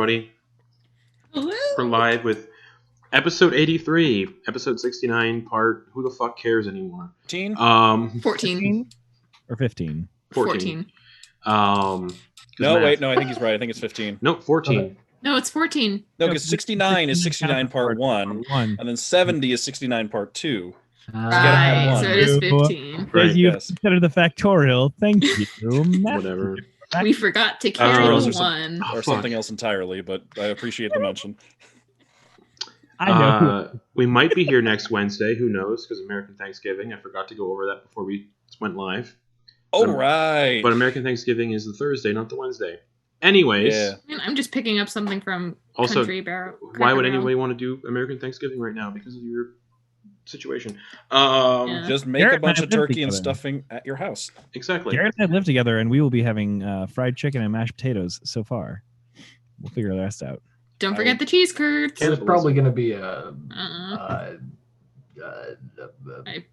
everybody. Hello. We're live with episode 83, episode 69, part Who the Fuck Cares Anymore? 14? 14. Or 15? 14. No, wait, no, I think he's right. I think it's 15. Nope, 14. No, it's 14. No, because 69 is 69 part 1, and then 70 is 69 part 2. Right, so it is 15. Right, you yes. consider the factorial. Thank you. Whatever. We forgot to carry or one. Or something else entirely, but I appreciate the mention. I know. We might be here next Wednesday. Who knows? Because American Thanksgiving. I forgot to go over that before we went live. Oh, right. But American Thanksgiving is the Thursday, not the Wednesday. Anyways. Yeah. I'm just picking up something from Also, Country Barrel. why would anybody want to do American Thanksgiving right now? Because of your situation. Just make Garrett a bunch and I of live turkey and together. stuffing at your house. Exactly. Garrett and I live together, and we will be having fried chicken and mashed potatoes so far. We'll figure the rest out. Don't forget the cheese curds. Yeah. There's probably going to be a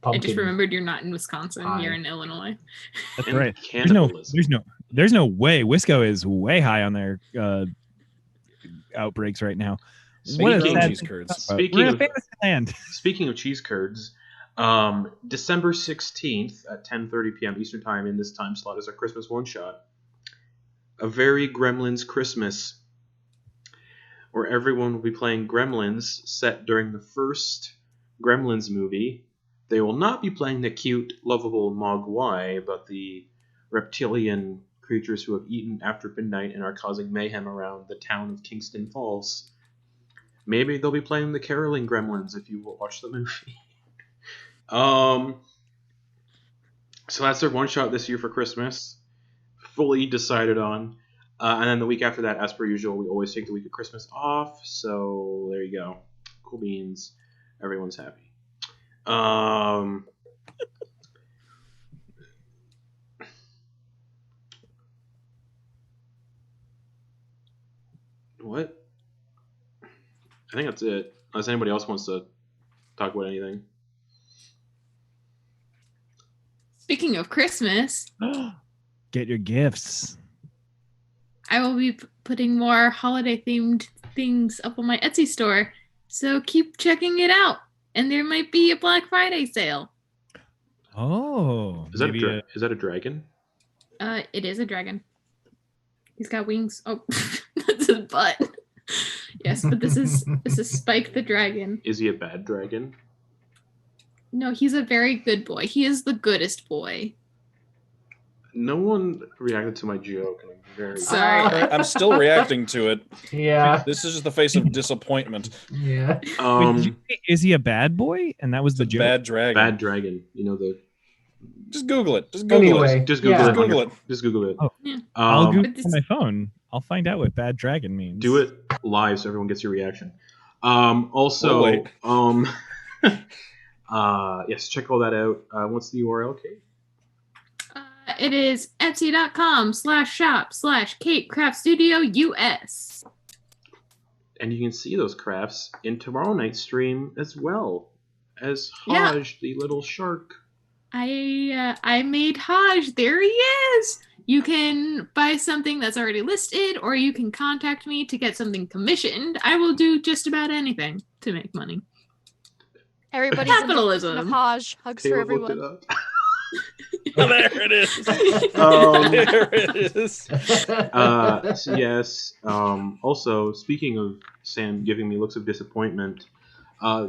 I just remembered you're not in Wisconsin. Pie. You're in Illinois. That's And right. cannibalism. There's no way. Wisco is way high on their outbreaks right now. What a Speaking of sad cheese thing curds. about- Speaking We're in of- a fantasy land. Speaking of cheese curds, December 16th at 10:30 p.m. Eastern Time in this time slot is our Christmas one-shot. A very Gremlins Christmas, where everyone will be playing Gremlins set during the first Gremlins movie. They will not be playing the cute, lovable Mogwai, but the reptilian creatures who have eaten after midnight and are causing mayhem around the town of Kingston Falls. Maybe they'll be playing the caroling Gremlins if you will watch the movie. So that's their one shot this year for Christmas. Fully decided on. And then the week after that, as per usual, we always take the week of Christmas off. So there you go. Cool beans. Everyone's happy. What? I think that's it. Unless anybody else wants to talk about anything. Speaking of Christmas, Get your gifts. I will be putting more holiday-themed things up on my Etsy store. So keep checking it out. And there might be a Black Friday sale. Oh. Is that maybe is that a dragon? It is a dragon. He's got wings. Oh, that's his butt. Yes, but this is Spike the dragon. Is he a bad dragon? No, he's a very good boy. He is the goodest boy. No one reacted to my joke, and I'm very Sorry. I'm still reacting to it. Yeah. This is just the face of disappointment. Yeah. Wait, did you say, is he a bad boy? And that was the The joke. bad dragon. bad dragon. You know the. Just Google it. Just Google Anyway. it. Just Google Yeah. it. Google it. Just Google it. Oh. Yeah. I'll Google But it this- on my phone. I'll find out what bad dragon means. Do it live so everyone gets your reaction. Also, We'll wait. yes, check all that out. What's the URL, Kate? It is etsy.com/shop/Kate Craft Studio US. And you can see those crafts in tomorrow night's stream as well as Yeah. Hodge, the little shark. I made Haj. There he is. You can buy something that's already listed, or you can contact me to get something commissioned. I will do just about anything to make money. Everybody's Capitalism. in Haj. Hugs for Caleb looked everyone. it up. There it is. There it is. So yes. Also, speaking of Sam giving me looks of disappointment,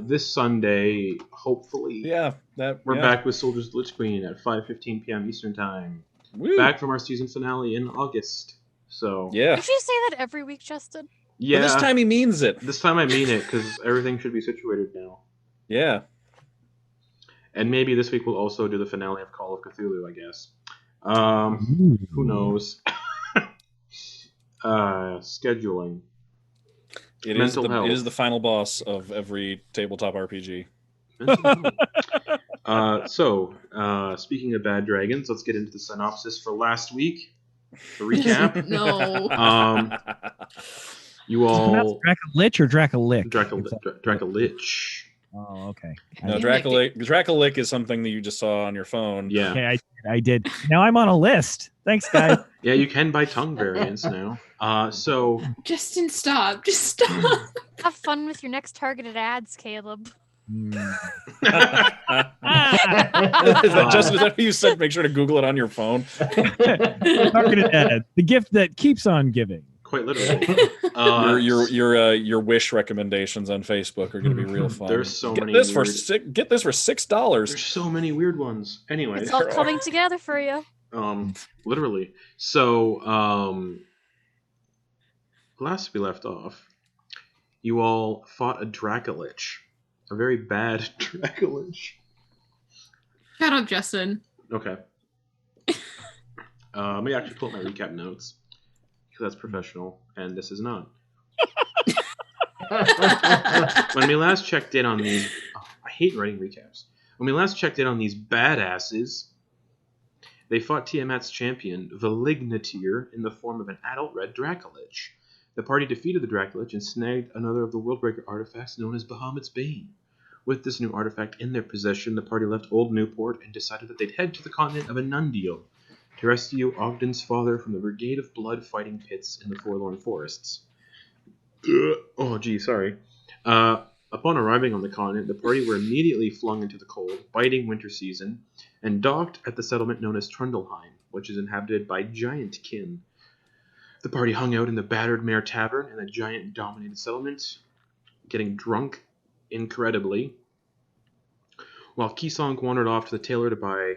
this Sunday, hopefully, Yeah, we're back with Soldiers of the Lich Queen at 5:15 p.m. Eastern Time. Woo. Back from our season finale in August. So Yeah. Did you say that every week, Justin? yeah. But this time he means it. This time I mean it because everything should be situated now. Yeah. And maybe this week we'll also do the finale of Call of Cthulhu, I guess. Who knows? Scheduling. It Mental health. is the final boss of every tabletop RPG. Speaking of bad dragons, let's get into the synopsis for last week. The recap. No. You all... Dracolich or Dracolic? Dracolich. Oh, okay. No, Dracolic is something that you just saw on your phone. Yeah. Okay, I did. Now I'm on a list. Thanks, guys. Yeah, you can buy tongue variants now. So Justin, stop. Just stop. Have fun with your next targeted ads, Caleb. Justin, is that what you said? Make sure to Google it on your phone. Targeted ad, the gift that keeps on giving. quite literally. Your wish recommendations on Facebook are going to be real fun. There's so many. Get this for $6. There's so many weird ones. Anyway, It's all coming together for you. Literally. So, last we left off, you all fought a Dracolich. A very bad Dracolich. Shut up, Justin. Okay. Let me actually pull up my recap notes. Because that's professional, and this is not. When we last checked in on these... Oh, I hate writing recaps. When we last checked in on these badasses, they fought Tiamat's champion, Valignatier, in the form of an adult red Dracolich. The party defeated the Dracolich and snagged another of the Worldbreaker artifacts known as Bahamut's Bane. With this new artifact in their possession, the party left Old Newport and decided that they'd head to the continent of Anundiel to rescue Ogden's father from the Brigade of Blood fighting pits in the Forlorn Forests. Oh, gee, sorry. Upon arriving on the continent, the party were immediately flung into the cold, biting winter season, and docked at the settlement known as Trundleheim, which is inhabited by giant kin. The party hung out in the battered Mare Tavern in a giant-dominated settlement, getting drunk incredibly, while Kisong wandered off to the tailor to buy,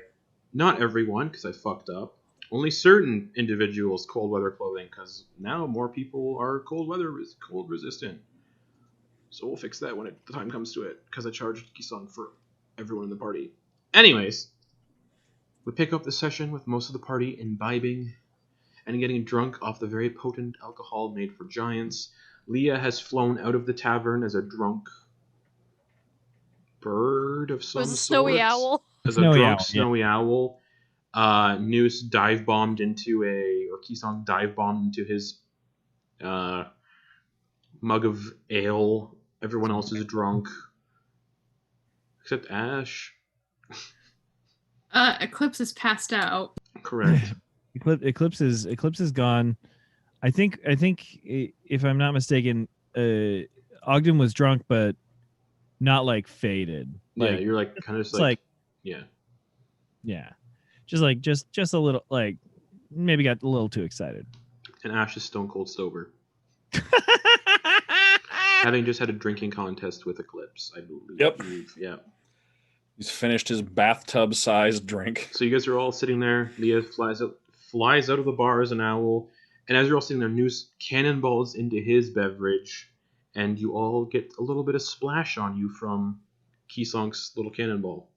not everyone, because I fucked up, only certain individuals cold weather clothing, because now more people are cold resistant. So we'll fix that when the time comes to it, because I charged Kisong for everyone in the party. Anyways, we pick up the session with most of the party imbibing and getting drunk off the very potent alcohol made for giants. Leah has flown out of the tavern as a drunk bird of some It was a snowy sorts. owl. As a drunk snowy owl. Noose dive-bombed into Kisong dive-bombed into his mug of ale. Everyone else is drunk. Except Ash. Eclipse is passed out. Correct. Eclipse is gone. I think if I'm not mistaken, Ogden was drunk, but not like faded. Yeah, you're like kind of just like yeah, just a little like maybe got a little too excited. And Ash is stone cold sober, having just had a drinking contest with Eclipse, I believe. Yep. Yeah. He's finished his bathtub-sized drink. So you guys are all sitting there. Leah flies out of the bar as an owl, and as you're all sitting there, Noose cannonballs into his beverage, and you all get a little bit of splash on you from Kisong's little cannonball.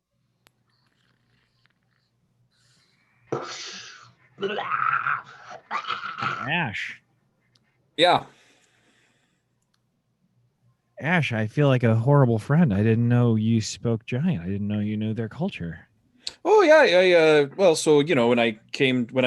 Ash, Yeah. I feel like a horrible friend. I didn't know you spoke giant. I didn't know you knew their culture. Oh yeah. Well, so when I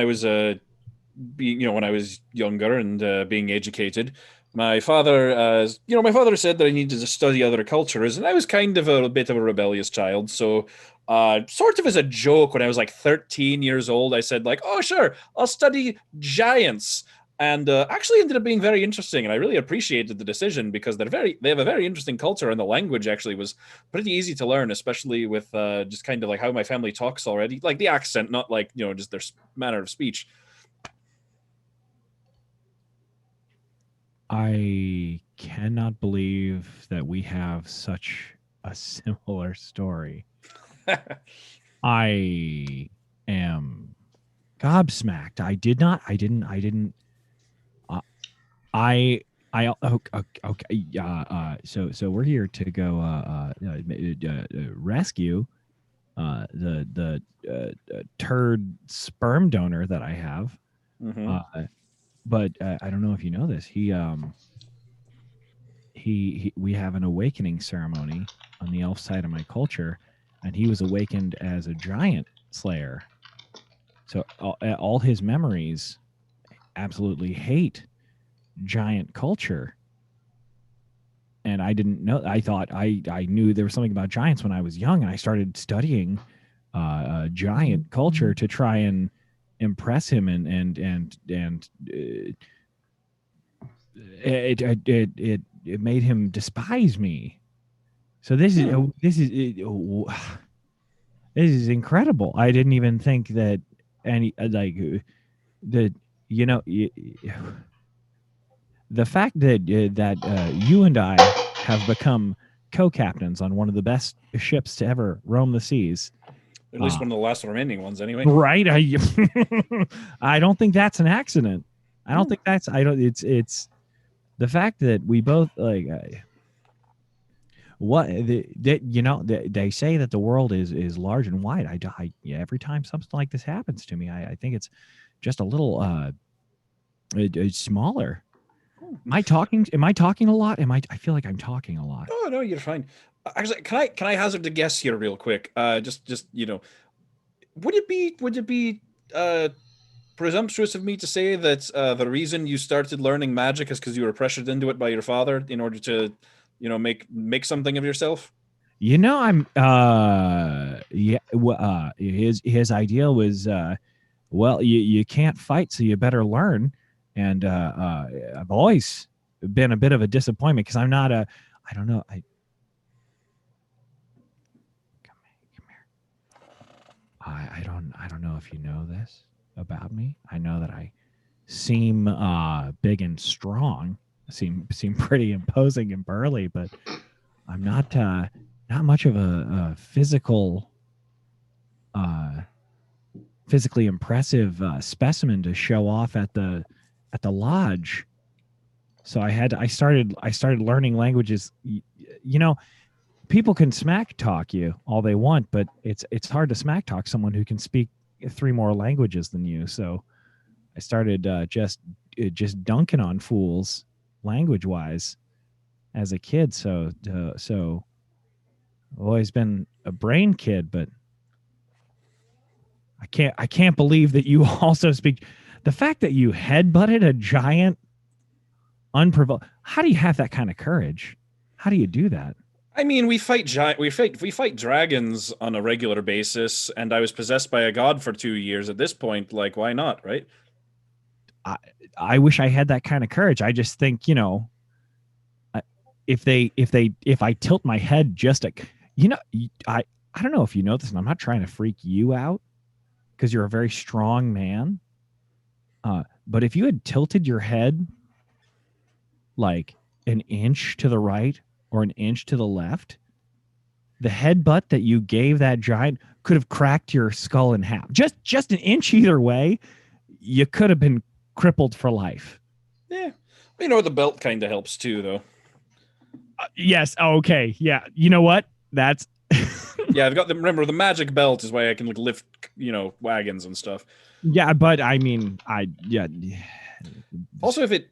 was when I was younger and being educated, my father said that I needed to study other cultures, and I was kind of a bit of a rebellious child. So, sort of as a joke, when I was like 13 years old, I said like, "Oh, sure, I'll study giants." And actually ended up being very interesting, and I really appreciated the decision because they have a very interesting culture, and the language actually was pretty easy to learn, especially with just kind of like how my family talks already, like the accent, not like just their manner of speech. I cannot believe that we have such a similar story. I am gobsmacked. So we're here to go rescue the turd sperm donor that I have. Mm-hmm. But I don't know if you know this. We have an awakening ceremony on the elf side of my culture, and he was awakened as a giant slayer. So all his memories absolutely hate giant culture. And I didn't know. I thought I knew there was something about giants when I was young, and I started studying giant culture to try and impress him, and it made him despise me. So this is incredible. I didn't even think that any that the fact that you and I have become co-captains on one of the best ships to ever roam the seas. At least one of the last remaining ones, anyway. Right? I don't think that's an accident. I don't think that's. I don't. It's the fact that we both they say that the world is large and wide. Every time something like this happens to me, I think it's just a little it's smaller. Am I talking a lot? I feel like I'm talking a lot. Oh no, you're fine. Actually, can I hazard a guess here real quick? Just would it be presumptuous of me to say that the reason you started learning magic is because you were pressured into it by your father in order to, make something of yourself? I'm his idea was well, you can't fight, so you better learn. And I've always been a bit of a disappointment because I'm not I don't know. Come here. I don't know if you know this about me. I know that I seem big and strong, seem pretty imposing and burly, but I'm not much of a physically impressive specimen to show off at the lodge. So I started learning languages. People can smack talk you all they want, but it's hard to smack talk someone who can speak 3 more languages than you. So I started just dunking on fools language wise as a kid. So I've always been a brain kid, but I can't believe that you also speak. The fact that you headbutted a giant unprovoked. How do you have that kind of courage? How do you do that? I mean, we fight dragons on a regular basis, and I was possessed by a god for 2 years. At this point, like, why not, right? I wish I had that kind of courage. I just think, if I tilt my head just I don't know if you know this, and I'm not trying to freak you out because you're a very strong man. But if you had tilted your head like an inch to the right or an inch to the left, the headbutt that you gave that giant could have cracked your skull in half. Just an inch either way, you could have been crippled for life. Yeah. The belt kind of helps too, though. Yes. Okay. Yeah. You know what? That's... Yeah, I've got remember, the magic belt is why I can lift, wagons and stuff. Yeah, but I mean, Also, if I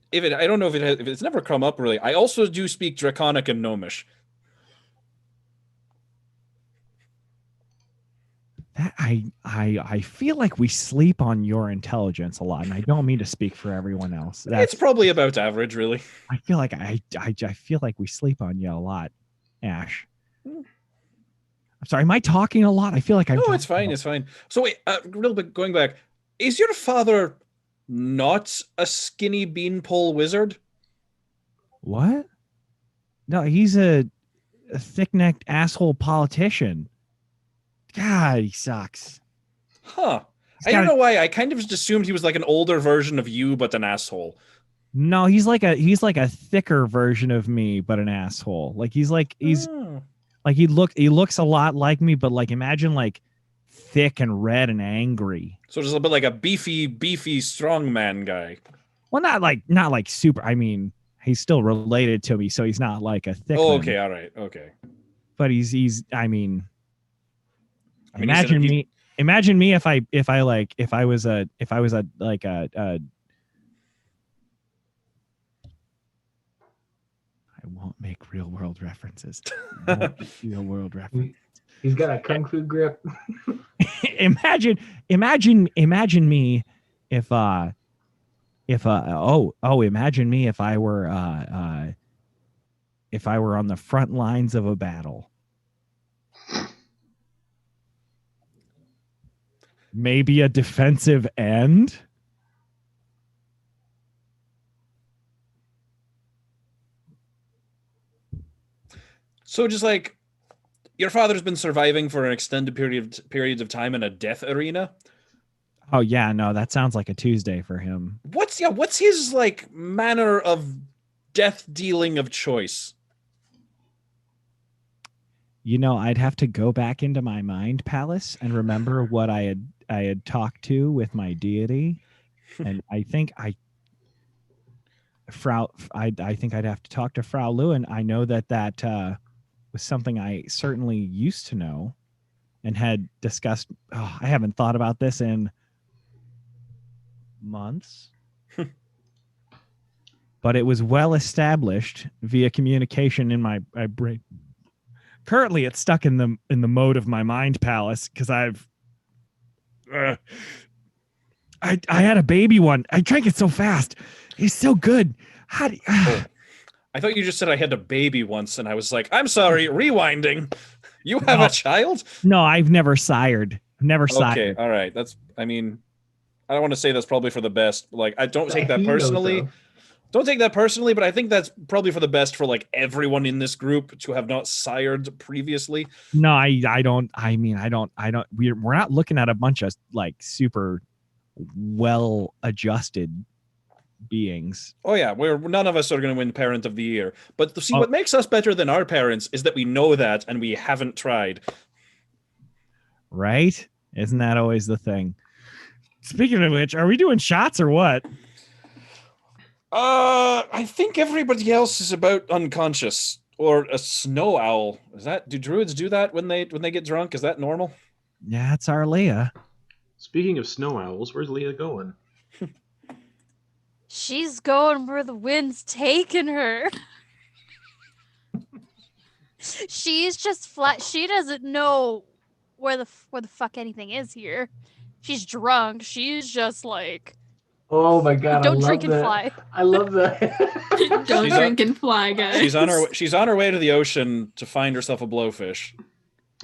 don't know if it's never come up really. I also do speak Draconic and Gnomish. That I feel like we sleep on your intelligence a lot, and I don't mean to speak for everyone else. It's probably about average, really. I feel like I feel like we sleep on you a lot, Ash. I'm sorry, am I talking a lot? I feel like I'm... No, it's fine. It's fine. So wait, a little bit going back. Is your father not a skinny beanpole wizard? What? No, he's a thick-necked asshole politician. God, he sucks. Huh. I don't know why. I kind of just assumed he was like an older version of you, but an asshole. No, he's like a thicker version of me, but an asshole. Like he's like he looks a lot like me, but like imagine like thick and red and angry. So just a bit like a beefy strong man guy. Well, not like super. I mean, he's still related to me, so he's not like a thick. Oh, okay, all right, okay. But he's. I mean, imagine me. Imagine me if I was a I won't make real world references. Real world references. He's got a kung fu grip. imagine me if imagine me if I were on the front lines of a battle. Maybe a defensive end? So just like your father's been surviving for an extended periods of time in a death arena. Oh yeah, no, that sounds like a Tuesday for him. What's his like manner of death dealing of choice? You know, I'd have to go back into my mind palace and remember what I had talked to with my deity, and I think I think I'd have to talk to Frau Lewin. I know that was something I certainly used to know and had discussed. Oh, I haven't thought about this in months. But it was well established via communication in my brain. Currently, it's stuck in the mode of my mind palace because I've I had a baby one. I drank it so fast. It's so good. How do I thought you just said I had a baby once, and I was like, I'm sorry, rewinding. You have a child? No, I've never sired. Never sired. Okay, all right. I don't want to say that's probably for the best. Like, I don't take that He knows personally. so. Don't take that personally, but I think that's probably for the best for like everyone in this group to have not sired previously. No, I don't. I mean, I don't. We're not looking at a bunch of like super well adjusted beings. Oh yeah, none of us are going to win Parent of the Year. But see, what makes us better than our parents is that we know that and we haven't tried. Right? Isn't that always the thing? Speaking of which, are we doing shots or what? I think everybody else is about unconscious or a snow owl. Do druids do that when they get drunk? Is that normal? Yeah, it's our Leah. Speaking of snow owls, where's Leah going? She's going where the wind's taking her. She's just flat. She doesn't know where the fuck anything is here. She's drunk. She's just like, Oh my god! don't I drink love and that. fly. I love that. Don't She's drink and fly, guys. She's on her way to the ocean to find herself a blowfish.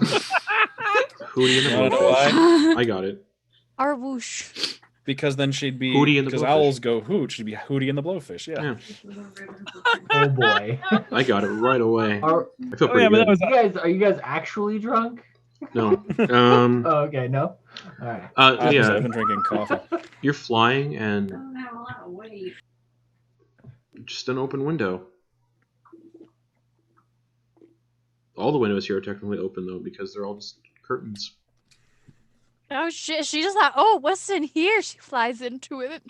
Hootie and the You wanna know Blowfish. why? I got it. Our whoosh. Because then she'd be Hootie and the because Blowfish. owls go hoot. She'd be Hootie and the Blowfish. Yeah. Oh boy. I got it right away. Are, I feel pretty good. are you guys actually drunk? No. Oh, okay, no. All right. I've Yeah, been drinking coffee. you're flying and just an open window. All the windows here are technically open though because they're all just curtains. Oh shit! She just thought, oh, what's in here? She flies into it.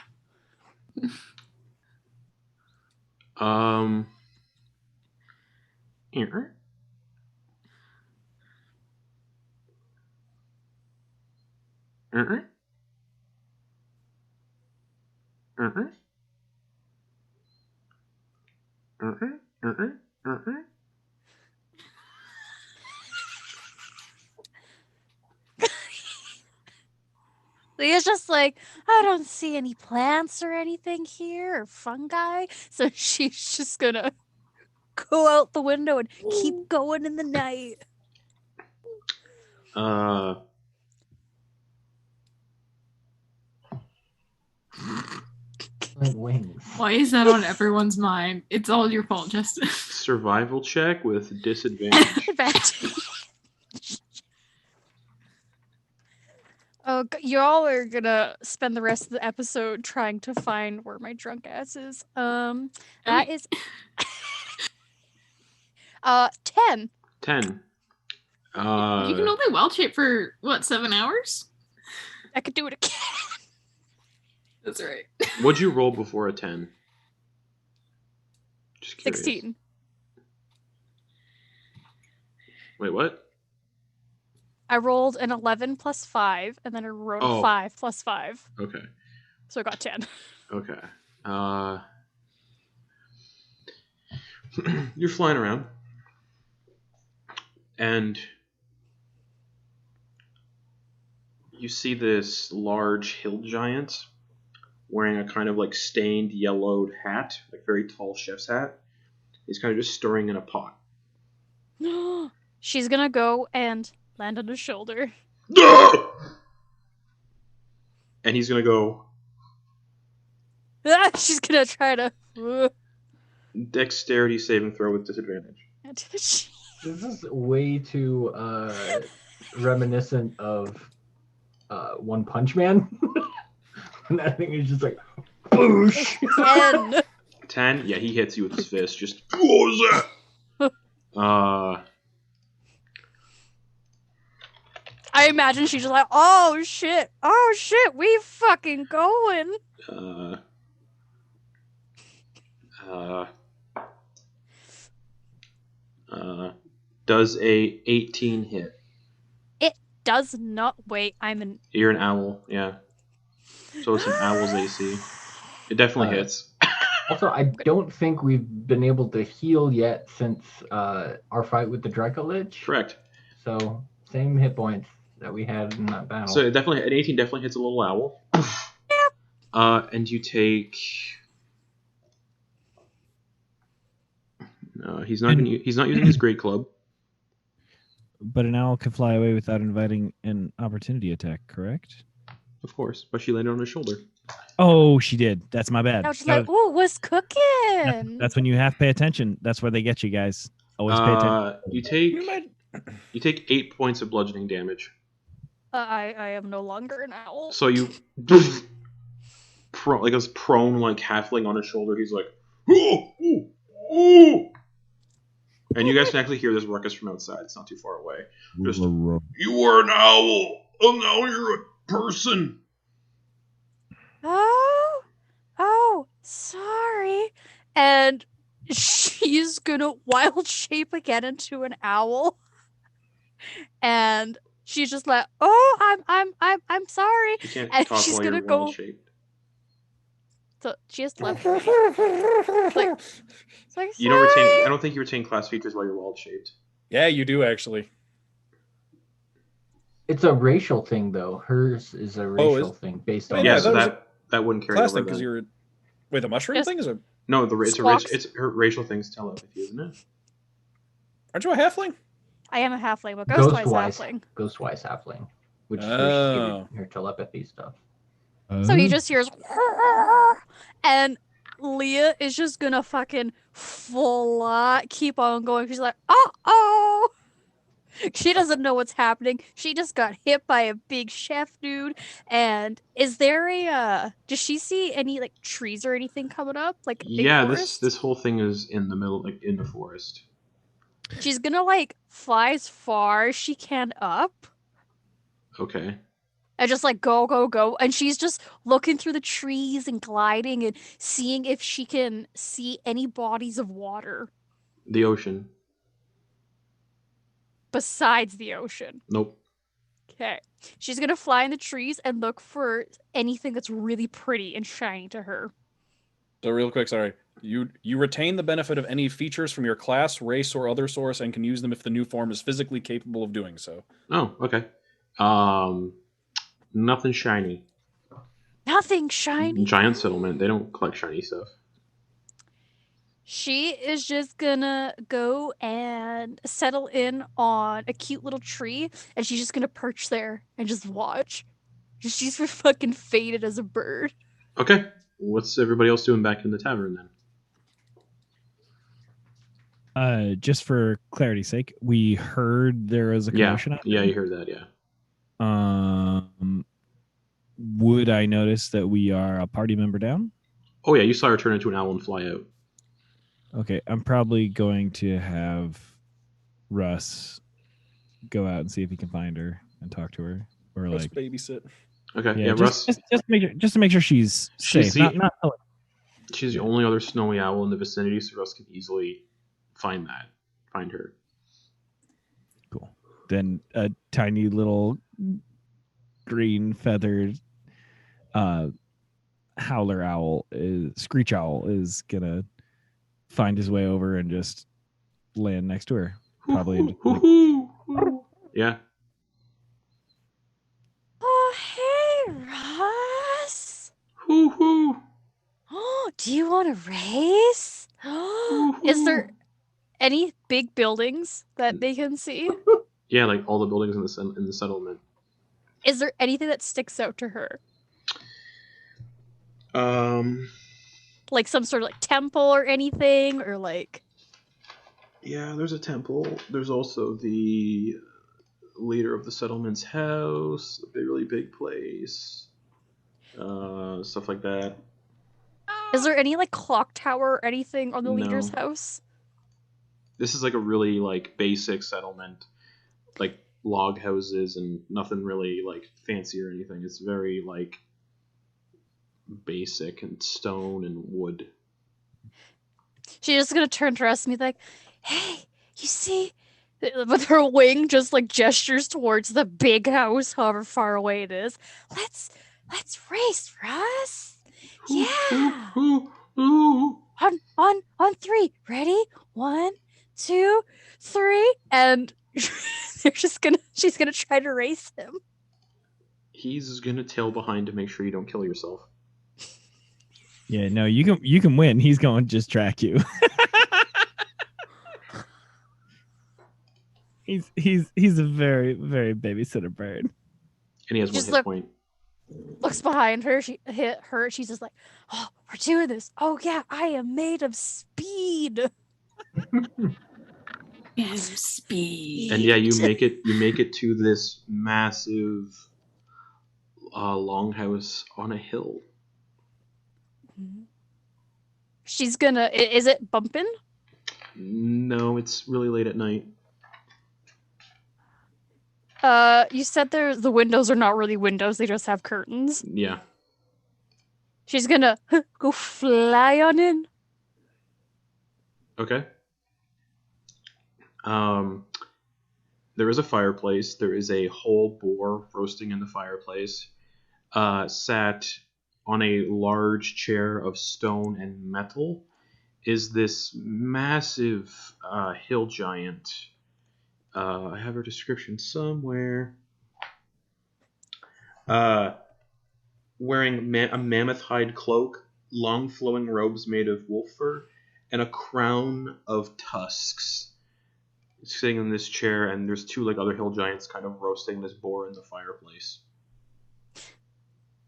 Here. Uh-uh. Uh-uh. Uh-uh. Uh-uh. Uh-uh. Leah's just like, I don't see any plants or anything here or fungi. So she's just gonna go out the window and keep going in the night. Like wings. Why is that on everyone's mind? It's all your fault, Justin. Survival check with disadvantage. Oh, y'all are gonna spend the rest of the episode trying to find where my drunk ass is. That is 10. 10. You can only wild shape for what, 7 hours? I could do it again. That's right. What'd you roll before a 10? Just curious. 16. Wait, what? I rolled an 11 plus 5, and then I rolled a 5 plus 5. Okay. So I got 10. Okay. You're flying around, and you see this large hill giant wearing a kind of like stained yellowed hat, like very tall chef's hat. He's kind of just stirring in a pot. She's gonna go and land on his shoulder. and he's gonna go She's gonna try to. dexterity saving throw with disadvantage. This is way too reminiscent of One Punch Man. And that thing is just like, boosh! 10. 10? Yeah, he hits you with his fist. Just, what was that? I imagine she's just like, oh shit, we fucking going. Does a 18 hit? It does not. Wait, You're an owl, yeah. So it's an owl's AC. It definitely hits. Also, I don't think we've been able to heal yet since our fight with the Dracolich. Correct. So, same hit points that we had in that battle. So it definitely, an 18 definitely hits a little owl. And you take. No, he's not using his great club. But an owl can fly away without inviting an opportunity attack, correct? Of course, but she landed on his shoulder. Oh, she did. That's my bad. I was just like, ooh, what's cooking? That's when you have to pay attention. That's where they get you guys. Always pay attention. You take 8 points of bludgeoning damage. I am no longer an owl. So you like a prone like halfling on his shoulder. He's like, ooh, ooh, ooh. And you guys can actually hear this ruckus from outside. It's not too far away. Just, you were an owl, and now you're a person. Oh, sorry. And she's gonna wild shape again into an owl. And she's just like, oh, I'm sorry. You can't And talk she's while gonna you're go. wild-shaped. So she just left. Like, You don't retain. I don't think you retain class features while you're wild shaped. Yeah, you do actually. It's a racial thing, though. Hers is a racial thing based on. Yeah, so that that wouldn't carry class over. thing because you're. Wait, the mushroom thing is a. No, it's her racial thing's telepathy, isn't it? Aren't you a halfling? I am a halfling, but Ghostwise halfling. Ghostwise halfling, which is her telepathy stuff. So he just hears, and Leah is just gonna fucking keep on going. She's like, oh. She doesn't know what's happening. She just got hit by a big chef dude. And is there does she see any like trees or anything coming up? Like a big forest? this whole thing is in the middle, like in the forest. She's gonna like fly as far as she can up. Okay. And just like go. And she's just looking through the trees and gliding and seeing if she can see any bodies of water. The ocean. Besides the ocean. Nope. Okay. She's going to fly in the trees and look for anything that's really pretty and shiny to her. So real quick, sorry. You retain the benefit of any features from your class, race, or other source and can use them if the new form is physically capable of doing so. Oh, okay. Nothing shiny. Nothing shiny? Giant settlement. They don't collect shiny stuff. She is just gonna go and settle in on a cute little tree, and she's just gonna perch there and just watch. She's fucking faded as a bird. Okay. What's everybody else doing back in the tavern then? Just for clarity's sake, we heard there was a commotion out there. Yeah, you heard that, yeah. Would I notice that we are a party member down? Oh yeah, you saw her turn into an owl and fly out. Okay, I'm probably going to have Russ go out and see if he can find her and talk to her, or Russ like babysit. Okay, yeah, Russ. Just to make sure she's safe. She's the only other snowy owl in the vicinity, so Russ can easily find her. Cool. Then a tiny little green feathered screech owl is gonna find his way over and just land next to her. Probably. Yeah. Oh, hey, Ross. Hoo-hoo. Oh, do you want to race? Is there any big buildings that they can see? Yeah, like all the buildings in the settlement. Is there anything that sticks out to her? Like some sort of like temple or anything, or like. Yeah, there's a temple. There's also the leader of the settlement's house, a really big place, stuff like that. Is there any like clock tower or anything on the leader's No. house? This is like a really like basic settlement, like log houses and nothing really like fancy or anything. It's very like basic and stone and wood. She's just gonna turn to us and be like, "Hey, you see?" With her wing, just like gestures towards the big house, however far away it is. Let's race, Russ. Yeah. Ooh. On three. Ready? 1, 2, 3, and she's gonna try to race him. He's gonna tail behind to make sure you don't kill yourself. Yeah, no, you can win. He's going to just track you. he's a very, very babysitter bird. And he has one Just hit point. Looks behind her. She hit her. She's just like, "Oh, we're doing this. Oh yeah, I am made of speed." Speed. And yeah, you make it to this massive longhouse on a hill. She's gonna. Is it bumping? No, it's really late at night. You said the windows are not really windows; they just have curtains. Yeah. She's gonna go fly on in. Okay. There is a fireplace. There is a whole boar roasting in the fireplace. Sat on a large chair of stone and metal is this massive hill giant. I have her description somewhere. Wearing a mammoth hide cloak, long flowing robes made of wolf fur, and a crown of tusks. Sitting in this chair, and there's two like other hill giants kind of roasting this boar in the fireplace.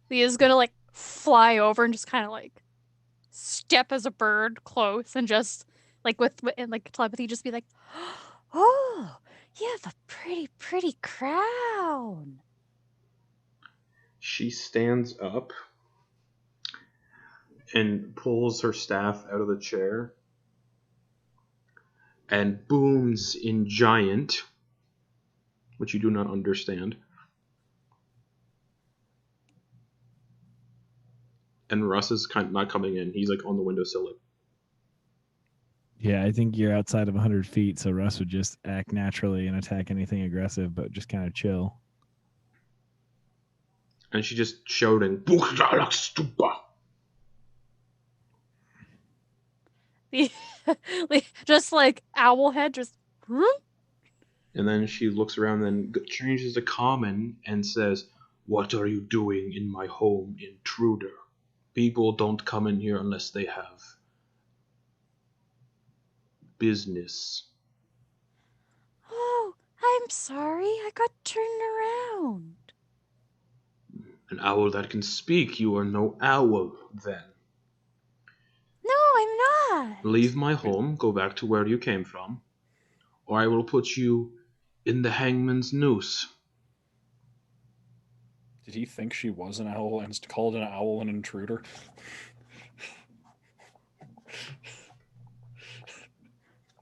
Leah's gonna like fly over and just kind of like step as a bird close and just like with like telepathy, just be like, "Oh, you have a pretty crown." She stands up and pulls her staff out of the chair and booms in giant, which you do not understand. And Russ is kind of not coming in. He's like on the windowsill. Yeah, I think you're outside of 100 feet, so Russ would just act naturally and attack anything aggressive, but just kind of chill. And she just shouting, just like owl head, just. And then she looks around and changes to common and says, "What are you doing in my home, intruder? People don't come in here unless they have business." Oh, I'm sorry. I got turned around. An owl that can speak, you are no owl, then. No, I'm not. Leave my home, go back to where you came from, or I will put you in the hangman's noose. Did he think she was an owl and called an owl an intruder?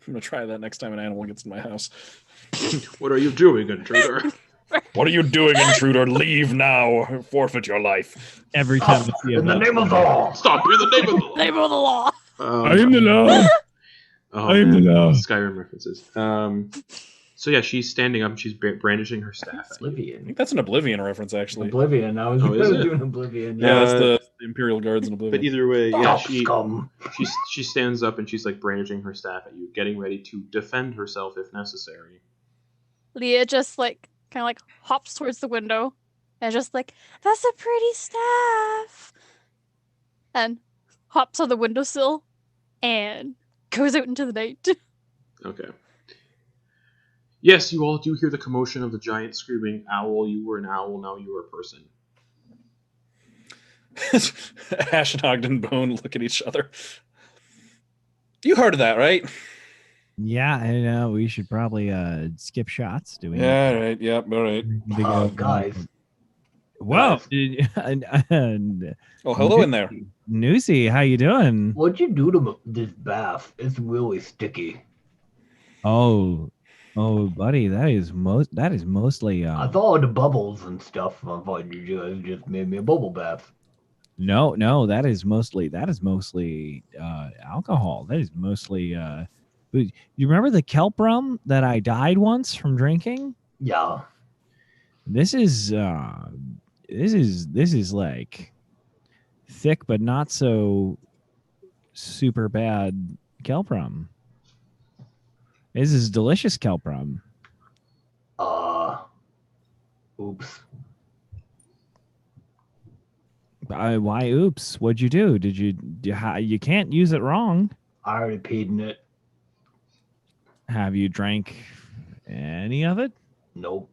I'm gonna try that next time an animal gets in my house. What are you doing, intruder? What are you doing, intruder? Leave now, or forfeit your life. Every time I see In the him, name of the law. Stop! In the name of the law. Name of the law. I am the law. Oh, I am the man. law. Skyrim references. So yeah, she's standing up and she's brandishing her staff. At you. I Oblivion. think that's an Oblivion reference, actually. Oblivion. I was Oh, is it? doing Oblivion. Yeah, that's the Imperial Guards in Oblivion. But either way, yeah, Stop, scum. she stands up and she's like brandishing her staff at you, getting ready to defend herself if necessary. Leah just like kind of like hops towards the window and just like, "That's a pretty staff," and hops on the windowsill and goes out into the night. Okay. Yes, you all do hear the commotion of the giant screaming, "Owl, you were an owl, now you are a person." Ash and Ogden Boon look at each other. You heard of that, right? Yeah, I know. We should probably skip shots. Do we? Yeah, right. Yep, all right. need to go, Guys. Whoa. Oh, hello in there. Newsy, how you doing? What'd you do to this bath? It's really sticky. Oh, buddy, that is mostly. I thought the bubbles and stuff. I thought you guys just made me a bubble bath. No, that is mostly alcohol. That is mostly booze. You remember the kelp rum that I died once from drinking? Yeah. This is like thick but not so super bad kelp rum. This is delicious kelp rum. Oops. Why oops? What'd you do? You can't use it wrong. I already peed in it. Have you drank any of it? Nope.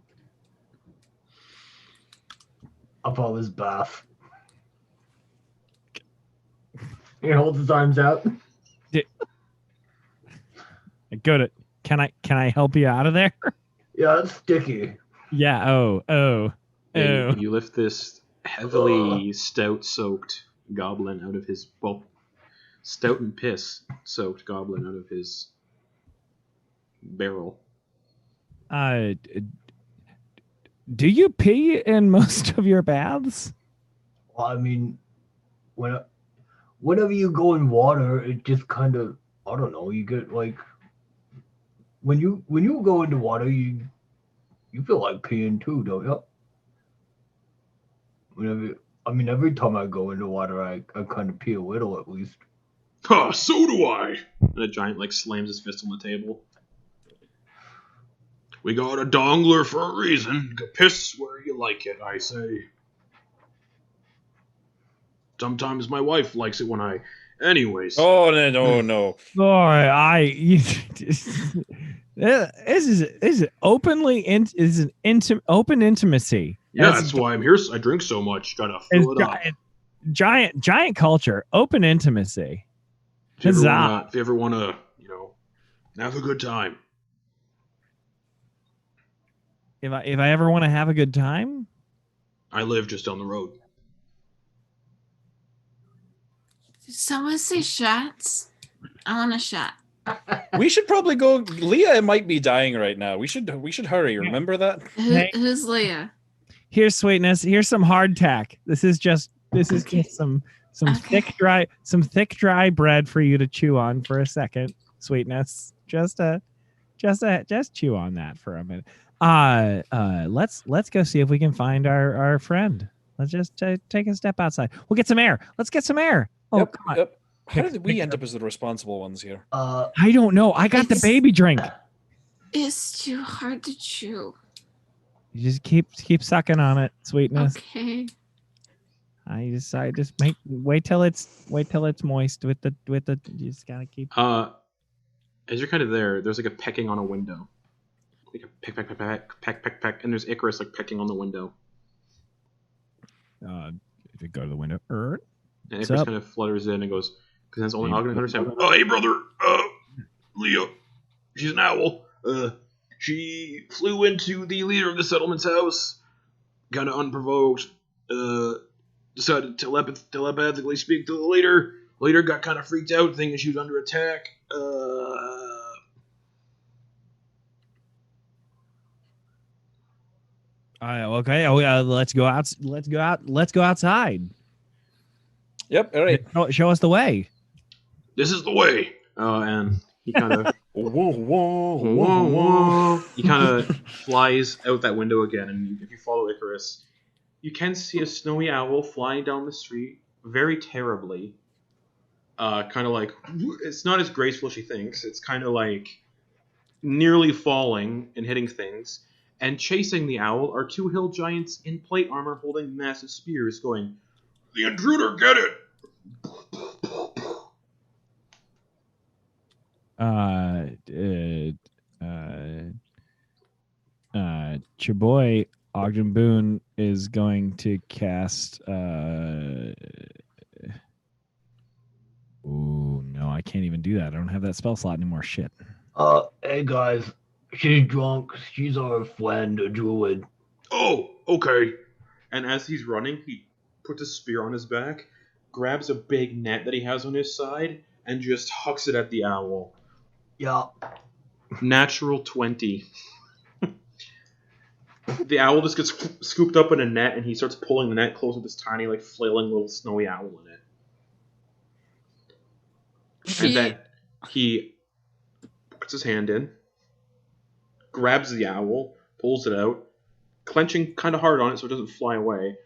I thought it was bath. He holds his arms out. Good. Can I help you out of there? Yeah, it's sticky. Yeah. Oh. You lift this heavily stout-soaked goblin out of his stout and piss-soaked goblin out of his barrel. Do you pee in most of your baths? Well, I mean, whenever you go in water, it just kind of, I don't know, you get like, when you go into water, you feel like peeing too, don't you? Every time I go into water, I kind of pee a little at least. Huh, so do I! And the giant slams his fist on the table. We got a dongler for a reason. Piss where you like it, I say. Sometimes my wife likes it when I... Anyways. Oh, no. This is open intimacy. Yeah, that's why I'm here. I drink so much. Gotta fill it up. Giant culture. Open intimacy. If you ever want to, have a good time. If I ever want to have a good time, I live just down the road. Did someone say shots? I want a shot. We should probably go. Leah might be dying right now. We should hurry. Remember that? Who's Leah? Here's sweetness. Here's some hardtack. This is just some thick dry bread for you to chew on for a second. Sweetness. Just chew on that for a minute. Let's go see if we can find our friend. Let's just take a step outside. We'll get some air. Let's get some air. Oh, yep, come on. Yep. How did we end up as the responsible ones here? I don't know. I got the baby drink. It's too hard to chew. You just keep sucking on it, sweetness. Okay. Wait till it's moist with the you just gotta keep. As you're kind of there, there's a pecking on a window. Like a peck, and there's Icarus pecking on the window. If you go to the window, and Icarus kind of flutters in and goes, because that's only Ogden understand. Oh, hey brother, Leah, she's an owl. She flew into the leader of the settlement's house, kind of unprovoked. Decided to telepathically speak to the leader. Leader got kind of freaked out, thinking she was under attack. Okay. Oh yeah. Let's go outside. Yep. All right. Show us the way. This is the way. And he kind of he kind of flies out that window again. And if you follow Icarus, you can see a snowy owl flying down the street very terribly. Kind of it's not as graceful as she thinks. It's kind of nearly falling and hitting things. And chasing the owl are two hill giants in plate armor holding massive spears going, "The intruder, get it!" Chaboy, Ogden Boon is going to cast. Ooh, no, I can't even do that. I don't have that spell slot anymore. Shit. Hey guys, she's drunk. She's our friend, a druid. Oh, okay. And as he's running, he puts a spear on his back, grabs a big net that he has on his side, and just hucks it at the owl. Yeah. Natural 20. The owl just gets scooped up in a net, and he starts pulling the net close with this tiny, like, flailing little snowy owl in it. And then he puts his hand in, grabs the owl, pulls it out, clenching kind of hard on it so it doesn't fly away.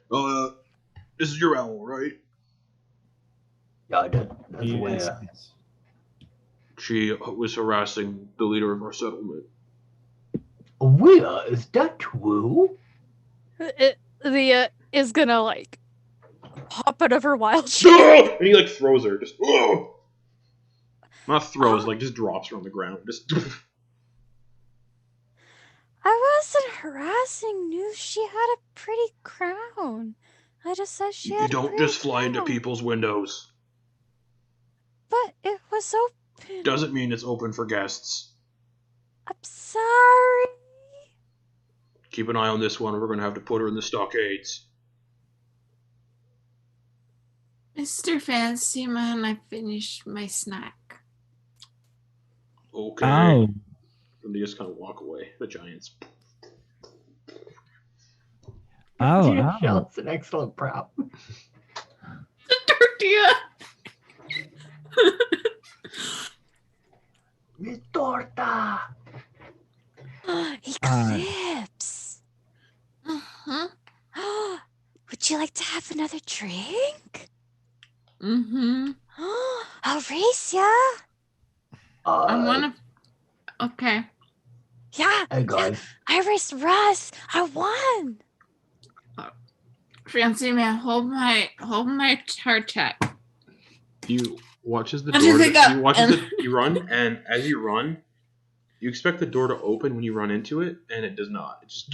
This is your owl, right? Yeah, that's Yes. where. She was harassing the leader of our settlement. Where? Is that true? Leah is gonna like pop out of her wild shape. And he like throws her. Just not throws, like just drops her on the ground. Just I wasn't harassing. Knew she had a pretty crown. I just said she you had. don't a just pretty fly into crown. people's windows. But it was open. Doesn't mean it's open for guests. I'm sorry. Keep an eye on this one. We're gonna have to put her in the stockades. Mr. Fancy Man, I finished my snack. Okay. Oh, And they just kind of walk away. The giants. oh. That's an excellent prop. The tortilla. Mi torta! Eclipse. Uh-huh. Would you like to have another drink? Mm-hmm. I'll race ya. I'm one of... Okay. Yeah. Hey guys. I raced Russ. I won. Fancy Man, hold my heart check. You watch as the How do you door. think up? You watch as you run, and as you run, you expect the door to open when you run into it, and it does not. It just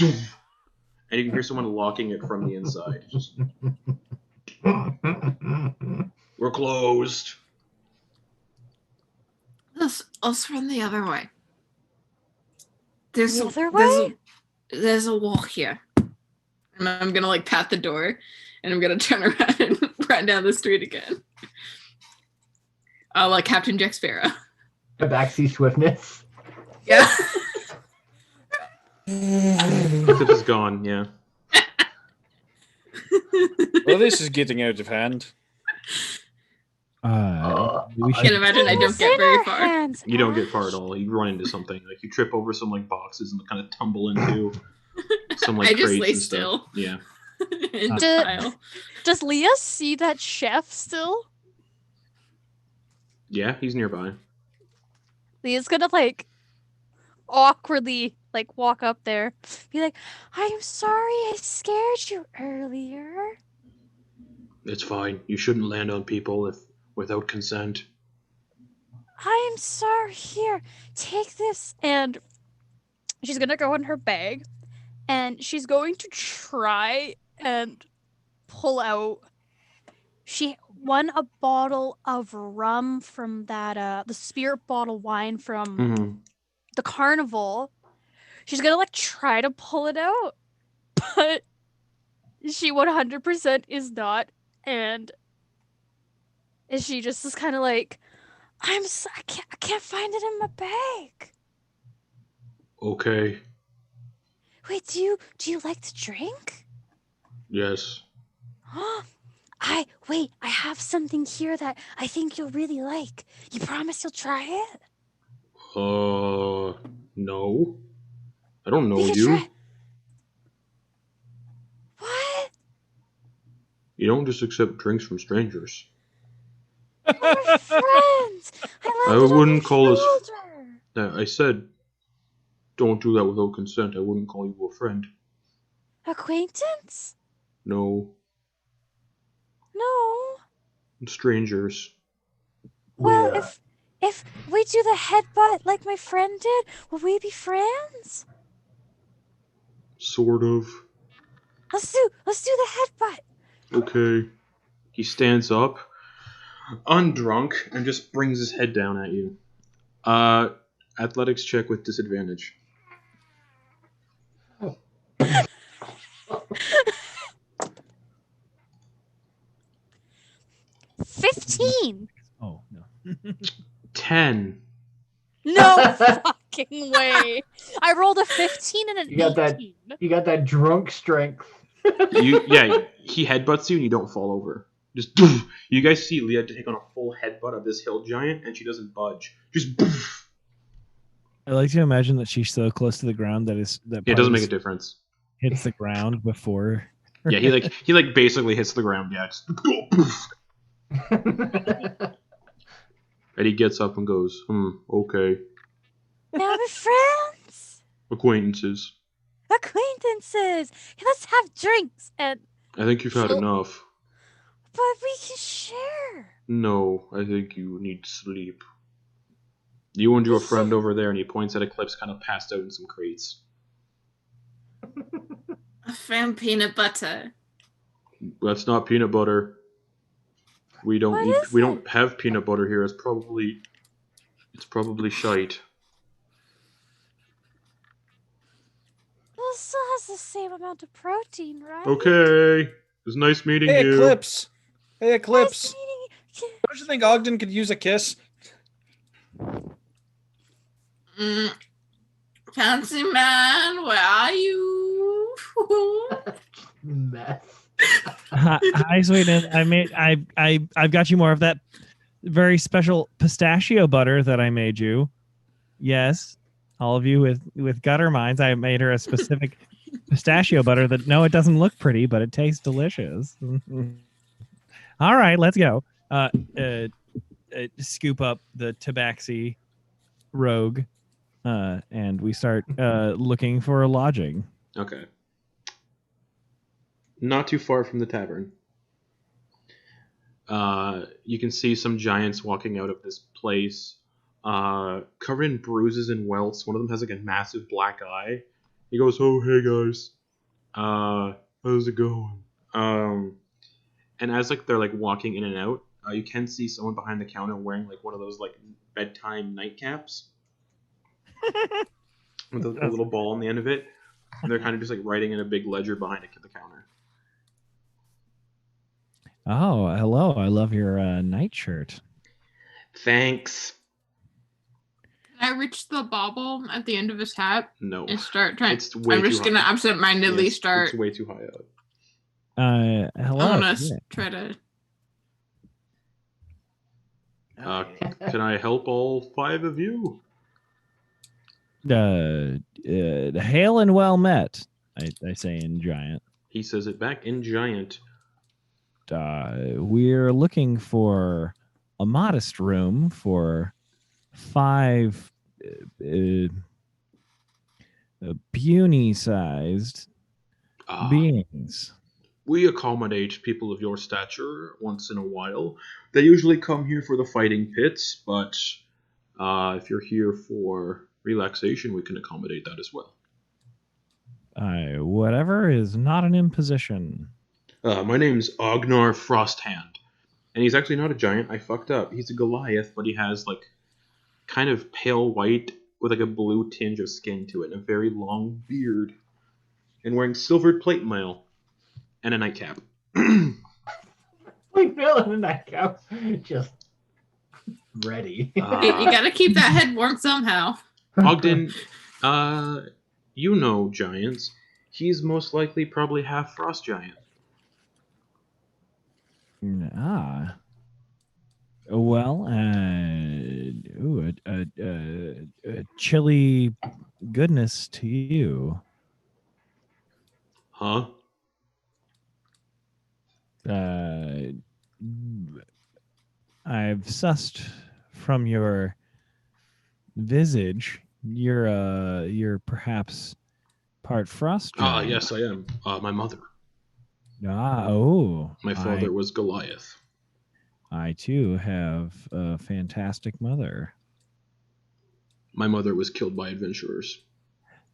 and you can hear someone locking it from the inside. Just, we're closed. Let's run the other way. The other way? There's a wall here. And I'm gonna like pat the door, and I'm gonna turn around and run down the street again. Like Captain Jack Sparrow. Tabaxi swiftness. Yeah. Eclipse is gone. Yeah. Well, this is getting out of hand. We I should can imagine I don't get very far. You don't get far at all. You run into something. Like you trip over some like boxes and kind of tumble into some like I just crates lay and stuff. still. Yeah. In the pile. Does Leah see that chef still? Yeah, he's nearby. Leah's gonna like awkwardly like walk up there, be like, "I'm sorry, I scared you earlier." It's fine. You shouldn't land on people without consent. I'm sorry. Here, take this. And she's gonna go in her bag, and she's going to try and pull out. She won a bottle of rum from that the spirit bottle wine from Mm-hmm. the carnival. She's gonna like try to pull it out, but she 100% is not, and she just is kind of like, I can't find it in my bag. Okay. Wait, do you like to drink? Yes. I have something here that I think you'll really like. You promise you'll try it? No. I don't know We can you. try- What? You don't just accept drinks from strangers. We're friends. I I landed on wouldn't your call us- shoulder. I said, don't do that without consent. I wouldn't call you a friend. Acquaintance? No. No. Strangers. Well, Yeah. if we do the headbutt like my friend did, will we be friends? Sort of. Let's do the headbutt. Okay. He stands up, undrunk, and just brings his head down at you. Athletics check with disadvantage. 15. Oh no. 10. No fucking way. I rolled a 15 and an You got that. 18. You got that drunk strength. He headbutts you and you don't fall over. Just you guys see Leah take on a full headbutt of this hill giant and she doesn't budge. Just I like to imagine that she's so close to the ground that it doesn't make a difference. hits the ground before. Yeah, he basically hits the ground. Yeah, just, and he gets up and goes, okay. Now we're friends. Acquaintances. Acquaintances. Let's have drinks. And I think you've had enough. but we can share. No, I think you need sleep. You and your friend over there, and he points at Eclipse, kind of passed out in some crates. I found peanut butter. That's not peanut butter. We don't What eat. is We it? don't have peanut butter here. It's probably shite. Well, it still has the same amount of protein, right? Okay, it was nice meeting Hey, you. Eclipse. Hey, Nice Eclipse. meeting you. Don't you think Ogden could use a kiss? Fancy man, where are you? Mess. Hi, Sweden. I've got you more of that very special pistachio butter that I made you. Yes, all of you with gutter minds. I made her a specific pistachio butter that it doesn't look pretty, but it tastes delicious. All right, let's go. Scoop up the Tabaxi rogue, and we start looking for a lodging. Okay. Not too far from the tavern. You can see some giants walking out of this place, covered in bruises and welts. One of them has like a massive black eye. He goes, "Oh, hey guys, how's it going?" And as like they're like walking in and out, you can see someone behind the counter wearing like one of those like bedtime nightcaps with a little ball on the end of it. And they're kind of just like writing in a big ledger behind the counter. Oh, hello. I love your nightshirt. Thanks. Can I reach the bauble at the end of his hat No. and start trying? It's way I'm too just high. gonna absentmindedly start. It's way too high up. Hello. I'm gonna Yeah. try to. Can I help all 5 of you? Hail and well met, I say in giant. He says it back in giant. We're looking for a modest room for 5 puny-sized beings. We accommodate people of your stature once in a while. They usually come here for the fighting pits, but if you're here for relaxation, we can accommodate that as well. Whatever is not an imposition. My name's Ognar Frosthand, and he's actually not a giant. I fucked up. He's a Goliath, but he has like kind of pale white with like a blue tinge of skin to it, and a very long beard, and wearing silvered plate mail and a nightcap. We feel in the nightcap. Just ready. You gotta keep that head warm somehow. Ogden, you know giants. He's most likely probably half frost giant. Well, chilly goodness to you. Huh? I've sussed from your visage, you're perhaps part frost giant. Yes, I am. My mother. My father was Goliath. I too have a fantastic mother. My mother was killed by adventurers.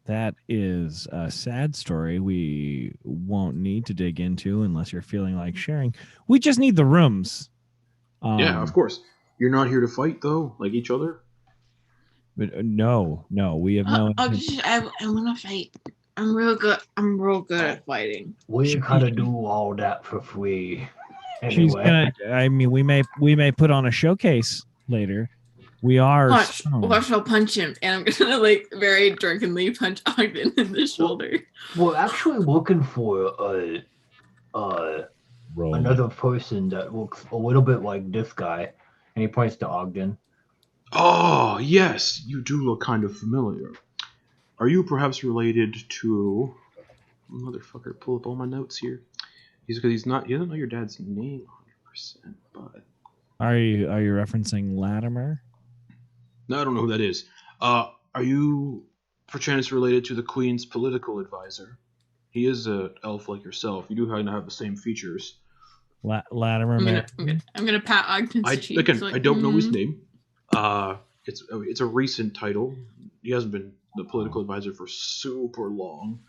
That is a sad story we won't need to dig into unless you're feeling like sharing. We just need the rooms. Yeah, of course. You're not here to fight, though, like each other? But no, we have no. I want to fight. I'm real good. I'm real good at fighting. We kind of do all that for free. She's Anyway. gonna. I mean, we may put on a showcase later. We are. Watch, I'll punch him, and I'm gonna like very drunkenly punch Ogden in the shoulder. We're actually looking for another person that looks a little bit like this guy, and he points to Ogden. Oh, yes, you do look kind of familiar. Are you perhaps related to... Motherfucker, pull up all my notes here. He doesn't know your dad's name 100%, but... Are you referencing Latimer? No, I don't know who that is. Are you perchance related to the Queen's political advisor? He is an elf like yourself. You do kind of have the same features. Latimer. I'm gonna pat Ogden's cheek. Again, I don't know his name. It's a recent title. He hasn't been the political advisor for super long.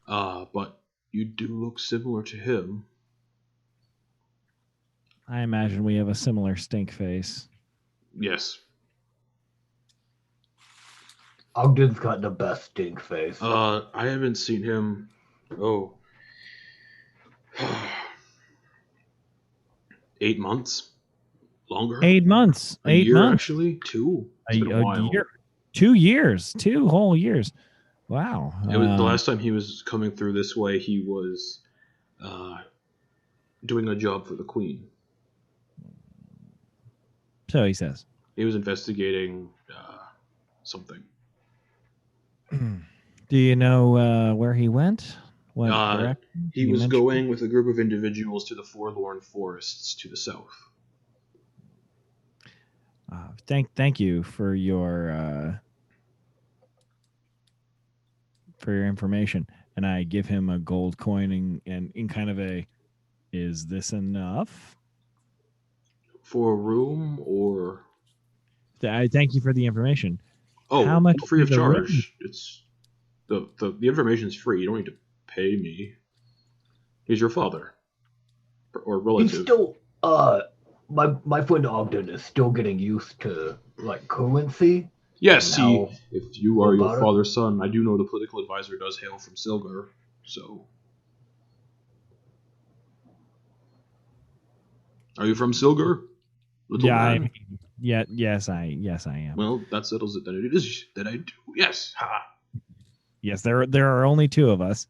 But you do look similar to him. I imagine we have a similar stink face. Yes. Ogden's got the best stink face. I haven't seen him. 8 months. Longer. 8 months. A 8 year, months. Actually, 2. It's been a while. Year. 2 years. 2 whole years. Wow. It was the last time he was coming through this way. He was doing a job for the Queen. So he says. He was investigating something. Do you know where he went? What direction? He was going with a group of individuals to the Forlorn Forests to the south. Thank you for your information. And I give him a gold coin and in kind of a, is this enough? For a room or... I thank you for the information. Oh, how much free of charge. It's the information is free. You don't need to pay me. He's your father or relative. He's still my friend Ogden is still getting used to like currency. Yes, if you are your father's son, I do know the political advisor does hail from Silgar, so. Are you from Silgar? Yes, I am. Well, that settles it. Then it is that I do. Yes, ha. Yes, there are only 2 of us.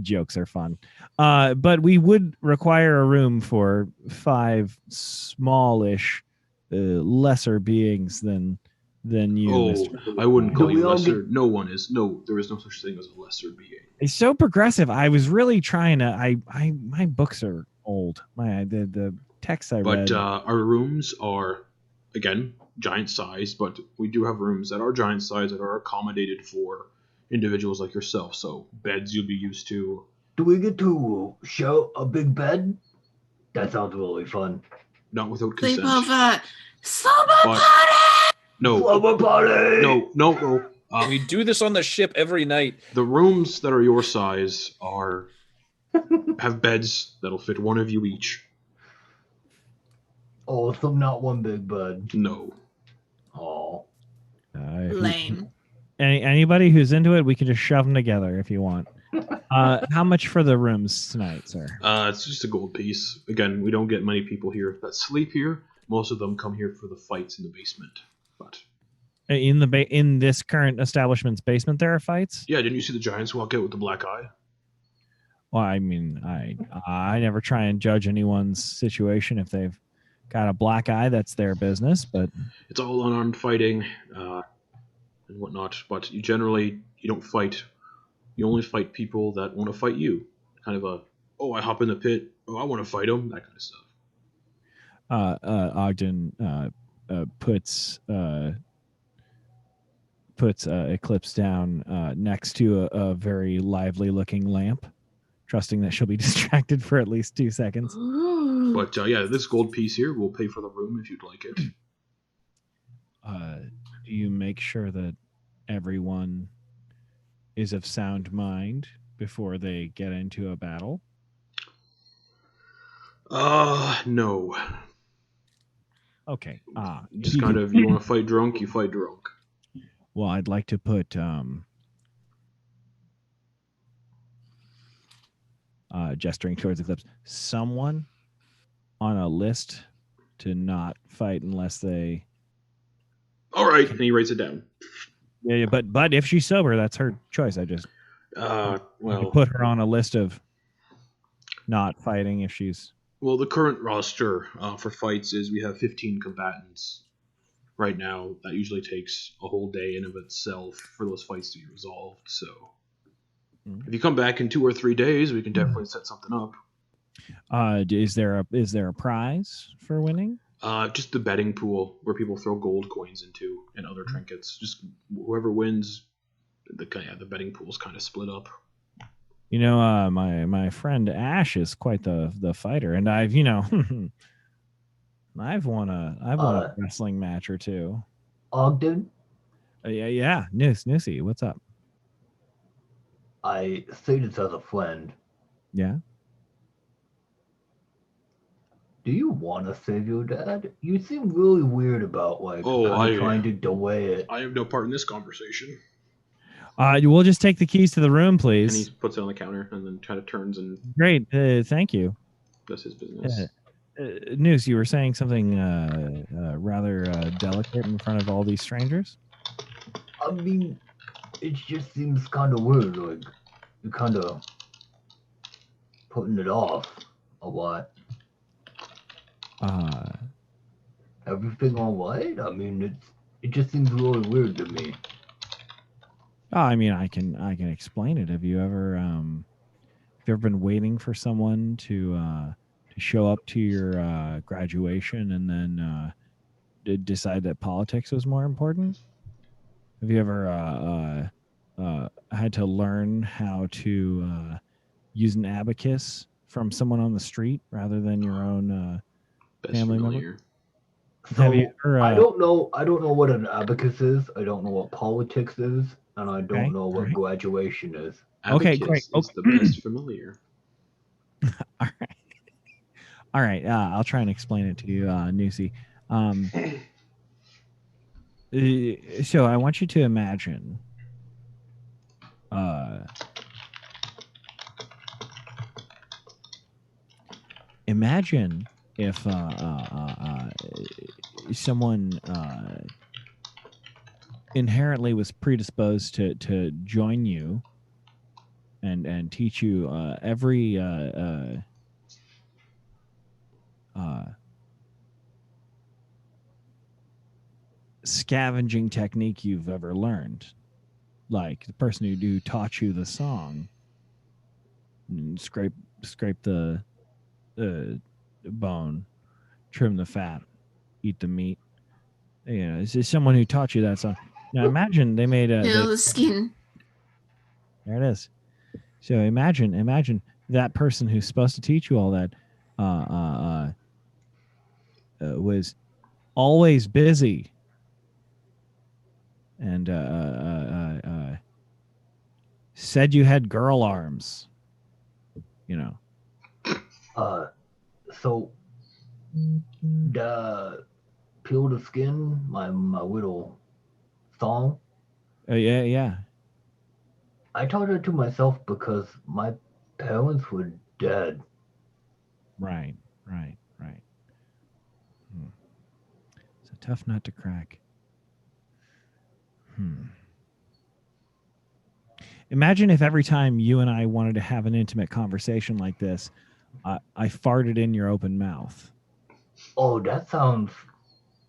Jokes are fun. But we would require a room for 5 smallish, lesser beings than you. Oh, Mr. I wouldn't call you lesser. No one is. No, there is no such thing as a lesser being. It's so progressive. I was really trying to. My books are old. The text I read. But our rooms are, again, giant size. But we do have rooms that are giant size that are accommodated for individuals like yourself. So beds you'll be used to. Do we get to share a big bed? That sounds really fun. Not without consent. Slumber party! No. Slumber party! No. We do this on the ship every night. The rooms that are your size have beds that'll fit one of you each. Oh, so not one big bed. No. Oh. Lame. Anybody who's into it, we can just shove them together if you want. How much for the rooms tonight, sir? It's just a gold piece. Again, we don't get many people here that sleep here. Most of them come here for the fights in the basement. But in this current establishment's basement, there are fights. Yeah, didn't you see the giants walk out with the black eye? Well, I mean, I never try and judge anyone's situation. If they've got a black eye, that's their business. But it's all unarmed fighting and whatnot. But you don't fight. You only fight people that want to fight you. Kind of I hop in the pit. Oh, I want to fight them. That kind of stuff. Ogden puts Eclipse down next to a very lively looking lamp, trusting that she'll be distracted for at least 2 seconds. But this gold piece here will pay for the room if you'd like it. Do you make sure that everyone is of sound mind before they get into a battle? No. Okay. Just kind of, you want to fight drunk, you fight drunk. Well, I'd like to put gesturing towards Eclipse, someone on a list to not fight unless they. All right, and he writes it down. Yeah, but if she's sober, that's her choice. I just well, put her on a list of not fighting if she's. Well, the current roster for fights is we have 15 combatants right now. That usually takes a whole day in of itself for those fights to be resolved. So if you come back in 2 or 3 days, we can definitely set something up. Is there a prize for winning? Just the betting pool where people throw gold coins into and other trinkets. Just whoever wins, the betting pool's kind of split up. You know, my friend Ash is quite the fighter, and I've I've won a wrestling match or two. Ogden? Yeah. Newsy, what's up? I say this as a friend. Yeah. Do you want to save your dad? You seem really weird about trying to delay it. I have no part in this conversation. We'll just take the keys to the room, please. And he puts it on the counter and then kind of turns and. Great, thank you. Does his business. News, you were saying something rather delicate in front of all these strangers? I mean, it just seems kind of weird. Like, you're kind of putting it off a lot. Everything all right? I mean, it just seems really weird to me. I mean, I can explain it. Have you ever been waiting for someone to show up to your graduation and then decide that politics was more important? Have you ever had to learn how to use an abacus from someone on the street rather than your own family member? So, I don't know what an abacus is. I don't know what politics is, and I don't know what graduation is. Okay, great. Is the best familiar. All right. I'll try and explain it to you, Newsy. So I want you to imagine. Imagine if someone inherently was predisposed to join you and teach you every scavenging technique you've ever learned, like the person who taught you the song, and scrape the bone, trim the fat, eat the meat. You know, this is someone who taught you that song. Now imagine they made peel the skin. There it is. So imagine that person who's supposed to teach you all that was always busy and said you had girl arms. You know. So the peel the skin, my little song. Yeah. I taught it to myself because my parents were dead. Right. It's a tough nut to crack. Imagine if every time you and I wanted to have an intimate conversation like this, I farted in your open mouth. Oh, that sounds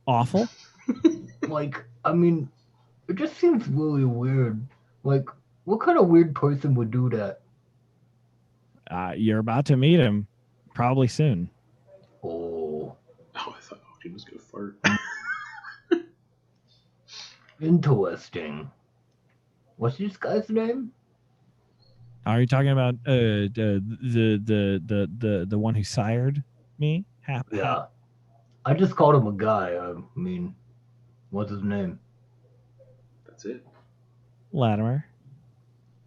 awful. Like, I mean, it just seems really weird. Like, what kind of weird person would do that? You're about to meet him, probably soon. Oh, I thought Ogden was gonna fart. Interesting. What's this guy's name? Are you talking about the one who sired me? Yeah. I just called him a guy. I mean, what's his name? That's it. Latimer.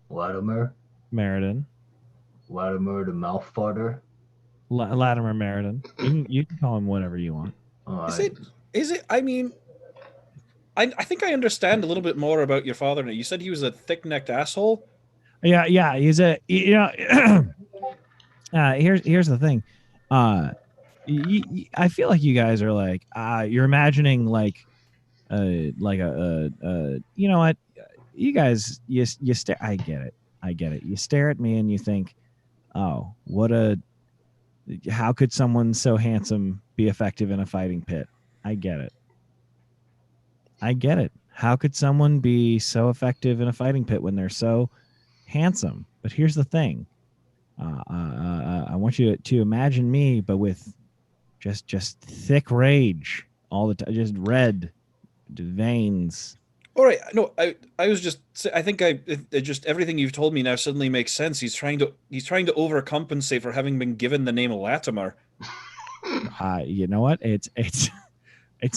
Latimer. Meriden. Latimer the mouth farter. Latimer Meriden. You can call him whatever you want. All Is right. it? I mean, I think I understand a little bit more about your father now. You said he was a thick-necked asshole. Yeah. He's a here's the thing. I feel like you guys are like you're imagining like you know what, you guys you stare. I get it. You stare at me and you think, oh, how could someone so handsome be effective in a fighting pit? I get it. How could someone be so effective in a fighting pit when they're so handsome? But here's the thing. I want you to imagine me, but with just thick rage all the time, just red veins. All right, no, I was just, I think it just everything you've told me now suddenly makes sense. He's trying to overcompensate for having been given the name Latimer. You know what? It's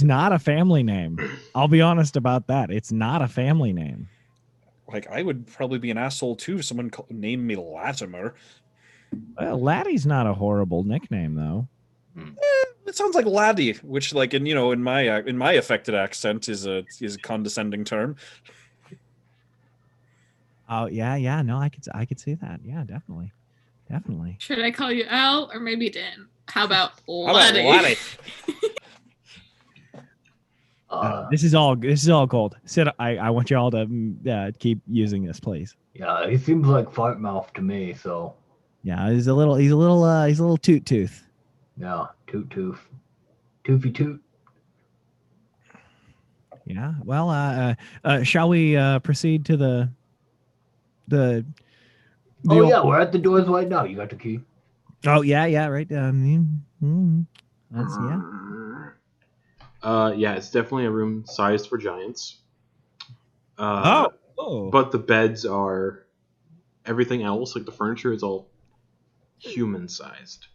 not a family name. I'll be honest about that. It's not a family name. Like, I would probably be an asshole too if someone named me Latimer. Well, Laddie's not a horrible nickname though. It sounds like laddie, which, like, in my affected accent is a condescending term. Oh yeah. No, I could see that. Yeah, definitely. Should I call you Al or maybe Dan? How about How about laddie? This is all gold. Sid, I want you all to keep using this, please. Yeah, he seems like fart mouth to me. So Yeah, he's a little toot tooth. yeah, toot tooth, toofy toot. Yeah. Well, shall we proceed to the Oh yeah, we're at the doors right now. You got the key? Oh yeah, right. That's Yeah, it's definitely a room sized for giants. Oh. But the beds are everything else, like the furniture, is all human sized.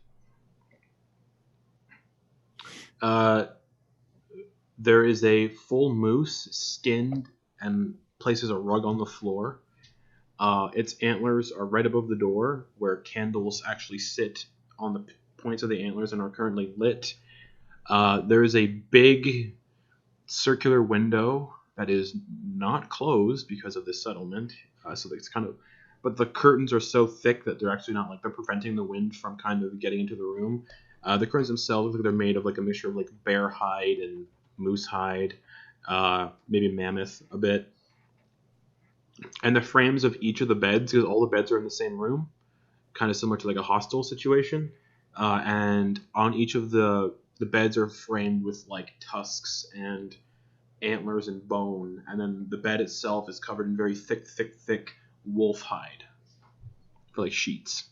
There is a full moose skinned and places a rug on the floor. Its antlers are right above the door, where candles actually sit on the points of the antlers and are currently lit. There is a big circular window that is not closed because of this settlement. So it's kind of, but the curtains are so thick that they're actually not, like, they're preventing the wind from kind of getting into the room. The curtains themselves look like they're made of like a mixture of like bear hide and moose hide, maybe mammoth a bit. And the frames of each of the beds, because all the beds are in the same room, kind of similar to like a hostel situation. And on each of the beds are framed with like tusks and antlers and bone, and then the bed itself is covered in very thick wolf hide for like sheets.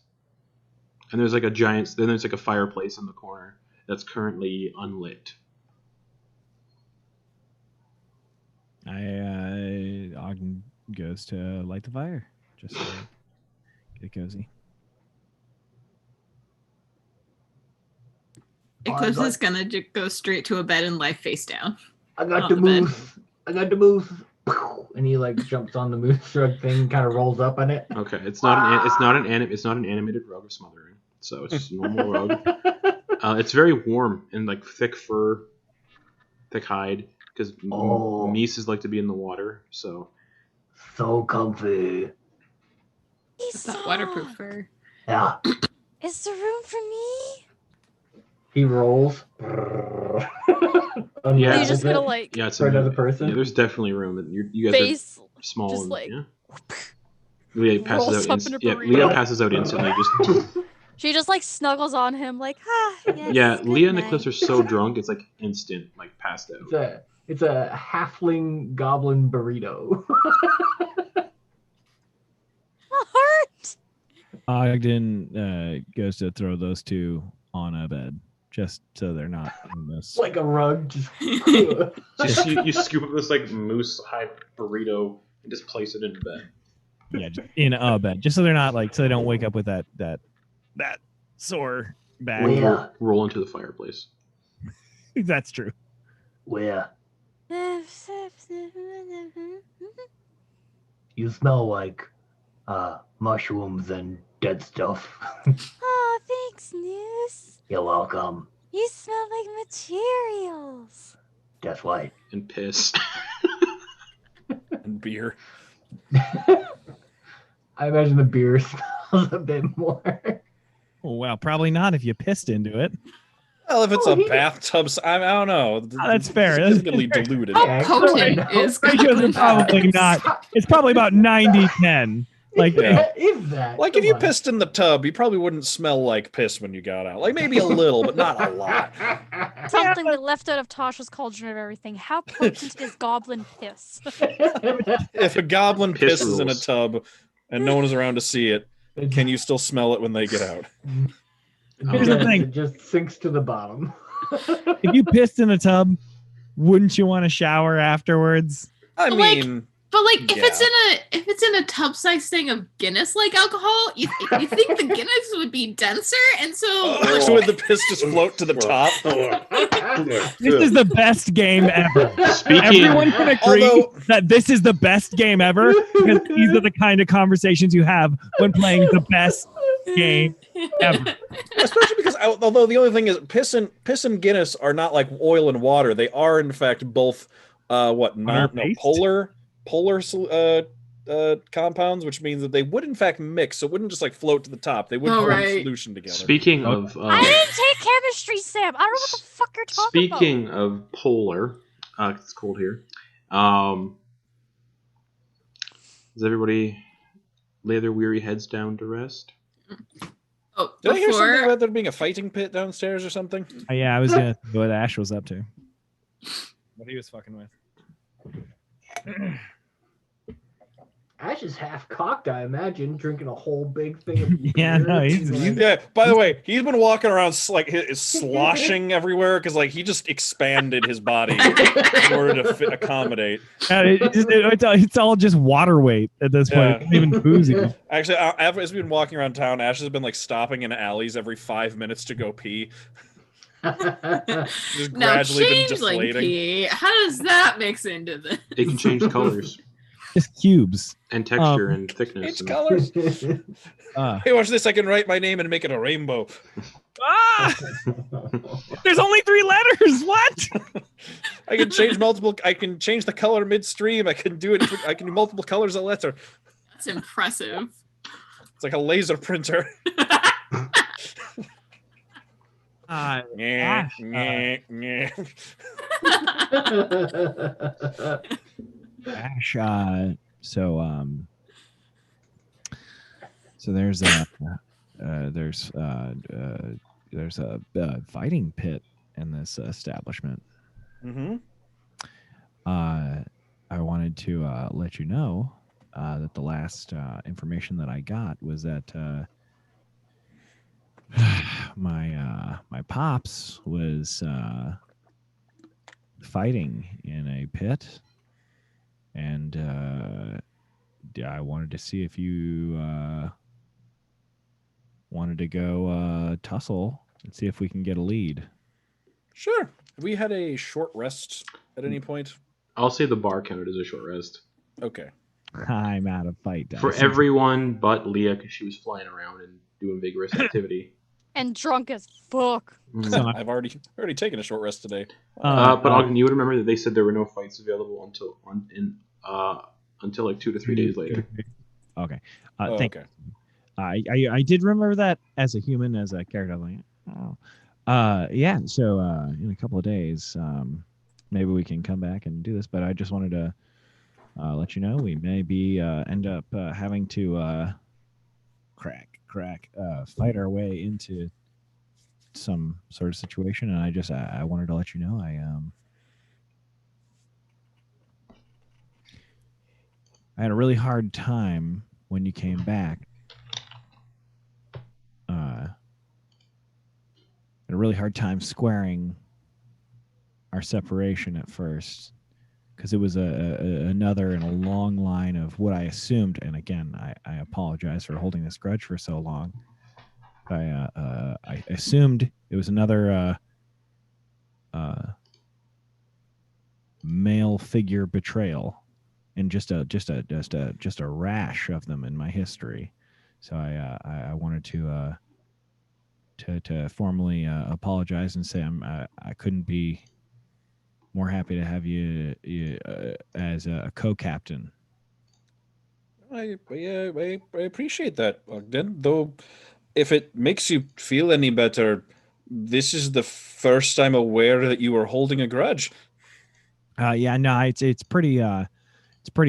And there's like a fireplace in the corner that's currently unlit. Ogden goes to light the fire, just to get cozy. Eclipse is gonna go straight to a bed and lie face down. I got On the the bed. moose. I got the moose. And he like jumps on the moose rug thing, kind of rolls up on it. Okay, it's not an animated rug of smothering, so it's just a normal rug. It's very warm and like thick fur, thick hide, because meeses like to be in the water. So comfy. It's that waterproof fur. Yeah. Is there room for me? He rolls. Yeah, You're just gonna like it's for another person. Yeah, there's definitely room. You guys face are small. just And, like yeah. Leah passes rolls out. up in a burrito. Leah passes out instantly. Just she just like snuggles on him like yes, yeah. good Leah and night. Eclipse are so drunk, it's like instant, like passed out. It's a halfling goblin burrito. Heart. Ogden goes to throw those two on a bed, just so they're not in this. Like a rug. Just You scoop up this like moose hide burrito and just place it in bed. Yeah, just in a bed, just so they're not like, so they don't wake up with that sore back. Where? Roll into the fireplace. That's true. Where? You smell like mushrooms and dead stuff. Oh, thanks, Noose. You're welcome. You smell like materials. That's right. And piss. And beer. I imagine the beer smells a bit more. Oh, well, probably not if you pissed into it. Well, if it's Oh, a bathtub, I don't know. That's fair. It's significantly diluted. Yeah, Potent excellent. is Ratios are probably not. It's probably about 90-10. Like, Yeah. If that. Like, if come you on. pissed in the tub, you probably wouldn't smell like piss when you got out. Like, maybe a little, but not a lot. Something that left out of Tasha's cauldron of everything. How potent is goblin piss? If a goblin Piss pisses in a rules. tub and no one is around to see it, can you still smell it when they get out? Here's the Yes, thing. It just sinks to the bottom. if you pissed in a tub, wouldn't you want to shower afterwards? I But, like, mean, But like, if Yeah. it's in a tub-sized thing of Guinness-like alcohol, you think the Guinness would be denser, and so so would the piss just float to the top? This is the best game ever. Speaking, Everyone can agree Although- that this is the best game ever because these are the kind of conversations you have when playing the best game ever. Especially because, although the only thing is, piss and Guinness are not like oil and water. They are, in fact, both Water-based? polar compounds, which means that they would in fact mix. So it wouldn't just like float to the top. They would Oh, form right. solution together. speaking of I didn't take chemistry, Sam. I don't know what the fuck you're talking about. speaking of polar, it's cold here. Does everybody lay their weary heads down to rest? oh, Did I hear something before about there being a fighting pit downstairs or something? Yeah, I was gonna see what Ash was up to. What he was fucking with. Ash is half cocked, I imagine, drinking a whole big thing of Yeah, beer. no, he's- like, Yeah. By the way, he's been walking around like sloshing everywhere because like he just expanded his body in order to accommodate. It's all just water weight at this point. Yeah. It's not even boozy. Actually, as we've been walking around town, Ash has been like stopping in alleys every 5 minutes to go pee. Just now gradually been changeling deflating. pee. How does that mix into the? It can change colors Just cubes. and texture and thickness. It's and- colors. Uh, Hey, watch this! I can write my name and make it a rainbow. There's only 3 letters. What? I can change multiple. I can change the color midstream. I can do it. I can do multiple colors a letter. That's impressive. It's like a laser printer. Ash, Ash. So there's a fighting pit in this establishment. Mm-hmm. I wanted to let you know that the last information that I got was that my pops was fighting in a pit, and I wanted to see if you wanted to go tussle and see if we can get a lead. Sure. Have we had a short rest at any point? I'll say the bar counted as a short rest Okay. I'm out of fight dice. for everyone but Leah because she was flying around and doing vigorous activity. And drunk as fuck. So I've already taken a short rest today. But Ogden, you would remember that they said there were no fights available until like 2 to 3 days later. Okay. Oh, Thank okay. I did remember that as a human, as a character. I was like, oh. Yeah. So in a couple of days, maybe we can come back and do this. But I just wanted to let you know we may be end up having to fight our way into some sort of situation, and I wanted to let you know I had a really hard time when you came back. Had a really hard time squaring our separation at first, because it was another in a long line of what I assumed. And again, I apologize for holding this grudge for so long. I assumed it was another male figure betrayal and just a rash of them in my history. So I wanted to formally apologize and say I couldn't be more happy to have you as a co-captain. I appreciate that, Ogden. Though, if it makes you feel any better, this is the first I'm aware that you were holding a grudge. Yeah, no, it's pretty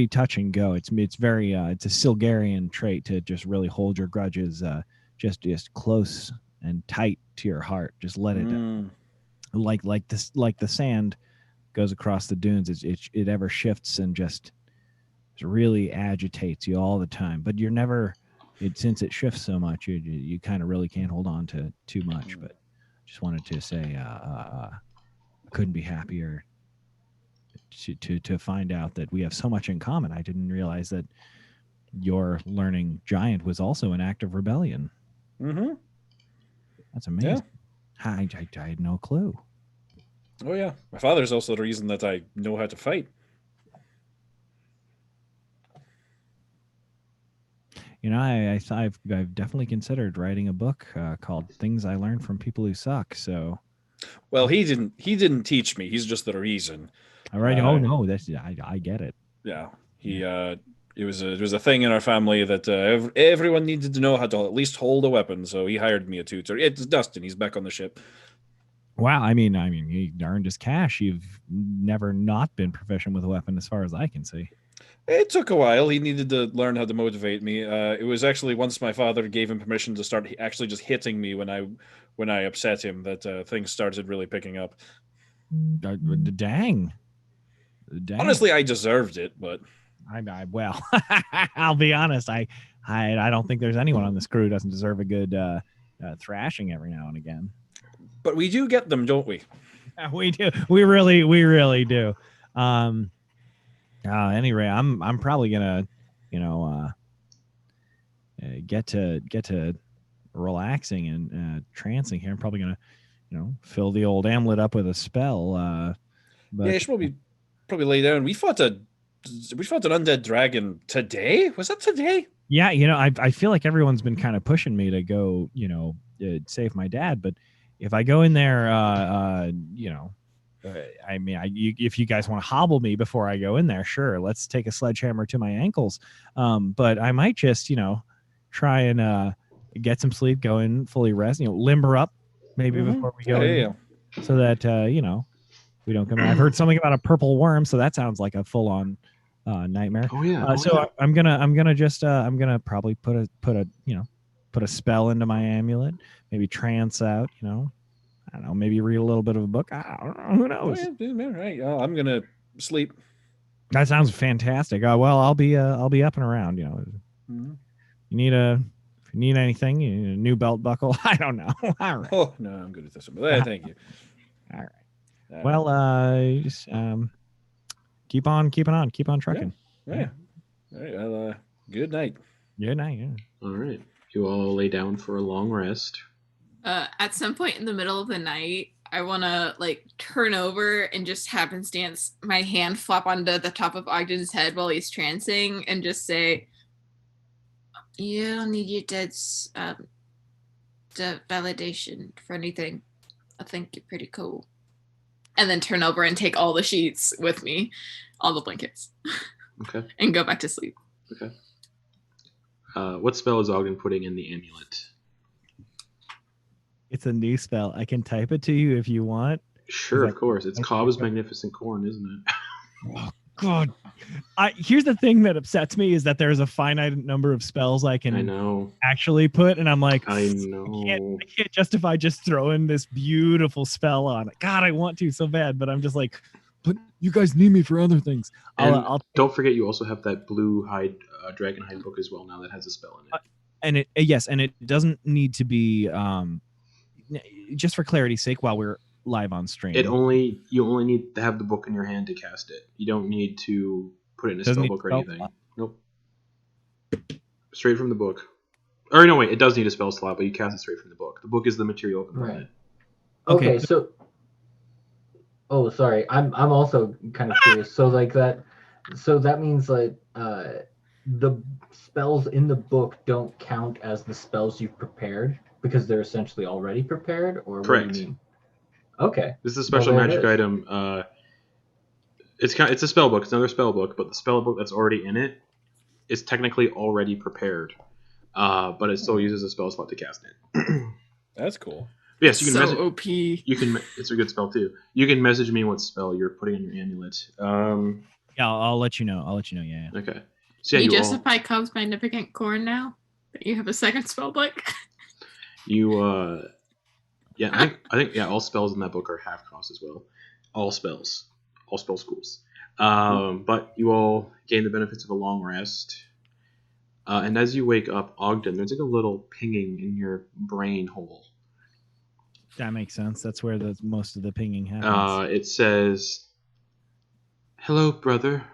touch and go. It's very it's a Silgarian trait to just really hold your grudges just close and tight to your heart. Just let it like the sand goes across the dunes. It ever shifts and just really agitates you all the time. But you're never since it shifts so much, you kind of really can't hold on to too much. But just wanted to say I couldn't be happier to find out that we have so much in common. I didn't realize that your learning giant was also an act of rebellion. Mm-hmm. That's amazing. Yeah. I had no clue. Oh yeah, my father's also the reason that I know how to fight. You know, I've definitely considered writing a book called "Things I Learned from People Who Suck." So, well, he didn't teach me. He's just the reason. All right. Oh no, that's I get it. Yeah, it was a thing in our family that everyone needed to know how to at least hold a weapon. So he hired me a tutor. It's Dustin. He's back on the ship. Wow. I mean, he earned his cash. You've never not been proficient with a weapon, as far as I can see. It took a while. He needed to learn how to motivate me. It was actually once my father gave him permission to start actually just hitting me when I upset him that things started really picking up. Dang. Honestly, I deserved it, but well, I'll be honest. I don't think there's anyone on this crew who doesn't deserve a good thrashing every now and again. But we do get them, don't we? We do. We really do. Anyway, I'm probably gonna, get to relaxing and trancing here. I'm probably gonna, fill the old amulet up with a spell. But yeah, you should probably lay down. We fought an undead dragon today. Was that today? Yeah, I feel like everyone's been kind of pushing me to go, save my dad. But if I go in there, if you guys want to hobble me before I go in there, sure, let's take a sledgehammer to my ankles. But I might just, try and get some sleep, go in fully rest, limber up maybe before we go in, so that, we don't come in. I've heard something about a purple worm, so that sounds like a full-on nightmare. Oh yeah. I'm gonna probably put a spell into my amulet, maybe trance out, I don't know, maybe read a little bit of a book. I don't know, who knows? Oh, yeah, right. I'm gonna sleep. That sounds fantastic. Well, I'll be up and around. Mm-hmm. If you need anything, you need a new belt buckle. I don't know. All right. Oh no, I'm good at this one. But thank you. All right. Well, just keep on trucking. Yeah. All right. Well, good night. Good night. Yeah. All right. You all lay down for a long rest. At some point in the middle of the night, I want to turn over and just happenstance my hand flop onto the top of Ogden's head while he's trancing and just say, "You don't need your dad's validation for anything. I think you're pretty cool." And then turn over and take all the sheets with me, all the blankets. Okay. And go back to sleep. Okay. What spell is Ogden putting in the amulet? It's a new spell. I can type it to you if you want. Sure, of course. It's Cobb's Magnificent Corn, isn't it? Oh, God. Here's the thing that upsets me is that there's a finite number of spells I can actually put, and I'm like, I know. I can't justify just throwing this beautiful spell on it. God, I want to so bad, but I'm just like, but you guys need me for other things. I'll don't forget, you also have that blue hide, dragon hide book as well now that has a spell in it. And it doesn't need to be just for clarity's sake while we're live on stream. You only need to have the book in your hand to cast it. You don't need to put it in a spell book or anything. Nope. Straight from the book. Or no, wait, it does need a spell slot, but you cast it straight from the book. The book is the material component. Right. Okay, so. Oh, sorry. I'm also kind of curious. So that So that means like the spells in the book don't count as the spells you've prepared because they're essentially already prepared, or what Correct. do you mean? Okay. This is a special Well, there magic it is. item. It's a spell book. It's another spell book, but the spell book that's already in it is technically already prepared. But it still uses a spell slot to cast it. That's cool. Yes, you can So message. OP. You can. It's a good spell too. You can message me what spell you're putting in your amulet. Yeah, I'll let you know. I'll let you know. Yeah. Okay. So yeah, you you all. justify Cubs Magnificent Corn now that you have a second spell book. You yeah, I think all spells in that book are half cost as well. All spell schools. But you all gain the benefits of a long rest. And as you wake up, Ogden, there's like a little pinging in your brain hole. That makes sense. That's where the most of the pinging happens. It says, "Hello, brother.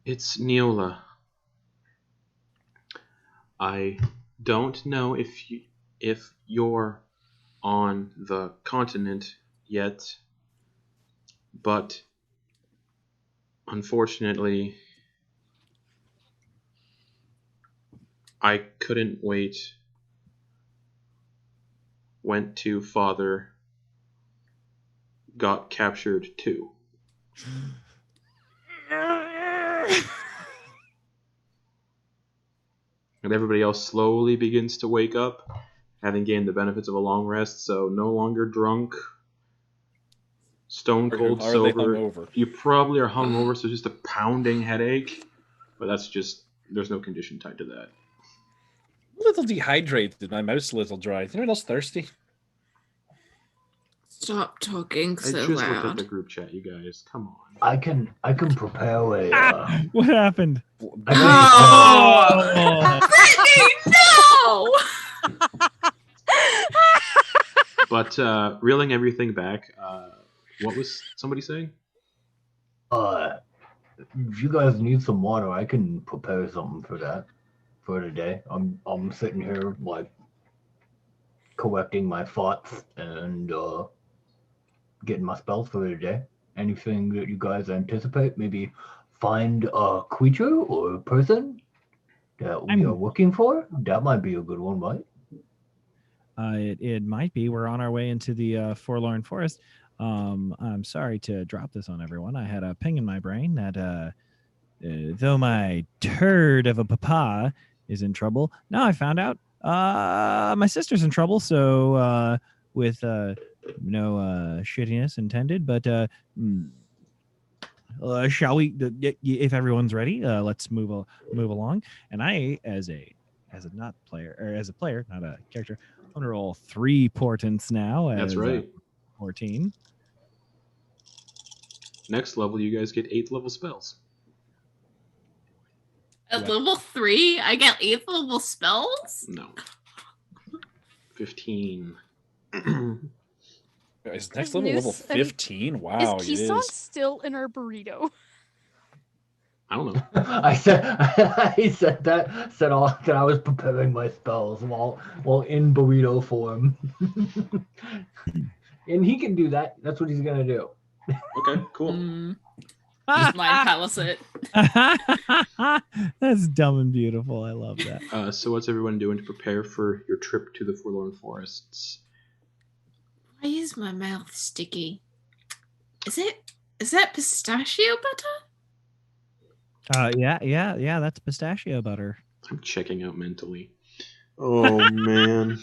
It's Neola. I don't know if you're on the continent yet, but unfortunately, I couldn't wait. Went to father. Got captured too." And everybody else slowly begins to wake up, having gained the benefits of a long rest, so no longer drunk, stone cold Are they sober. hungover? You probably are hungover, so just a pounding headache, but that's just, there's no condition tied to that. A little dehydrated. My mouth's a little dry. Is anyone else thirsty? Stop talking I so just looked at loud. the group chat, you guys. Come on. I can prepare a. What happened? I Brittany, no! But reeling everything back, what was somebody saying? if you guys need some water, I can prepare something for that for today. I'm sitting here like collecting my thoughts and getting my spells for today. Anything that you guys anticipate? Maybe find a creature or a person that we are looking for. That might be a good one, right? It might be. We're on our way into the Forlorn Forest. I'm sorry to drop this on everyone. I had a ping in my brain that though my turd of a papa is in trouble, now I found out my sister's in trouble. So with no shittiness intended, but shall we? If everyone's ready, let's move along. And I, as a not player or as a player, not a character, I'm gonna roll 3 portents now. That's right. 14. Next level, you guys get 8th level spells. At level 3, I get 8th level spells? No. 15. Is next level level 15? Wow, Is it Keystone is. still in our burrito? I don't know. I said that I was preparing my spells while in burrito form. And he can do that. That's what he's gonna do. Okay, cool. Just mind palace it. That's dumb and beautiful. I love that. So what's everyone doing to prepare for your trip to the Forlorn Forests? Why is my mouth sticky? Is that pistachio butter? Yeah. That's pistachio butter. I'm checking out mentally. Oh man.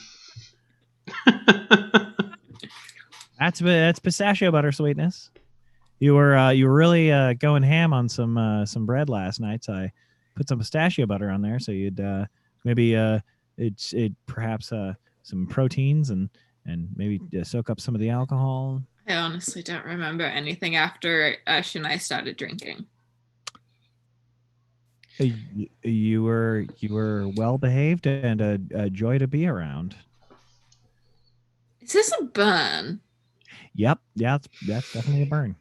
That's pistachio butter sweetness. You were really going ham on some bread last night. So I put some pistachio butter on there, so you'd maybe it perhaps some proteins and maybe soak up some of the alcohol. I honestly don't remember anything after Ash and I started drinking. You were well behaved and a joy to be around. Is this a burn? Yep, yeah, that's definitely a burn.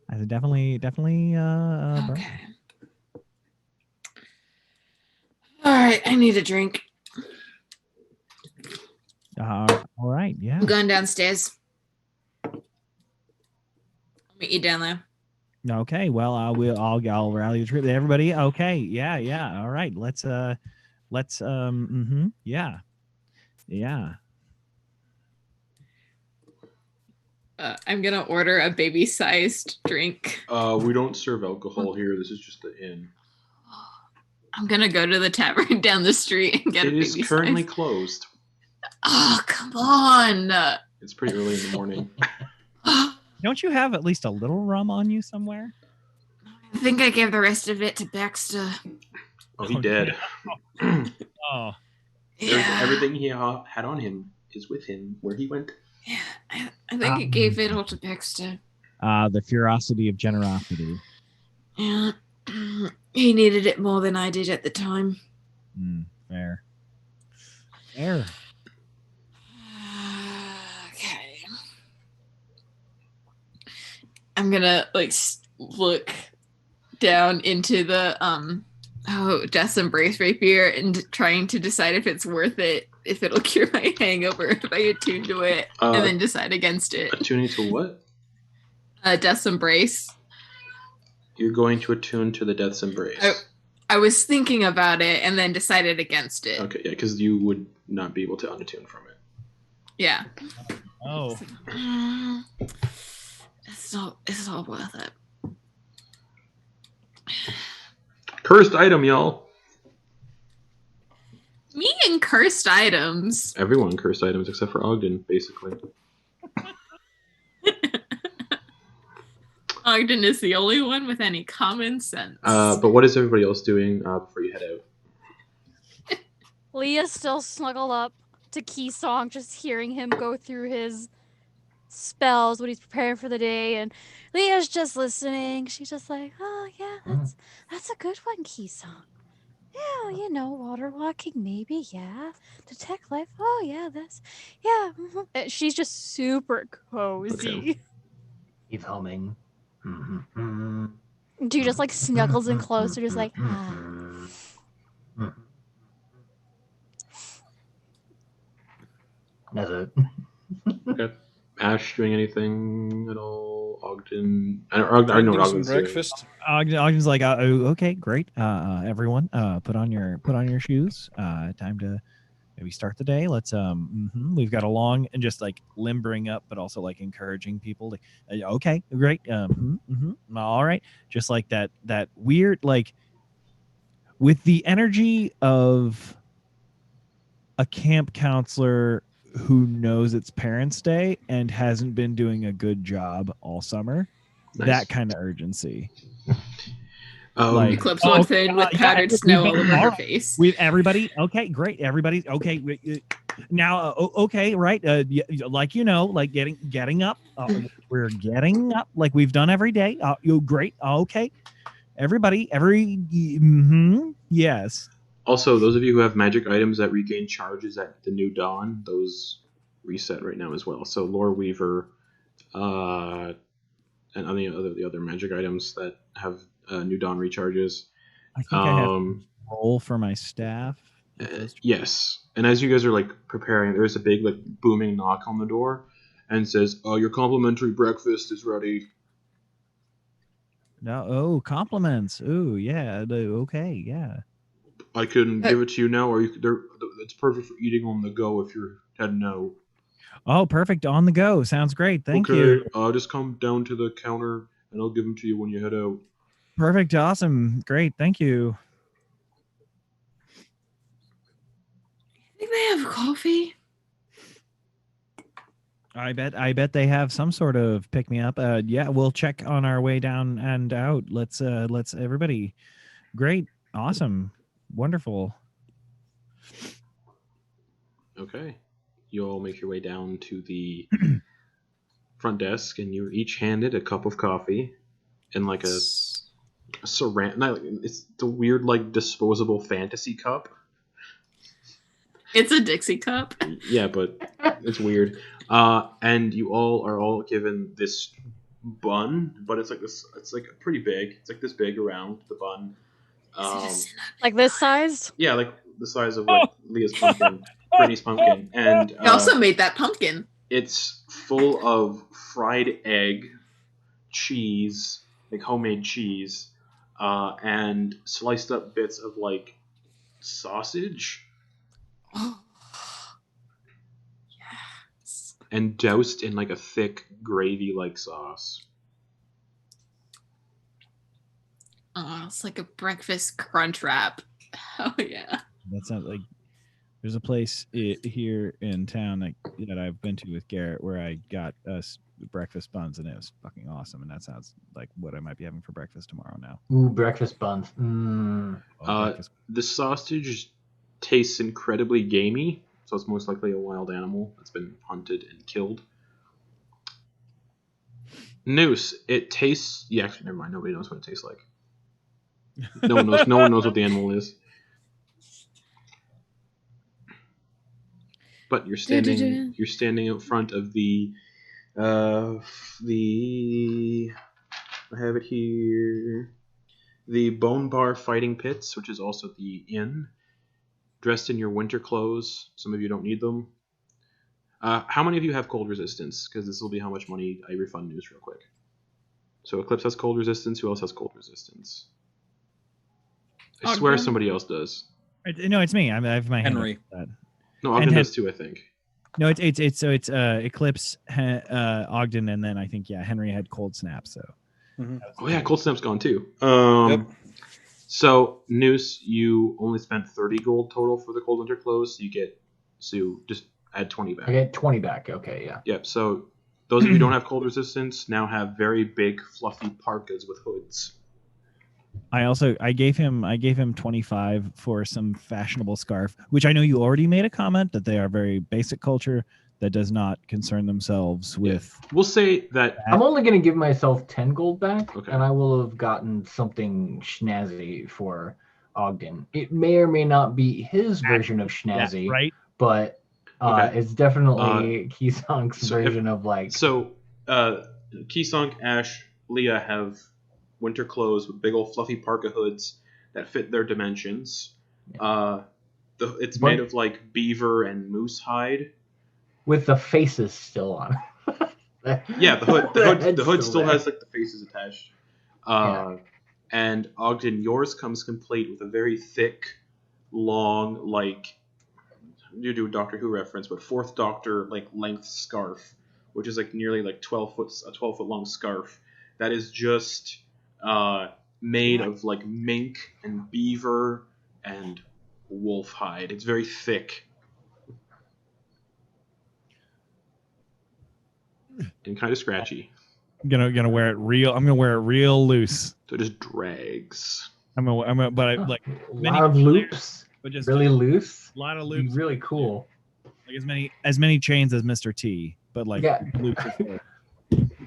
That's definitely a burn. Okay. All right, I need a drink. All right, yeah. I'm going downstairs. Meet you down there. Okay, well, I'll rally the troops. Everybody, okay, yeah, all right. Let's yeah. I'm gonna order a baby-sized drink. We don't serve alcohol here. This is just the inn. I'm gonna go to the tavern down the street and get a It is baby-sized. currently closed. Oh, come on! It's pretty early in the morning. Don't you have at least a little rum on you somewhere? I think I gave the rest of it to Baxter. Oh, he dead. Oh, Yeah, Everything he had on him is with him where he went. yeah. I think I gave it all to Baxter. the ferocity of generosity. Yeah, he needed it more than I did at the time. Fair. Okay. I'm gonna look down into the Death's Embrace rapier and trying to decide if it's worth it, if it'll cure my hangover if I attune to it, and then decide against it. Attuning to what? Death's Embrace. You're going to attune to the Death's Embrace. I was thinking about it and then decided against it. Okay, yeah, because you would not be able to unattune from it. Yeah. Oh. It's not worth it. Cursed item, y'all. Me and cursed items. Everyone cursed items except for Ogden, basically. Ogden is the only one with any common sense. But what is everybody else doing before you head out? Leah's still snuggled up to Keysong, just hearing him go through his spells, what he's preparing for the day, and Leah's just listening. She's just like, oh yeah, that's a good one, Keysong. Yeah, you know, water walking, maybe, yeah. Detect life, oh yeah, And she's just super cozy. Okay. He's humming. She just like snuggles in closer, just like, That's it. Okay. Ash doing anything at all? Ogden? I know what Ogden's doing. breakfast. Ogden's like, okay, great. Everyone, put on your shoes. Time to maybe start the day. Let's we've got a long and just like limbering up, but also like encouraging people to okay, great. All right. Just like that weird, like with the energy of a camp counselor who knows it's Parents' Day and hasn't been doing a good job all summer. Nice. That kind of urgency. Eclipse walks in with powdered snow all over her face. With everybody, okay, great. Everybody, okay. Now, okay, right. Like like getting up. We're getting up like we've done every day. Great. Okay, everybody, yes. Also, those of you who have magic items that regain charges at the New Dawn, those reset right now as well. So Lore Weaver, and the other magic items that have New Dawn recharges. I think I have to roll for my staff. Yes, and as you guys are like preparing, there's a big like booming knock on the door, and it says, "Oh, your complimentary breakfast is ready." No, compliments. Oh, yeah. Okay, yeah. I can give it to you now, or it's perfect for eating on the go if you're heading out. Oh, perfect. On the go. Sounds great. Thank you. Just come down to the counter, and I'll give them to you when you head out. Perfect. Awesome. Great. Thank you. I think they have coffee. I bet they have some sort of pick me up. Yeah, we'll check on our way down and out. Let's everybody. Great. Awesome. Wonderful. Okay. You all make your way down to the front desk, and you're each handed a cup of coffee and like a saran. It's the weird like disposable fantasy cup. It's a Dixie cup. Yeah, but it's weird. And you all are given this bun, but it's like this. It's like pretty big. It's like this big around the bun. like this size? Yeah, like the size of like Leah's pumpkin, Brittany's pumpkin, and He also made that pumpkin. it's full of fried egg, cheese, like homemade cheese, and sliced up bits of like sausage, Yes. and doused in like a thick gravy-like sauce. Oh, it's like a breakfast crunch wrap. Oh yeah. That sounds like there's a place here in town that I've been to with Garrett where I got us breakfast buns and it was fucking awesome. And that sounds like what I might be having for breakfast tomorrow now. Ooh, breakfast buns. Breakfast. The sausage tastes incredibly gamey, so it's most likely a wild animal that's been hunted and killed. Noose, it tastes. Yeah, actually, never mind. Nobody knows what it tastes like. No one knows. No one knows what the animal is. But you're standing. You're standing out front of the. I have it here. The Bone Bar Fighting Pits, which is also the inn. Dressed in your winter clothes. Some of you don't need them. How many of you have cold resistance? Because this will be how much money I refund News real quick. So Eclipse has cold resistance. Who else has cold resistance? I swear Ogden? somebody else does. No, it's me. I have my hand Henry. up for that. No, Ogden And does too, I think. No, it's Eclipse, Ogden, and then I think Henry had cold snap. So. Oh yeah, cold snap's gone too. Yep. So Noose, you only spent 30 gold total for the cold winter clothes. So you just add 20 back. I get 20 back. Okay, yeah. Yep. So those of you who don't have cold resistance now have very big, fluffy parkas with hoods. I gave him 25 for some fashionable scarf, which I know you already made a comment that they are very basic culture that does not concern themselves with. We'll say that I'm only going to give myself 10 gold back, Okay. and I will have gotten something schnazzy for Ogden. It may or may not be his version of schnazzy, right? but Okay. it's definitely Kisonk's so if- version of like. So Kisonk, Ash, Leah have winter clothes with big old fluffy parka hoods that fit their dimensions. It's made of like beaver and moose hide. With the faces still on. Yeah, the hood still there. has like the faces attached. And Ogden, yours comes complete with a very thick, long, like you do a Doctor Who reference, but Fourth Doctor like length scarf, which is like nearly like 12 foot long scarf that is just made of like mink and beaver and wolf hide. It's very thick. And kind of scratchy. I'm gonna wear it real. I'm gonna wear it real loose. So it just drags. But I like a many lot of loops, but just really loose. a lot of Be loops. really cool. Like as many chains as Mr. T, but like Yeah. loops.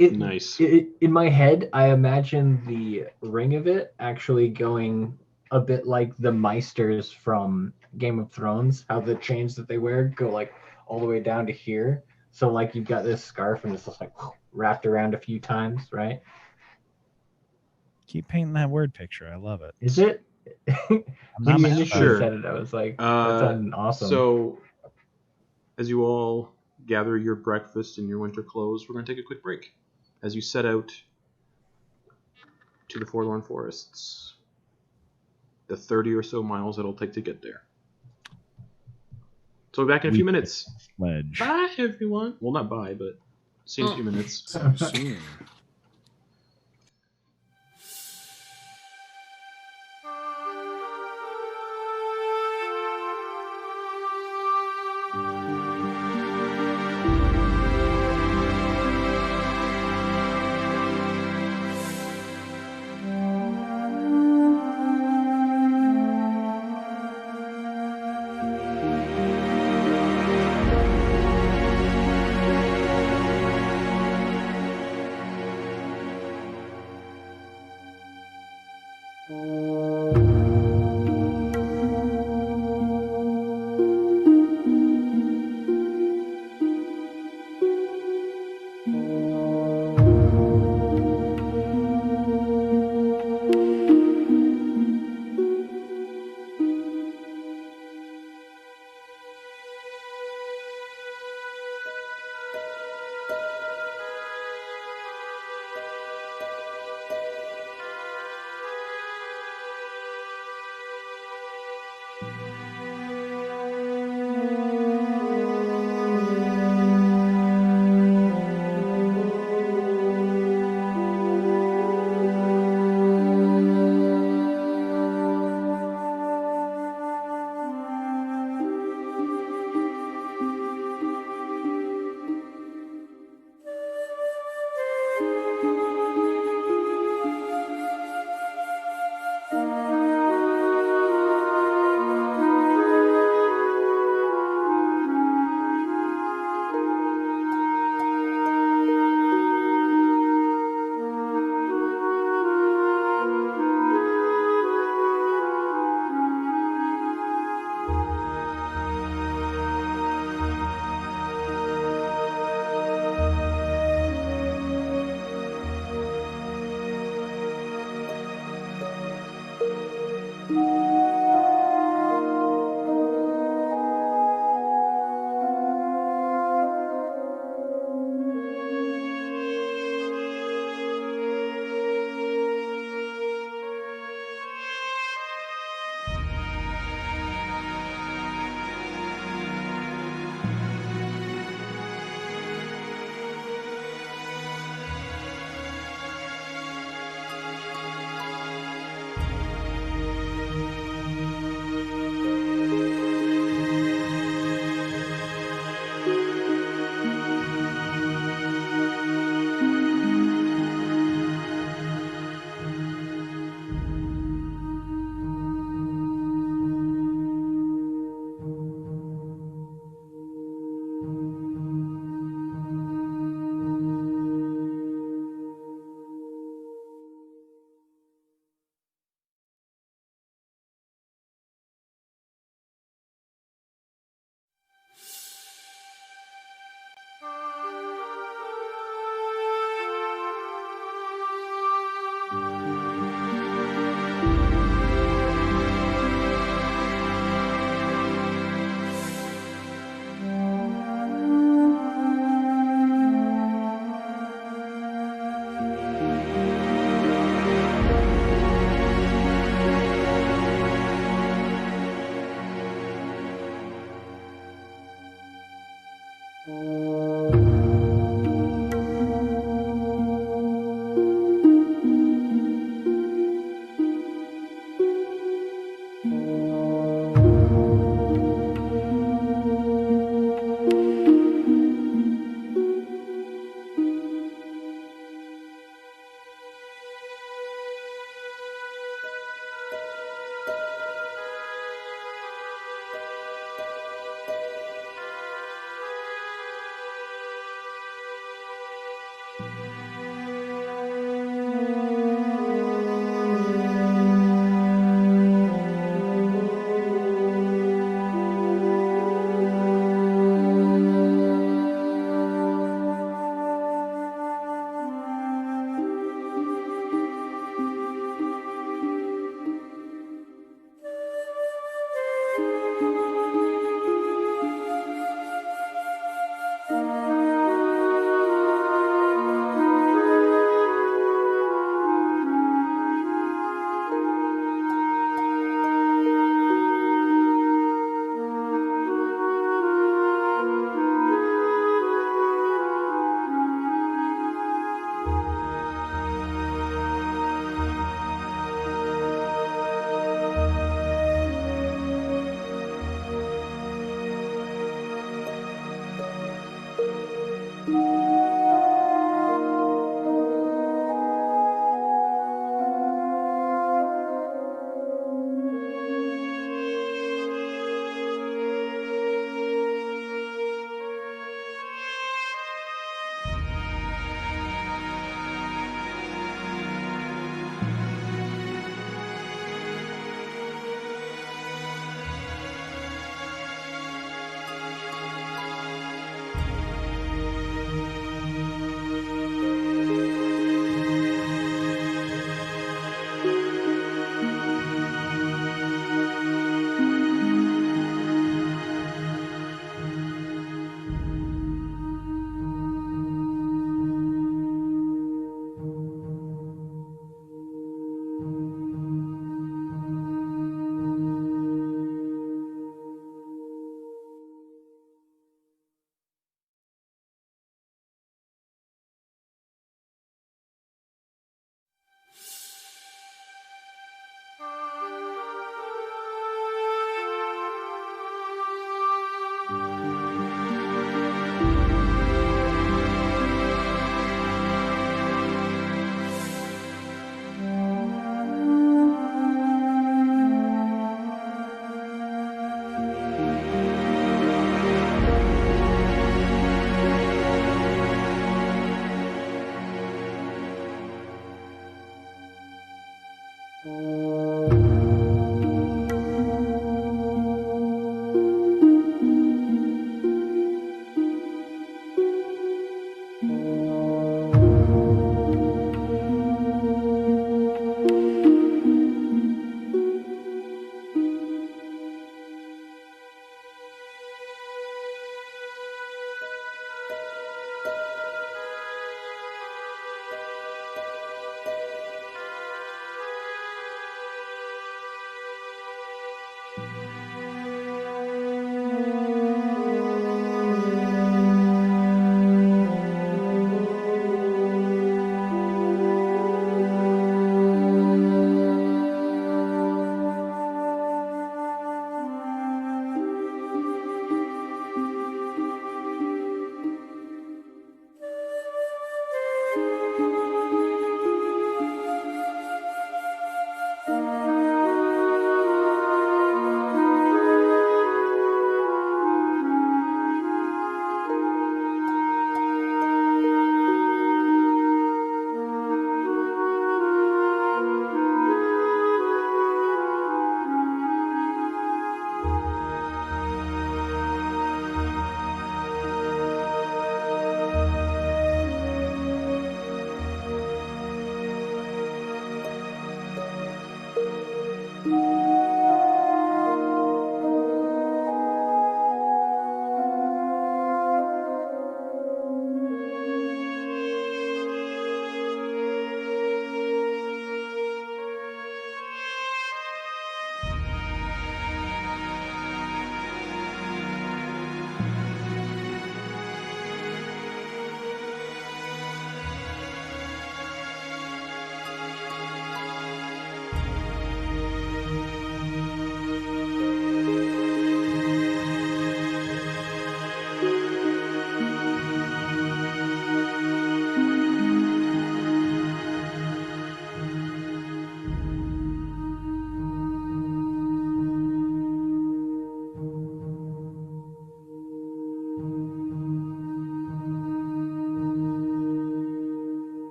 Nice. In my head, I imagine the ring of it actually going a bit like the Meisters from Game of Thrones, how the chains that they wear go like all the way down to here. So like you've got this scarf and it's just like wrapped around a few times, right? Keep painting that word picture. I love it. Is it? I'm When not you mad initially Sure. said it, I was like, that sounded awesome. So, as you all gather your breakfast in your winter clothes, we're going to take a quick break as you set out to the Forlorn Forests. The 30 or so miles it'll take to get there. So we'll be back in a few minutes. Ledge. Bye, everyone. Well, not bye, but see you in a few minutes. Soon.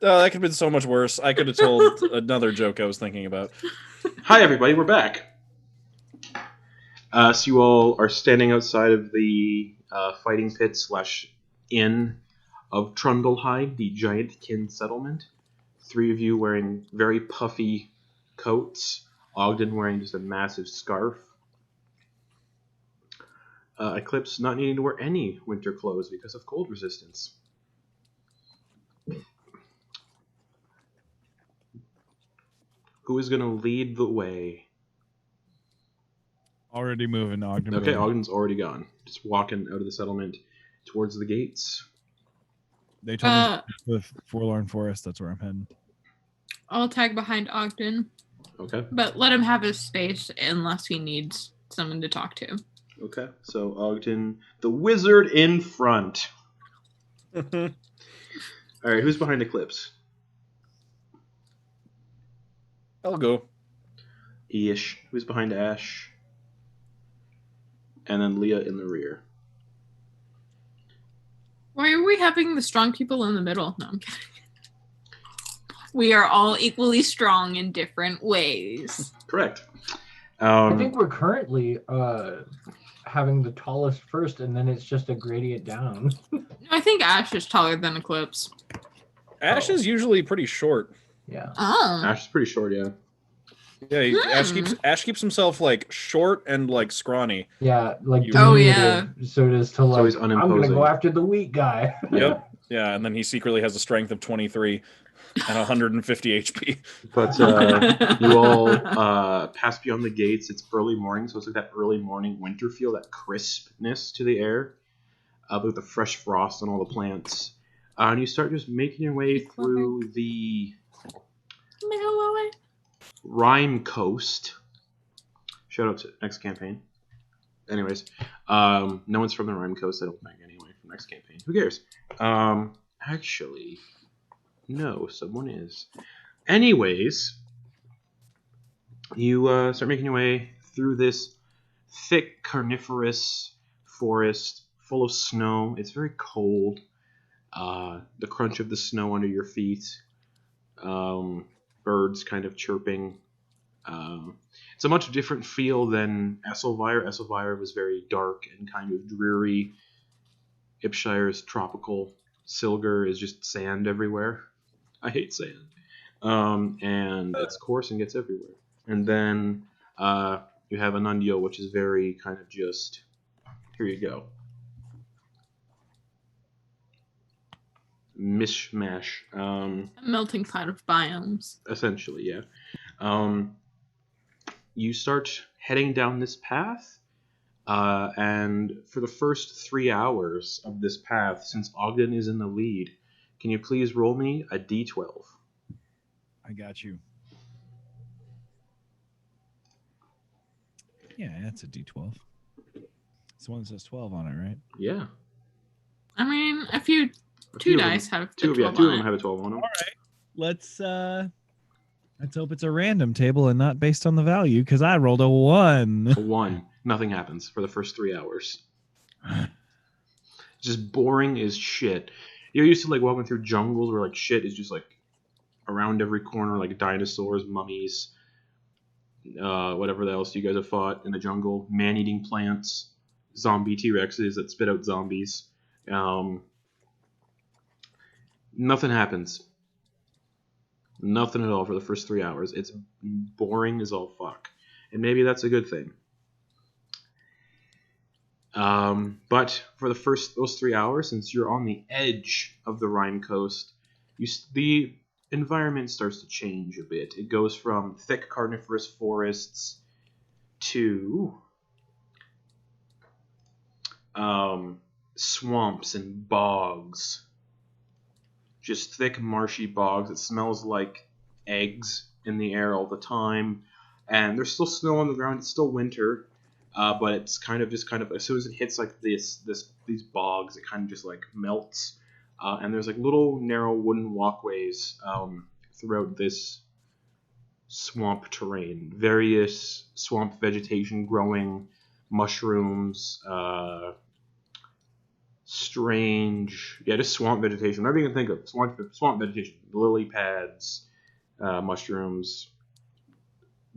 That could have been so much worse. I could have told another joke I was thinking about. Hi, everybody. We're back. So you all are standing outside of the fighting pit / inn of Trundleheim, the giant kin settlement. 3 of you wearing very puffy coats. Ogden wearing just a massive scarf. Eclipse not needing to wear any winter clothes because of cold resistance. Who is going to lead the way? Already moving, Ogden. Okay, Ogden's already gone. Just walking out of the settlement towards the gates. They told me with Forlorn Forests, that's where I'm heading. I'll tag behind Ogden. Okay. But let him have his space unless he needs someone to talk to. Okay, so Ogden, the wizard in front. Alright, who's behind Eclipse? I'll go. Ish. Who's behind Ash? And then Leah in the rear. Why are we having the strong people in the middle? No, I'm kidding. We are all equally strong in different ways. Correct. I think we're currently having the tallest first, and then it's just a gradient down. I think Ash is taller than Eclipse. Ash is usually pretty short. Yeah. Oh. Ash is pretty short, yeah. Yeah, Ash keeps himself like short and like scrawny. Yeah, like yeah. So it is to like. he's I'm gonna unimposing. go after the weak guy. Yep. Yeah, and then he secretly has a strength of 23 and 150 HP. But you all pass beyond the gates. It's early morning, so it's like that early morning winter feel, that crispness to the air, with the fresh frost on all the plants. And you start just making your way through the Rime Coast. Shout out to next campaign. Anyways, no one's from the Rhyme Coast, I don't think, anyway, for next campaign. Who cares? Actually, no, someone is. Anyways, you start making your way through this thick, carnivorous forest full of snow. It's very cold. The crunch of the snow under your feet. Birds kind of chirping. It's a much different feel than Esselvire. Esselvire was very dark and kind of dreary. Ipshire is tropical. Silgar is just sand everywhere. I hate sand. And it's coarse and gets everywhere. And then you have Anundiel, which is very kind of just, here you go. Mishmash. A melting pot of biomes. Essentially, yeah. You start heading down this path, and for the first 3 hours of this path, since Ogden is in the lead, can you please roll me a d12? I got you. Yeah, that's a D12. It's the one that says 12 on it, right? Yeah. I mean, a few A two few of them- dice have Two, the yeah, 12 two of on them it. have a 12 on them. Let's hope it's a random table and not based on the value, because I rolled a 1. 1. Nothing happens for the first 3 hours. Just boring as shit. You're used to like walking through jungles where like shit is just like around every corner, like dinosaurs, mummies, whatever else you guys have fought in the jungle, man-eating plants, zombie T-Rexes that spit out zombies. Nothing happens. Nothing at all for the first 3 hours. It's boring as all fuck. And maybe that's a good thing. But for those 3 hours, since you're on the edge of the Rhyme Coast, the environment starts to change a bit. It goes from thick carnivorous forests to swamps and bogs. Just thick, marshy bogs. It smells like eggs in the air all the time. And there's still snow on the ground. It's still winter. But it's kind of as soon as it hits like these bogs, it kind of just like melts. And there's like little narrow wooden walkways throughout this swamp terrain. Various swamp vegetation growing, mushrooms, just swamp vegetation. Whatever you can think of. Swamp vegetation. Lily pads, mushrooms,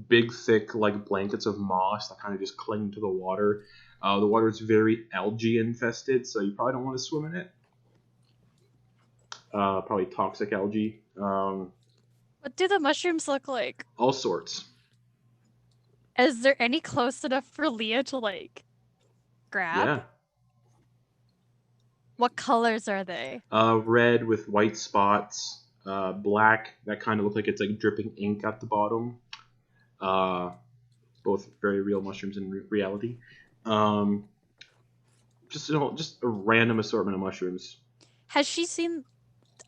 big, thick, like blankets of moss that kind of just cling to the water. The water is very algae infested, so you probably don't want to swim in it. Probably toxic algae. What do the mushrooms look like? All sorts. Is there any close enough for Leah to like grab? Yeah. What colors are they? Red with white spots. Black that kind of look like it's like dripping ink at the bottom. Both very real mushrooms in reality. Just a random assortment of mushrooms. Has she seen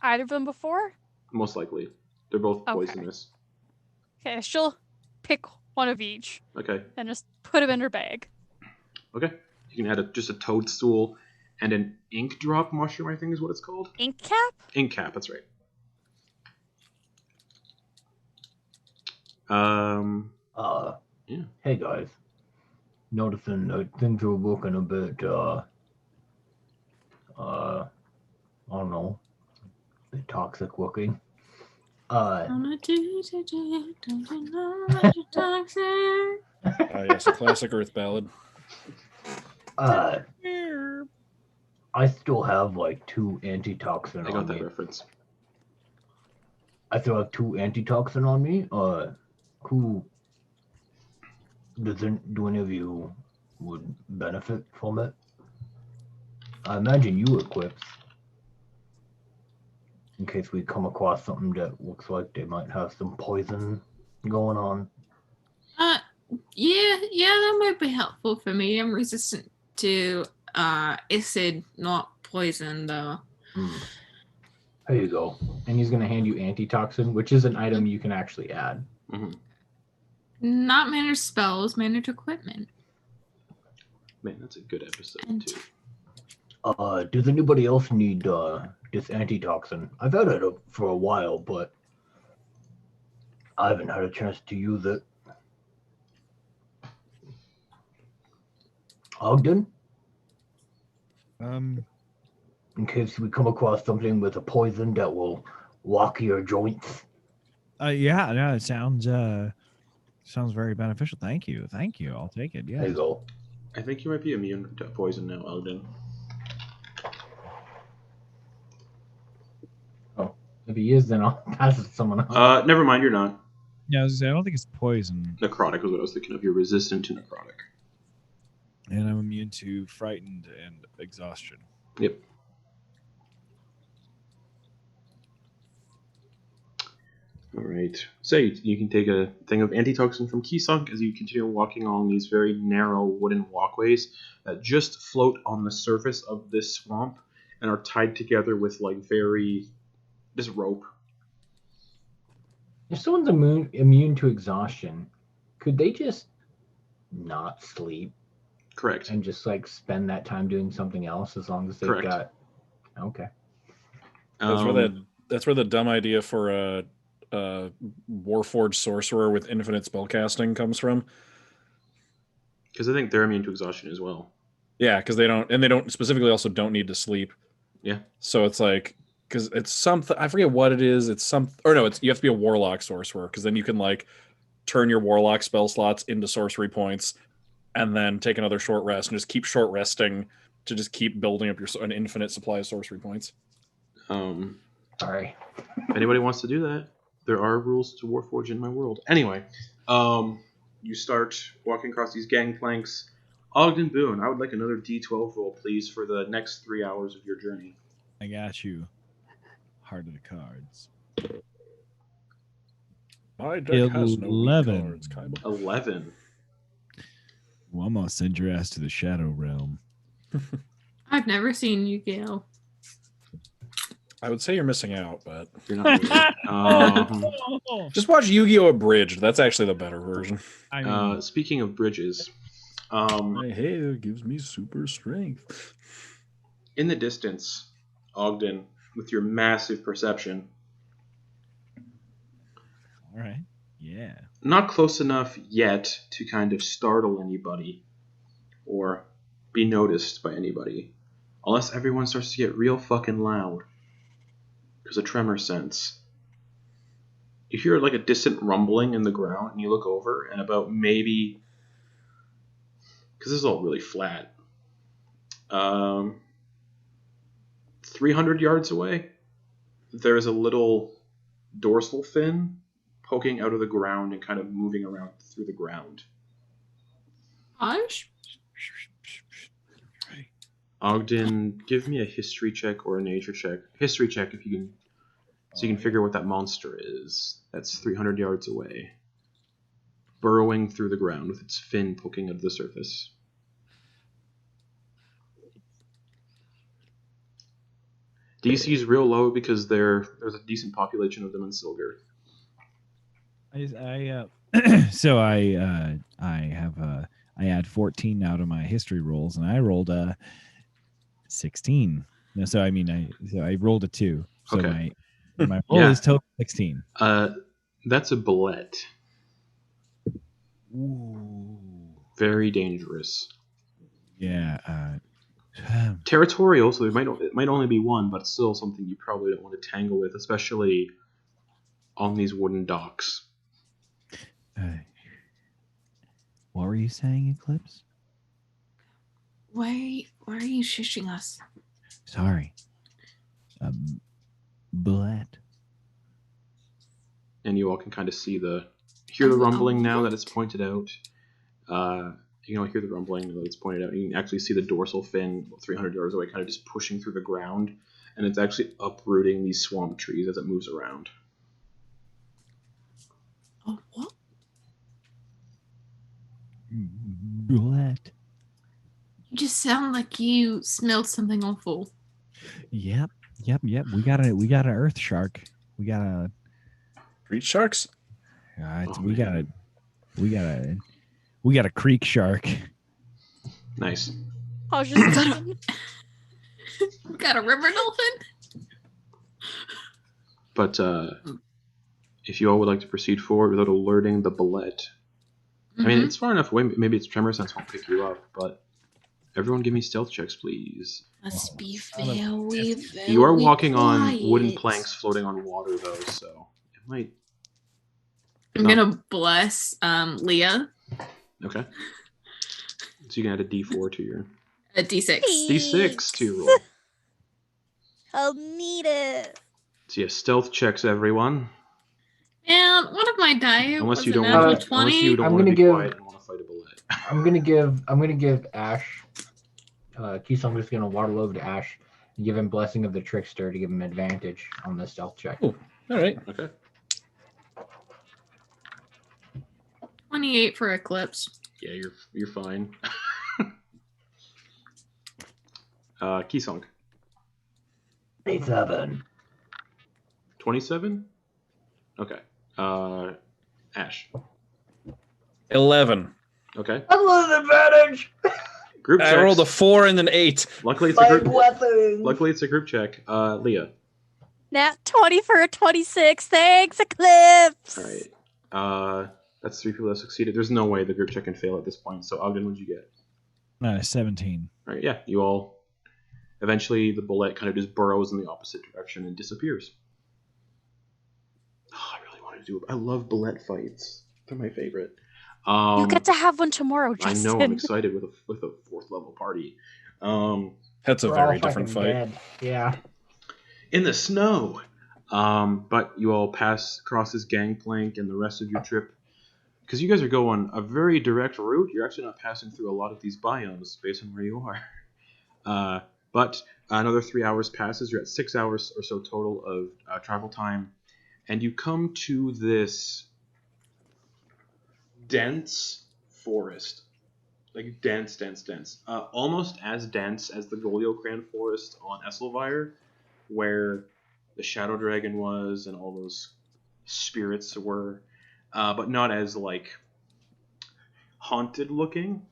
either of them before? Most likely, they're both Okay. poisonous. Okay, she'll pick one of each Okay. and just put them in her bag. Okay. You can add just a toadstool and an ink drop mushroom, I think is what it's called. Ink cap? Ink cap, that's right. Yeah. Hey guys. Noticing that things are looking a bit, I don't know, a bit toxic looking. Yes, a classic Earth ballad. I still have like 2 antitoxin I got on that me. reference. I still have 2 antitoxin on me. Do any of you would benefit from it? I imagine you, Eclipse. In case we come across something that looks like they might have some poison going on. Yeah, that might be helpful for me. I'm resistant to acid, not poison, though. There you go. And he's going to hand you antitoxin, which is an item you can actually add. Mm-hmm. Not managed spells, managed equipment. Man, that's a good episode And- too. Does anybody else need this antitoxin? I've had it for a while, but I haven't had a chance to use it. Ogden, in case we come across something with a poison that will lock your joints. Yeah, no, it sounds very beneficial. Thank you. I'll take it. Yeah. There you go. I think you might be immune to poison now, Ogden. If he is, then I'll pass it to someone else. Never mind, you're not. Yeah, I was gonna say, I don't think it's poison, Necrotic was what I was thinking of. You're resistant to necrotic. and I'm immune to frightened and exhaustion. Yep. All right. Say you can take a thing of antitoxin from Keysunk as you continue walking along these very narrow wooden walkways that just float on the surface of this swamp and are tied together with this rope. If someone's immune to exhaustion, could they just not sleep Correct. and just like spend that time doing something else as long as they've Correct. got? Okay. That's where the dumb idea for a Warforged sorcerer with infinite spellcasting comes from. Because I think they're immune to exhaustion as well. Yeah, because they don't specifically also don't need to sleep. Yeah. So it's like, because it's something, I forget what it is. It's you have to be a warlock sorcerer, because then you can like turn your warlock spell slots into sorcery points, and then take another short rest and just keep short resting to just keep building up an infinite supply of sorcery points. Sorry. If anybody wants to do that, there are rules to Warforged in my world. Anyway, you start walking across these gangplanks. Ogden Boon, I would like another D12 roll, please, for the next 3 hours of your journey. I got you. Heart of the cards. My deck has no 11. cards, Kaiba. 11. Well, I'm gonna send your ass to the Shadow Realm. I've never seen Yu-Gi-Oh. I would say you're missing out, but You're not really. just watch Yu-Gi-Oh! Abridged. That's actually the better version. I mean, Speaking of bridges, My hair gives me super strength. in the distance, Ogden, with your massive perception, all right. Yeah. not close enough yet to kind of startle anybody or be noticed by anybody, unless everyone starts to get real fucking loud. There's a tremor sense. You hear like a distant rumbling in the ground, and you look over, and about maybe, because this is all really flat, 300 yards away, there is a little dorsal fin poking out of the ground and kind of moving around through the ground. Hush? Ogden, give me a history check or a nature check. History check if you can, so you can figure what that monster is. That's 300 yards away, burrowing through the ground with its fin poking out of the surface. DC's real low because there's a decent population of them in Silgar. So I add 14 now to my history rolls, and I rolled a 16. No, so I mean I rolled a 2. So Okay. my roll Yeah. is total 16. That's a bullet. Ooh. Very dangerous. Yeah. Territorial, so it might only be one, but still something you probably don't want to tangle with, especially on these wooden docks. What were you saying, Eclipse? Why are you shushing us? Sorry. Bullet. And you all can kind of hear the rumbling now that it's pointed out. You can hear the rumbling that it's pointed out. You can actually see the dorsal fin 300 yards away kind of just pushing through the ground, and it's actually uprooting these swamp trees as it moves around. Oh, what? Bullet. You just sound like you smelled something awful. Yep. We got an earth shark. We got a. Street sharks? We got a creek shark. Nice. I was just thinking. Got a river dolphin? But if you all would like to proceed forward without alerting the bullet, I mean, it's far enough away. Maybe its tremor sense won't pick you up, but everyone give me stealth checks, please. Must be very, very You are walking on wooden quiet. planks floating on water, though, so it might... I'm gonna bless Leah. Okay. So you can add a d4 to your... A d6. d6 to your roll. I'll need it. So yeah, stealth checks, everyone. And one of my die Unless was you a don't natural want to, 20. unless you don't I'm want to gonna be give- quiet and want to fight a bullet. I'm gonna give Ash. Keysong's just gonna waddle over to Ash and give him Blessing of the Trickster to give him advantage on the stealth check. Oh, all right. Okay. 28 for Eclipse. Yeah, you're fine. Keysong. 7. 27? Okay. Ash. 11. Okay. I lose advantage. Group checks. I rolled a 4 and an 8. Luckily it's a My group blessing. Luckily it's a group check. Leah. Nat 20 for a 26. Thanks, Eclipse. Alright. That's 3 people that succeeded. There's no way the group check can fail at this point. So Ogden, what'd you get? 17. Alright, yeah. You all eventually the bullet kind of just burrows in the opposite direction and disappears. Oh, I really wanted to do it. I love bullet fights. They're my favorite. You get to have one tomorrow, I Justin. know, I'm excited with a 4th level party. That's a We're all very different fucking fight. dead. Yeah. In the snow. But you all pass across this gangplank and the rest of your trip. Because you guys are going a very direct route, you're actually not passing through a lot of these biomes based on where you are. But another 3 hours passes. You're at 6 hours or so total of travel time. And you come to this dense forest. Like dense. Almost as dense as the Goliocran forest on Esselvire, where the Shadow Dragon was and all those spirits were. But not as, like, haunted looking.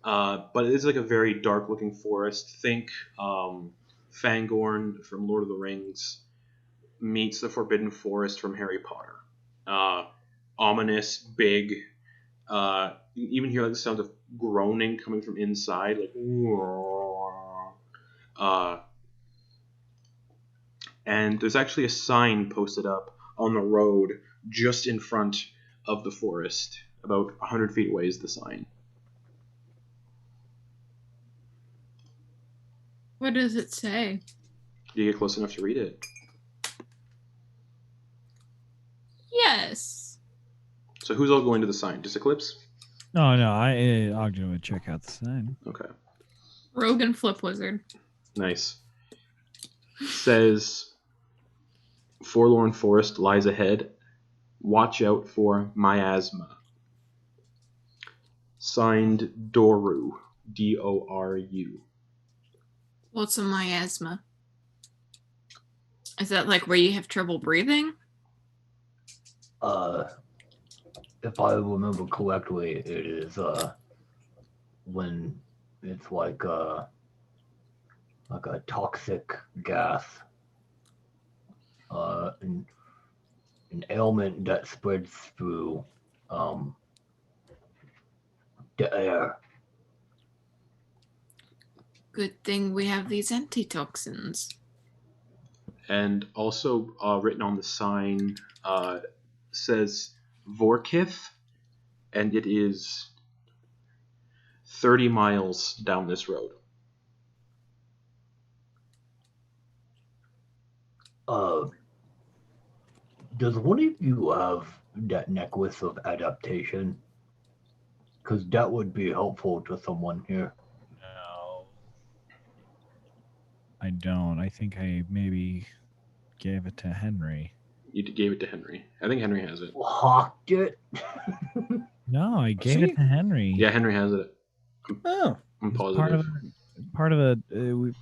But it is like a very dark looking forest. Think Fangorn from Lord of the Rings meets the Forbidden Forest from Harry Potter. Ominous, big. You even hear like the sound of groaning coming from inside, like. And there's actually a sign posted up on the road just in front of the forest. About 100 feet away is the sign. What does it say? Do you get close enough to read it? Yes. So who's all going to the sign? Just Eclipse? No, Ogden would check out the sign. Okay. Rogue and Flip Wizard. Nice. Says, Forlorn Forest lies ahead. Watch out for miasma. Signed, Doru. D-O-R-U. What's a miasma? Is that like where you have trouble breathing? If I remember correctly, it is when it's like a toxic gas, an ailment that spreads through the air. Good thing we have these antitoxins. And also written on the sign says Vorkith, and it is 30 miles down this road. Does one of you have that necklace of adaptation? Because that would be helpful to someone here. No. I don't. I think I maybe gave it to Henry. You gave it to Henry. I think Henry has it. Hawked it. No, I gave it to Henry. Yeah, Henry has it. Oh. I'm He's positive.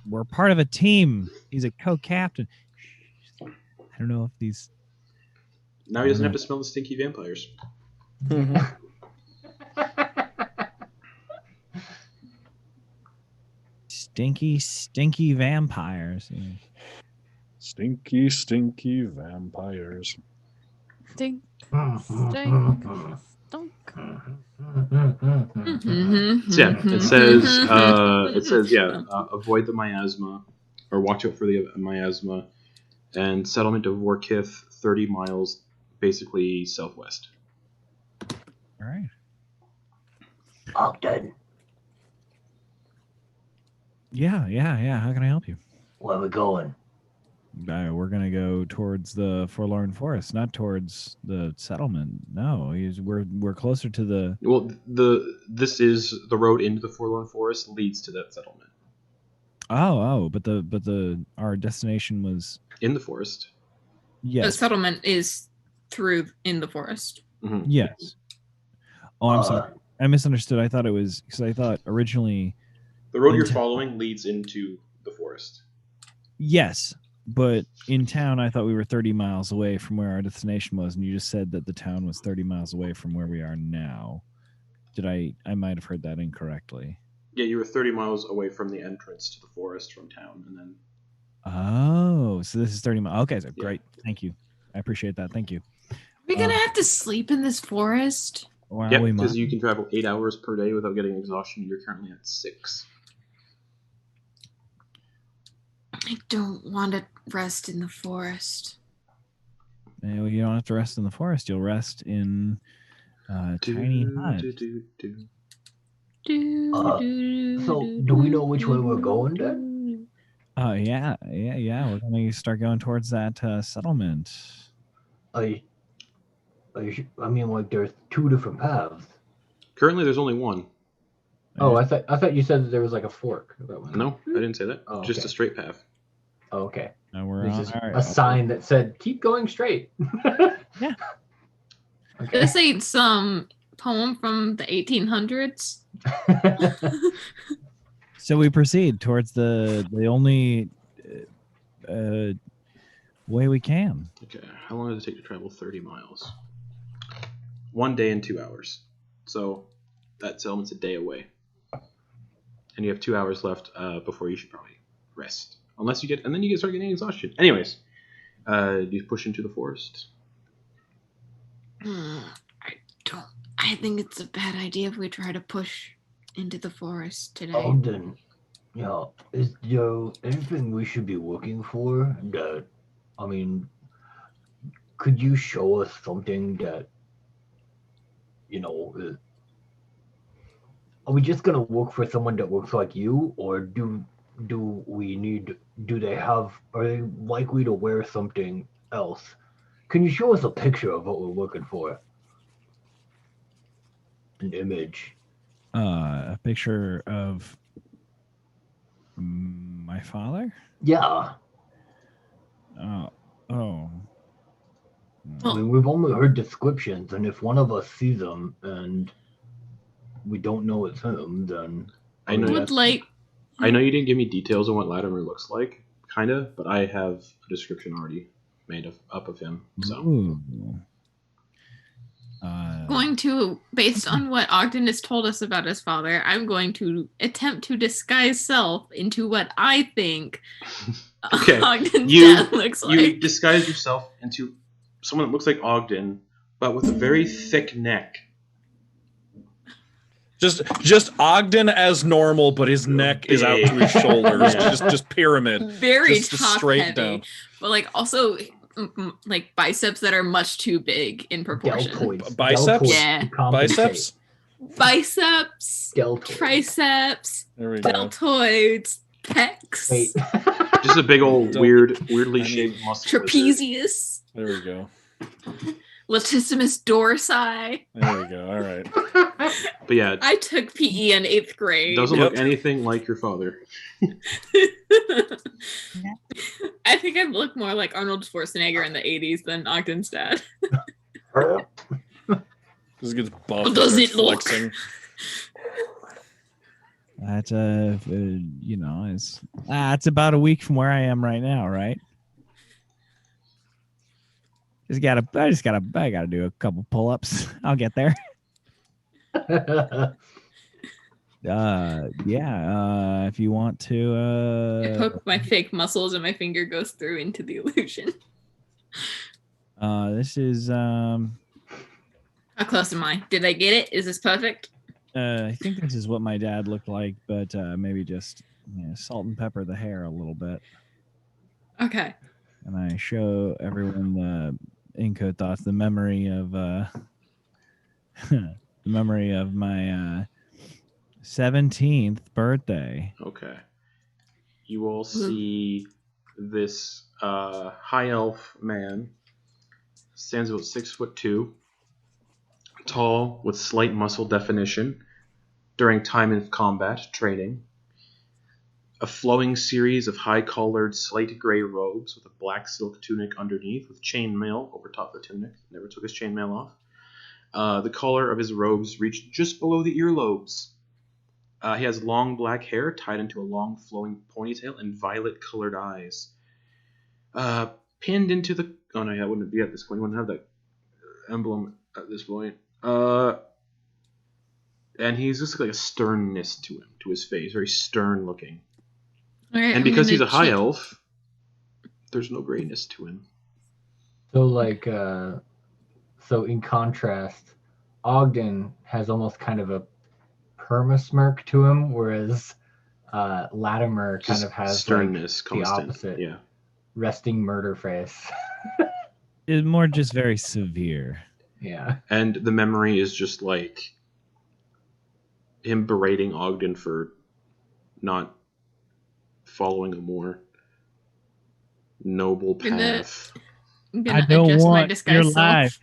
we're part of a team. He's a co-captain. I don't know if these. Now he doesn't have to smell the stinky vampires. stinky vampires. Stinky, stinky vampires. Stink, stink, stunk. So yeah, it says avoid the miasma, or watch out for the miasma, and settlement of Warkith, 30 miles, basically southwest. All right. Ogden, Yeah. How can I help you? where we going? We're gonna go towards the Forlorn Forest, not towards the settlement. No, we're closer to the. Well, this is the road into the Forlorn Forest leads to that settlement. But our destination was In the forest. The yes, settlement is through in the forest. Mm-hmm. yes. Oh, I'm sorry. I misunderstood. I thought it was because I thought originally. The road you're Into- following leads into the forest. Yes, but in town, I thought we were 30 miles away from where our destination was, and you just said that the town was 30 miles away from where we are now. Did I might have heard that incorrectly. Yeah, you were 30 miles away from the entrance to the forest from town, and then Oh, so this is 30 miles. Okay, so Yeah. great. Thank you. I appreciate that. Thank you. Are we gonna have to sleep in this forest? Well, yeah, we because might. you can travel 8 hours per day without getting exhaustion. You're currently at 6. I don't want to rest in the forest. Well, you don't have to rest in the forest. You'll rest in a tiny hut. So, do we know which way we're going then? Yeah. We're going to start going towards that settlement. I mean, like, there's 2 different paths. Currently, there's only one. Oh, I thought you said that there was like a fork. That one. No, I didn't say that. Oh, Just okay. a straight path. Oh, okay. Now we're There's on just our- a sign that said, keep going straight. Yeah. Okay. This ain't some poem from the 1800s. So we proceed towards the only way we can. Okay, how long does it take to travel 30 miles? 1 day and 2 hours. So that settlement's a day away. And you have 2 hours left before you should probably rest. Unless you get, and then you start getting exhaustion. Anyways, you push into the forest. I think it's a bad idea if we try to push into the forest today. Ogden, is there anything we should be looking for? That, I mean, could you show us something that, are we just gonna look for someone that looks like you, or do are they likely to wear something else? Can you show us a picture of what we're looking for? An image. A picture of my father. Yeah. Oh. I mean, we've only heard descriptions, and if one of us sees them and we don't know it's him, then I know. Would like I know you didn't give me details on what Latimer looks like, kind of, but I have a description already made up of him. So Ooh. going to, based on what Ogden has told us about his father, I'm going to attempt to disguise self into what I think Okay. Ogden's You- dad looks you like. disguise yourself into someone that looks like Ogden, but with a very thick neck. Just Ogden as normal, but his neck is out to his shoulders. Yeah. Just pyramid. Very Just top straight heavy, down. but like also like biceps that are much too big in proportion. deltoids. Biceps? Yeah. to compensate. Biceps? Biceps, Deltoids. triceps, There we go. deltoids, pecs, Wait. Just a big old Don't- weirdly I mean, shaped muscle. lizard. trapezius, There we go. latissimus dorsi. There we go. All right. But yeah, I took PE in 8th grade. doesn't Yep. look anything like your father. I think I look more like Arnold Schwarzenegger in the 80s than Ogden's dad. Just gets buff. How does starts it look? flexing. That's it's about a week from where I am right now, right? I gotta do a couple pull-ups. I'll get there. Yeah. If you want to, I poke my fake muscles and my finger goes through into the illusion. this is How close am I? Did I get it? Is this perfect? I think this is what my dad looked like, but maybe just salt and pepper the hair a little bit. Okay. And I show everyone the Inco thoughts, the memory of the memory of my 17th birthday. Okay. You all see this high elf man, stands about 6'2", tall with slight muscle definition during time of combat training. A flowing series of high-collared slate gray robes with a black silk tunic underneath with chainmail over top of the tunic. Never took his chainmail off. The collar of his robes reached just below the earlobes. He has long black hair tied into a long flowing ponytail and violet-colored eyes. Pinned into the... Oh, no, yeah, it wouldn't be at this point. He wouldn't have that emblem at this point. And he's just like a sternness to him, to his face. Very stern looking. Right, And because he's a high elf, there's no grayness to him. So, like, so in contrast, Ogden has almost kind of a perma-smirk to him, whereas Latimer kind Just of has sternness, like, the constant. opposite. Yeah. Resting murder face. It's more just very severe. Yeah. And the memory is just like him berating Ogden for not following a more noble path. I'm I gonna don't adjust my want disguise your self. life.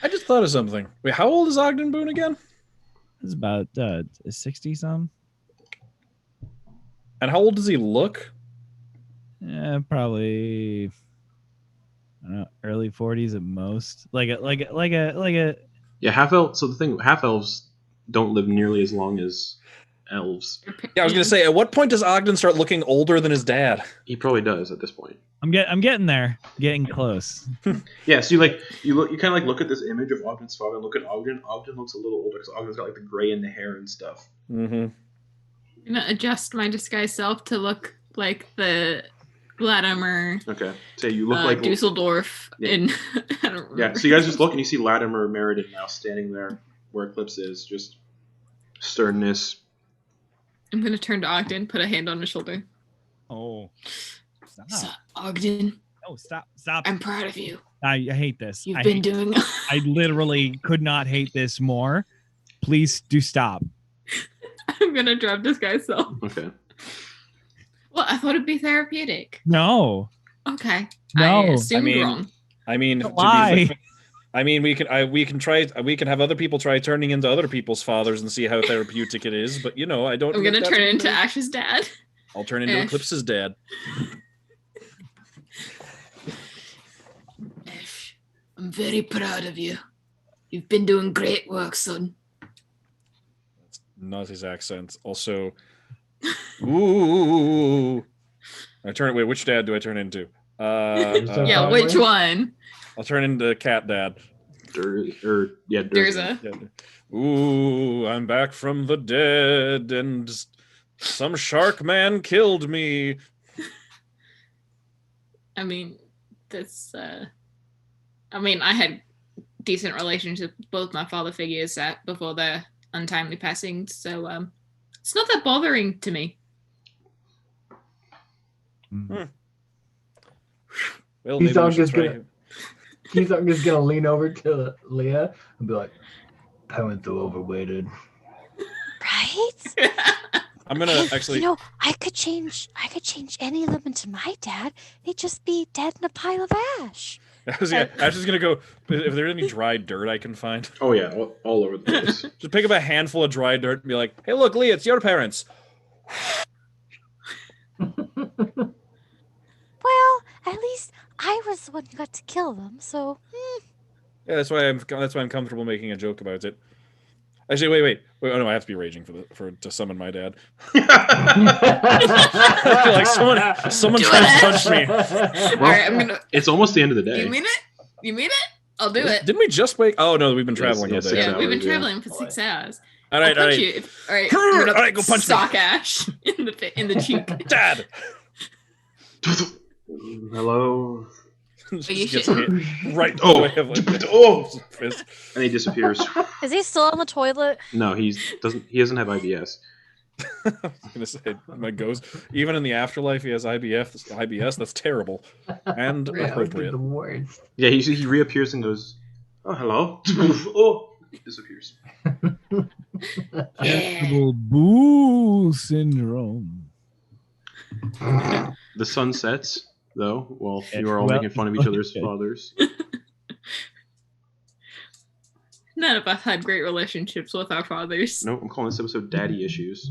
I just thought of something. Wait, how old is Ogden Boon again? It's about 60 some. And how old does he look? Yeah, probably. I don't know, early 40s at most. Like a. Yeah, half elf. So the thing, half elves don't live nearly as long as elves. Yeah, I was gonna say, at what point does Ogden start looking older than his dad? He probably does at this point. I'm getting there, getting close. Yeah, so you kind of like look at this image of Ogden's father and look at Ogden. Ogden looks a little older because Ogden's got like the gray in the hair and stuff. Mm-hmm. I'm gonna adjust my disguise self to look like the Latimer, Okay, so you look like Dusseldorf in. I don't remember. Yeah, so you guys just look and you see Latimer Meriden now standing there where Eclipse is, just sternness. I'm gonna turn to Ogden, put a hand on his shoulder. Oh, So, stop! Ogden, Oh, stop! I'm proud of you. I hate this. You've I been hate- doing. I literally could not hate this more. Please do stop. I'm gonna drop disguise self. Okay. Well, I thought it'd be therapeutic. No. Okay. No. I assumed I mean- wrong. I mean, to be Why? fair- I mean, we can have other people try turning into other people's fathers and see how therapeutic it is. But I don't. I'm think gonna that's turn what into it is. Ash's dad. I'll turn into Ash. Eclipse's dad. Ash, I'm very proud of you. You've been doing great work, son. Not his accent. Also, ooh. Wait, which dad do I turn into? Yeah, which one? I'll turn into cat dad. Durza. Durza. Yeah. Ooh, I'm back from the dead, and some shark man killed me. I mean, this. I mean, I had decent relationships with both my father figures before their untimely passing, so it's not that bothering to me. Well, He's maybe we should try. just gonna lean over to Leah and be like, "Parents are overweighted." Right? I'm gonna actually. I could change any of them into my dad. They'd just be dead in a pile of ash. I was just gonna go. If there's any dry dirt I can find, Oh yeah, all over the place. just pick up a handful of dry dirt and be like, "Hey, look, Lee, it's your parents." Well, at least I was the one who got to kill them, so Yeah, that's why I'm comfortable making a joke about it. Actually, wait. Oh no, I have to be raging to summon my dad. I feel like someone Do trying it. to punch me. All right, I'm gonna. It's almost the end of the day. You mean it? You mean it? I'll do it. Didn't we just wake? Oh no, we've been Yes, traveling all yes, day. yes. Yeah, we've been hours, yeah. traveling for 6 hours. All right, I'll all punch right. you. All right, All I'm gonna right, go punch me. sock Ash in the cheek. Dad. Hello. you Just gets should- hit right Oh. away of like Oh. fist. And he disappears. Is he still on the toilet? No, he doesn't have IBS. I was gonna say my goes. Even in the afterlife, he has IBS. That's terrible and Right. appropriate. The worst. Yeah, he reappears and goes, "Oh, hello." Oh, disappears. Vegetable boo syndrome. The sun sets, though, while you are all Well, making fun of each other's fathers. None of us had great relationships with our fathers. No, I'm calling this episode "Daddy Issues."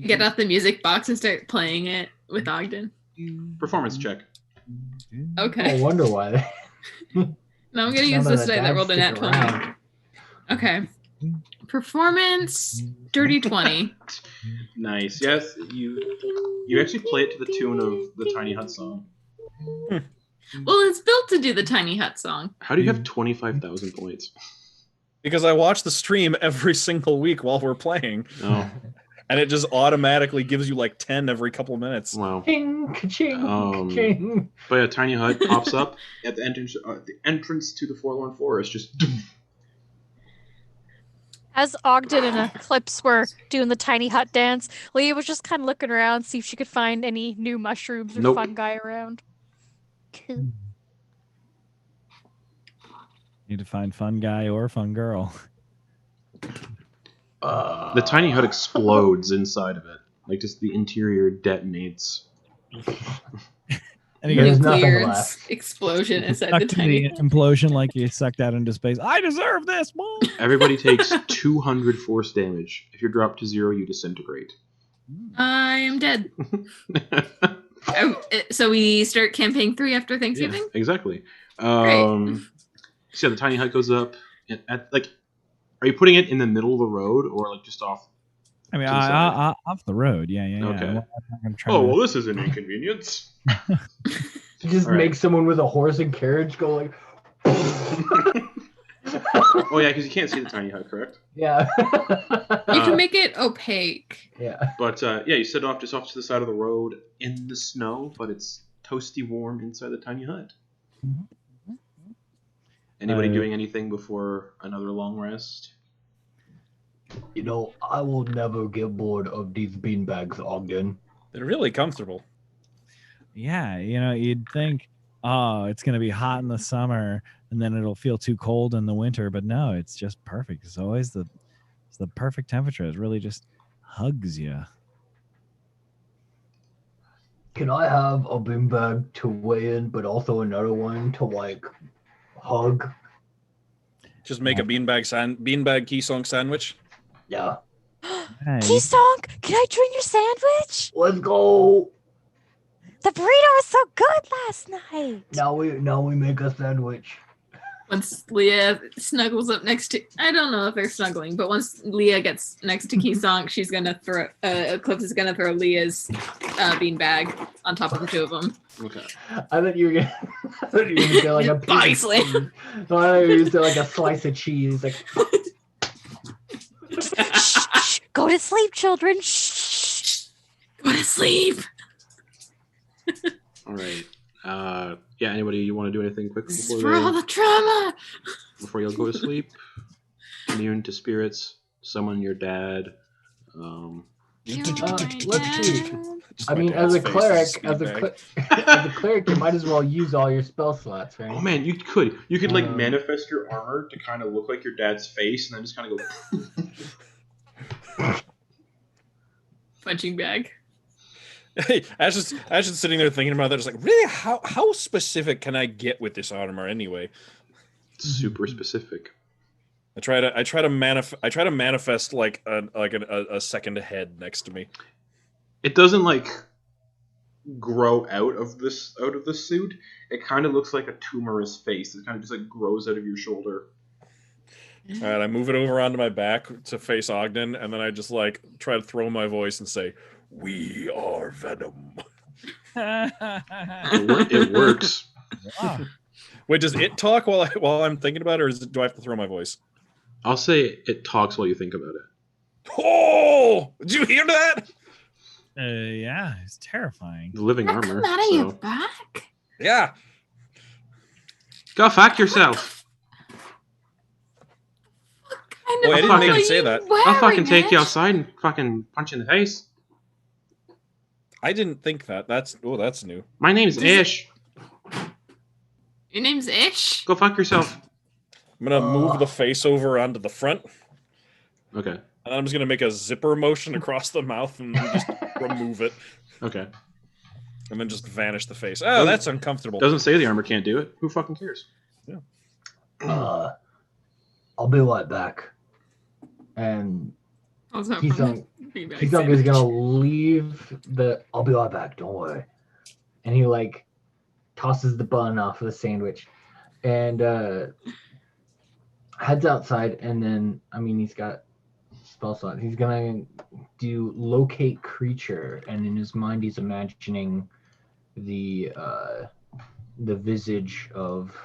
Get out the music box and start playing it with Ogden. Performance check. Okay. I wonder why. Now I'm gonna use None of this the die that dads rolled a stick nat 20. around. Okay. Performance, dirty 20. Nice. Yes, you actually play it to the tune of the Tiny Hut song. Well, it's built to do the Tiny Hut song. How do you have 25,000 points? Because I watch the stream every single week while we're playing, Oh, and it just automatically gives you like 10 every couple of minutes. wow. Ching, ka-ching, Um, ka-ching. But yeah, Tiny Hut pops up at the entrance to the Forlorn Forest. Just As Ogden and Eclipse were doing the tiny hut dance, Leah was just kind of looking around, see if she could find any new mushrooms or Nope. fungi around. Cool. Need to find fun guy or fun girl. the Tiny Hut explodes inside of it, like just the interior detonates. And he There's gets nothing Nuclear left. explosion inside stuck the to tiny the hut. implosion like you sucked out into space. I deserve this, Mom. Everybody takes 200 force damage. If you're dropped to 0, you disintegrate. I am dead. Oh, so we start campaign 3 after Yeah, Thanksgiving? exactly. So yeah, the Tiny Hut goes up. Are you putting it in the middle of the road or like just off? I mean, To the side. off the road. Yeah. Okay. I'm trying Oh, to- well, this is an inconvenience. Just All right. make someone with a horse and carriage go like. Oh, yeah, because you can't see the Tiny Hut, correct? Yeah. You can make it opaque. Yeah. But yeah, you set off just off to the side of the road in the snow, but it's toasty warm inside the Tiny Hut. Anybody doing anything before another long rest? You know, I will never get bored of these beanbags, Ogden. They're really comfortable. Yeah, you'd think, oh, it's gonna be hot in the summer, and then it'll feel too cold in the winter. But no, it's just perfect. It's always the perfect temperature. It really just hugs you. Can I have a beanbag to weigh in, but also another one to like hug? Just make a beanbag key song sandwich. Yeah. Hey, Keysong, can I join your sandwich? Let's go. The burrito was so good last night. Now we make a sandwich. Once Leah snuggles up next to, I don't know if they're snuggling, but once Leah gets next to Keysong, she's gonna throw, Eclipse is gonna throw Leah's beanbag on top of the two of them. Okay. I thought you were gonna, I thought you were gonna say like a Body piece of slam. cheese. No, I thought you were gonna say like a slice of cheese. Like, Shh, go to sleep, children. Shh. Go to sleep. All right. Yeah, anybody you want to do anything quick This is for all the trauma. before you go to sleep? Immune to spirits, summon your dad. let's see. Just I my mean, as dad's a face is cleric, as a beanbag. cleric, you might as well use all your spell slots, right? Oh man, you could like Um, manifest your armor to kind of look like your dad's face, and then just kind of go. Punching bag. Hey, Ash is sitting there thinking about that. Just like, really, how specific can I get with this armor anyway? Super specific. I try to manifest like a second head next to me. It doesn't like grow out of the suit. It kind of looks like a tumorous face. It kind of just like grows out of your shoulder. All right, I move it over onto my back to face Ogden, and then I just like try to throw my voice and say, "We are Venom." It works. Wow. Wait, does it talk while I'm thinking about it, or do I have to throw my voice? I'll say it talks while you think about it. Oh! Did you hear that? Yeah, it's terrifying. The living That armor. come out of So. your back? Yeah. Go fuck yourself. What kind Well, of I didn't make armor him are say you that. I'll fucking wearing, take you Ash? outside and fucking punch you in the face. I didn't think that. That's new. My name's Ish. Your name's Ish? Go fuck yourself. I'm gonna move the face over onto the front, Okay. and then I'm just gonna make a zipper motion across the mouth and just remove it, Okay. and then just vanish the face. Oh, that's uncomfortable. Doesn't say the armor can't do it. Who fucking cares? I'll be right back. And Also, Keysong is gonna leave the. I'll be right back. Don't worry. And he like tosses the bun off of the sandwich, and heads outside. And then he's got spell slot. He's gonna do locate creature, and in his mind he's imagining the visage of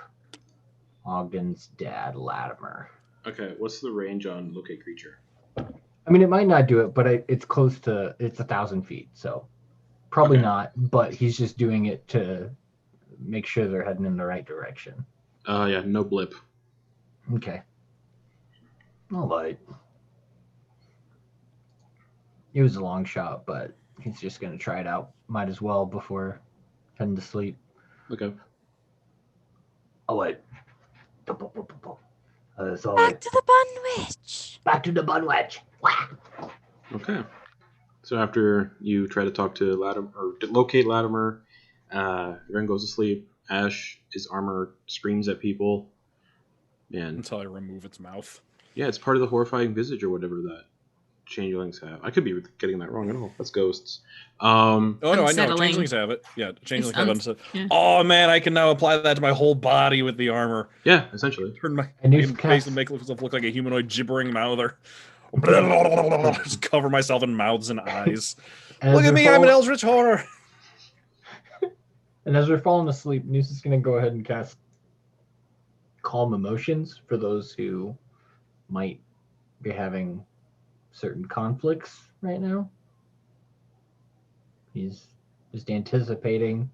Ogden's dad, Latimer. Okay, what's the range on locate creature? It might not do it, but it's close to, it's 1,000 feet, so probably Okay. not, but he's just doing it to make sure they're heading in the right direction. Yeah, no blip. Okay. All right. It was a long shot, but he's just going to try it out. Might as well before heading to sleep. Okay. Oh, wait. Sorry. Back to the bun witch. Back to the bun wedge. Okay. So after you try to talk to Latimer, or to locate Latimer, Ren goes to sleep. Ash, his armor screams at people. And Until I remove its mouth. yeah, it's part of the horrifying visage or whatever that changelings have. I could be getting that wrong. I don't know. That's ghosts. Oh no, I know. Unsettling. Changelings have it. Yeah, changelings have it. yeah. Oh man, I can now apply that to my whole body with the armor. Yeah, essentially. Turn my And you face cast- and make myself look like a humanoid gibbering mouther. Just cover myself in mouths and eyes. And Look as at we're me, I'm an fall- eldritch horror. And as we're falling asleep, Noose is going to go ahead and cast Calm Emotions for those who might be having certain conflicts right now. He's just anticipating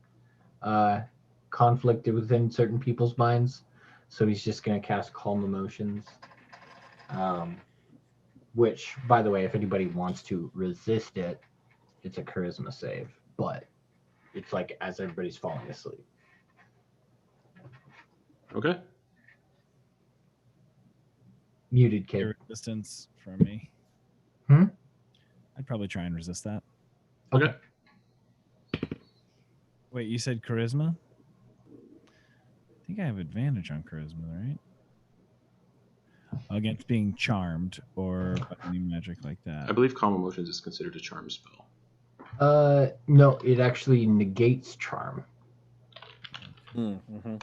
conflict within certain people's minds, so he's just going to cast Calm Emotions. Which, by the way, if anybody wants to resist it, it's a charisma save, but it's like as everybody's falling asleep. Okay. Muted kid. Your resistance from me. Hmm? I'd probably try and resist that. Okay. Wait, you said charisma? I think I have advantage on charisma, right? Against being charmed or any magic like that. I believe Calm Emotions is considered a charm spell. No, it actually negates charm. Mm-hmm.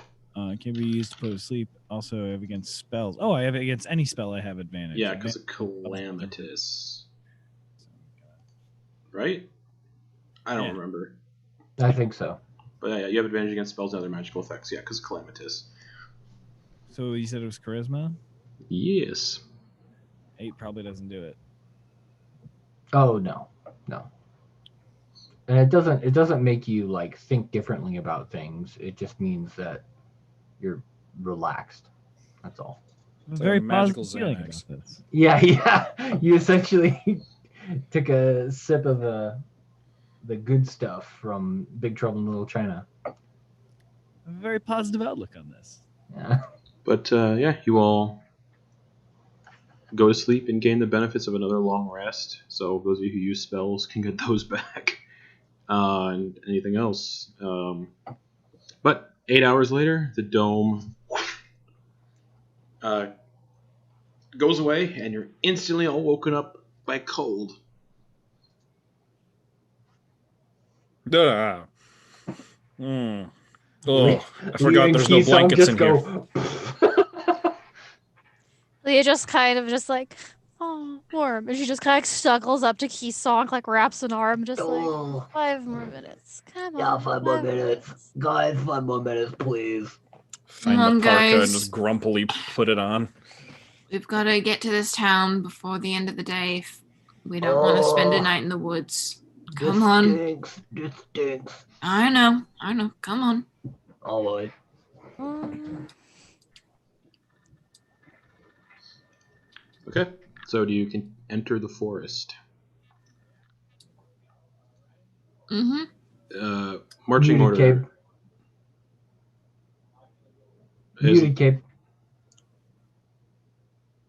Can be used to put to sleep. Also, I have against spells. Oh, I have against any spell I have advantage. Yeah, because of Calamitous. Right? I don't Yeah. remember. I think so. But yeah, you have advantage against spells and other magical effects. Yeah, because of Calamitous. So you said it was charisma? Yes. 8 probably doesn't do it. Oh no. And it doesn't make you like think differently about things. It just means that you're relaxed. That's all. I was Like a very magical positive feeling Xanax. about this. Yeah. You essentially took a sip of the good stuff from Big Trouble in Little China. A very positive outlook on this. Yeah. But yeah, you all go to sleep and gain the benefits of another long rest. So those of you who use spells can get those back. And anything else. But 8 hours later, the dome goes away, and you're instantly all woken up by cold. Oh, I You forgot and there's no Keysong blankets just in here. go, Leah just kind of just like, oh, warm. And she just kind of snuggles up to Keysong, like wraps an arm, just like, "Oh, 5 more minutes. Come on. yeah, 5 more 5 minutes. Guys, 5 more minutes, please. Find Come on, the parka and guys. just grumpily put it on. We've got to get to this town before the end of the day. If we don't want to spend a night in the woods. Come on. This stinks. I know. Come on. All right. Okay. So do you can enter the forest? Mm-hmm. Marching Muted order. cape. Muted cape.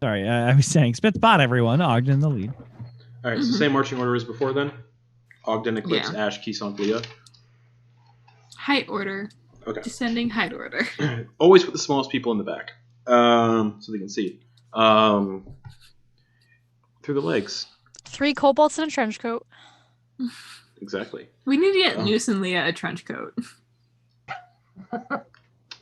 Sorry, I was saying spit spot everyone. Ogden in the lead. All right. So same marching order as before then. Ogden, Eclipse, Yeah. Ash, Keysonk, Leah. Height order. Okay. Descending height order. Always put the smallest people in the back, so they can see. Through the legs. 3 kobolds in a trench coat. Exactly. We need to get Noose and Leah a trench coat.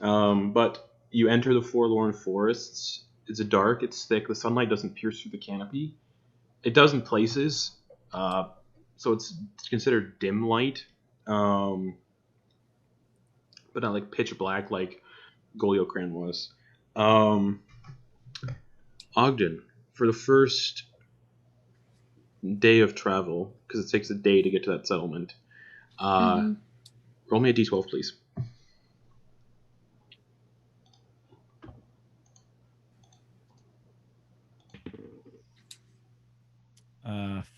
But you enter the Forlorn Forests. It's dark, it's thick, the sunlight doesn't pierce through the canopy. It does in places, so it's considered dim light, but not like pitch black like Goliocran was. Ogden, for the first day of travel, because it takes a day to get to that settlement, roll me a d12, please.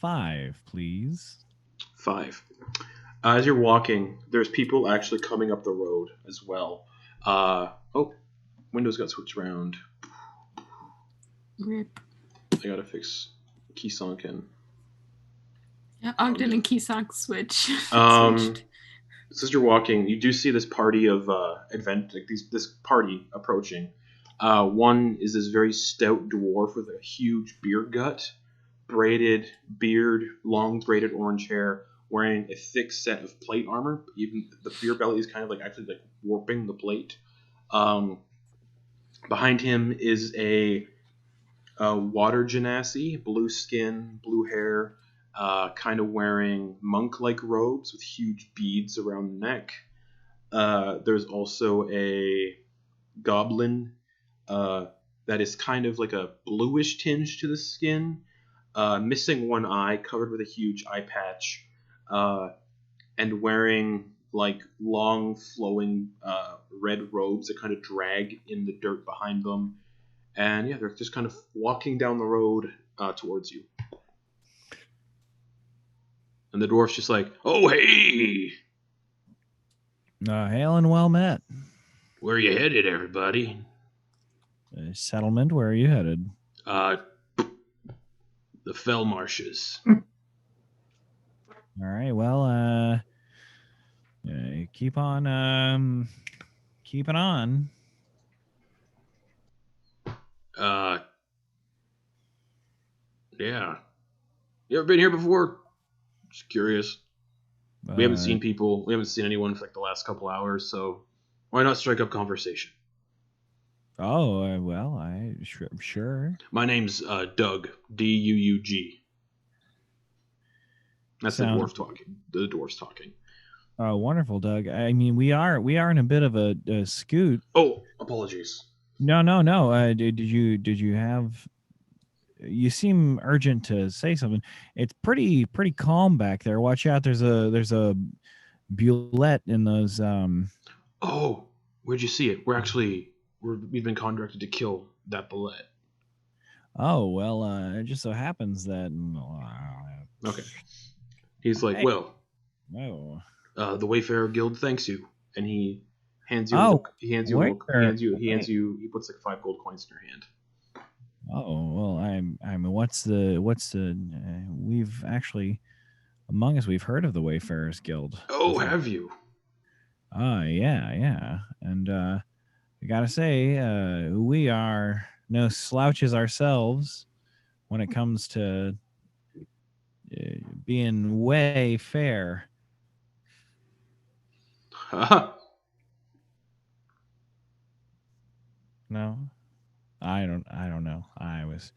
Five, please. 5. As you're walking, there's people actually coming up the road as well. Windows got switched around. Rip. I gotta fix Keysonk and... Yeah, Ogden and Keysonk switch. switched. So as you're walking, you do see this party of this party approaching. One is this very stout dwarf with a huge beer gut, braided beard, long braided orange hair, wearing a thick set of plate armor. Even the beer belly is kind of like actually like warping the plate. Behind him is a water genasi, blue skin, blue hair, kind of wearing monk-like robes with huge beads around the neck. There's also a goblin that is kind of like a bluish tinge to the skin, missing one eye, covered with a huge eye patch, and wearing like long flowing red robes that kind of drag in the dirt behind them. And yeah, they're just kind of walking down the road towards you. And the dwarf's just like, "Oh, hey! Hail and well met. Where are you headed, everybody?" Settlement, where are you headed? The Fell Marshes. All right, well, keep on keeping on. Yeah. You ever been here before? Just curious. We haven't seen people. We haven't seen anyone for like the last couple hours, so why not strike up conversation? Oh, well, sure. My name's Doug. D-U-U-G. That's the dwarf talking. The dwarf's talking. Oh, wonderful, Doug. I mean, we are in a bit of a scoot. Oh, apologies. No. Did you have? You seem urgent to say something. It's pretty calm back there. Watch out. There's a bullet in those. Oh, where'd you see it? We've been contracted to kill that bullet. Oh well, it just so happens that. Okay. He's like, Hey. Well, Oh. The Wayfarer Guild thanks you, and he hands you. Oh, He puts like 5 gold coins in your hand. Oh well, I'm. What's the? We've actually, among us, we've heard of the Wayfarers Guild. Oh, have you? Yeah, and I gotta say, we are no slouches ourselves when it comes to being way fair. No, I don't know. I was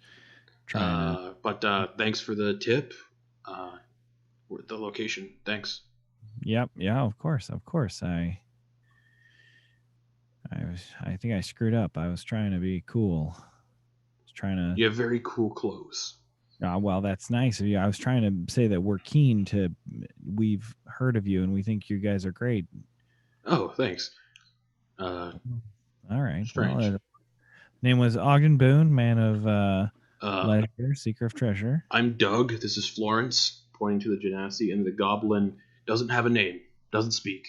trying to. But thanks for the tip. The location. Thanks. Yep. Yeah. Of course. I think I screwed up. I was trying to be cool. I was trying to. You have very cool clothes. Well, that's nice of you. I was trying to say that we're keen to. We've heard of you, and we think you guys are great. Oh, thanks. All right. Strange. Well, name was Ogden Boon, man of leisure, seeker of treasure. I'm Doug. This is Florence, pointing to the genasi, and the goblin doesn't have a name, doesn't speak.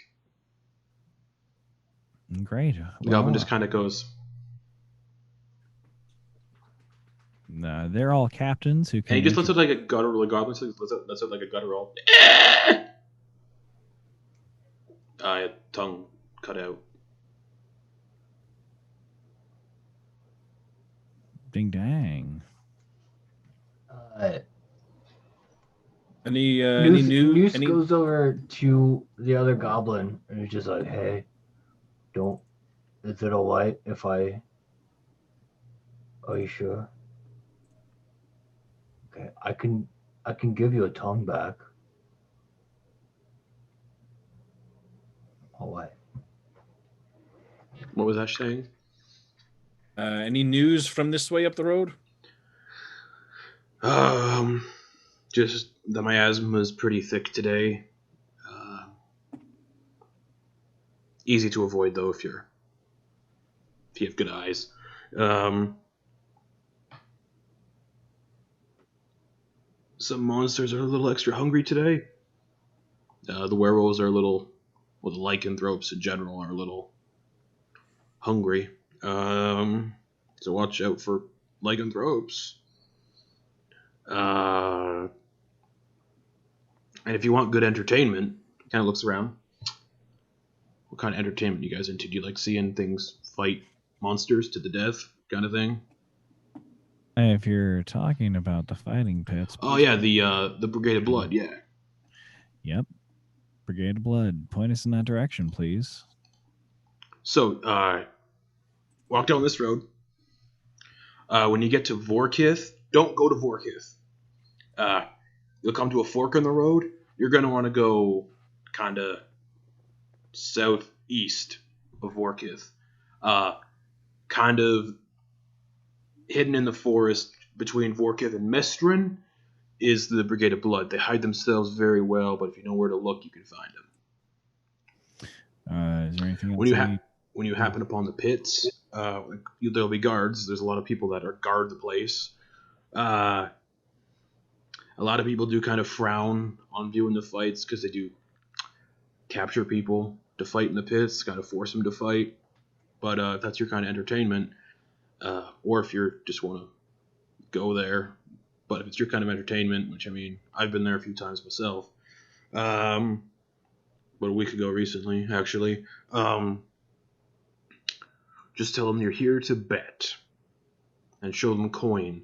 Great. The goblin just kind of goes. They're all captains who can. And he just lets out like a guttural. The goblin lets out like a guttural. Tongue cut out. Ding dang. Any Noose any goes over to the other goblin and is just like, "Hey, is it alright if I? Are you sure? Okay, I can give you a tongue back. Alright. What was that saying? any news from this way up the road? Just that my asthma is pretty thick today. Easy to avoid though if you have good eyes. Some monsters are a little extra hungry today. The werewolves are a little, well, the lycanthropes in general are a little hungry. So watch out for lycanthropes. And if you want good entertainment, kind of looks around. What kind of entertainment you guys into? Do you like seeing things fight monsters to the death kind of thing? If you're talking about the fighting pits. Oh yeah, the Brigade of Blood, yeah. Yep. Brigade of Blood. Point us in that direction, please. So, walk down this road. When you get to Vorkith, don't go to Vorkith. You'll come to a fork in the road. You're going to want to go kind of southeast of Vorkith. Kind of hidden in the forest between Vorkith and Mestrin is the Brigade of Blood. They hide themselves very well, but if you know where to look, you can find them. Is there anything else? When you happen upon the pits, there'll be guards. There's a lot of people that guard the place. A lot of people do kind of frown on viewing the fights because they do capture people to fight in the pits, kind of force them to fight. But if that's your kind of entertainment, or if you just want to go there, but if it's your kind of entertainment, which I mean, I've been there a few times myself, but a week ago recently, actually, just tell them you're here to bet and show them coin.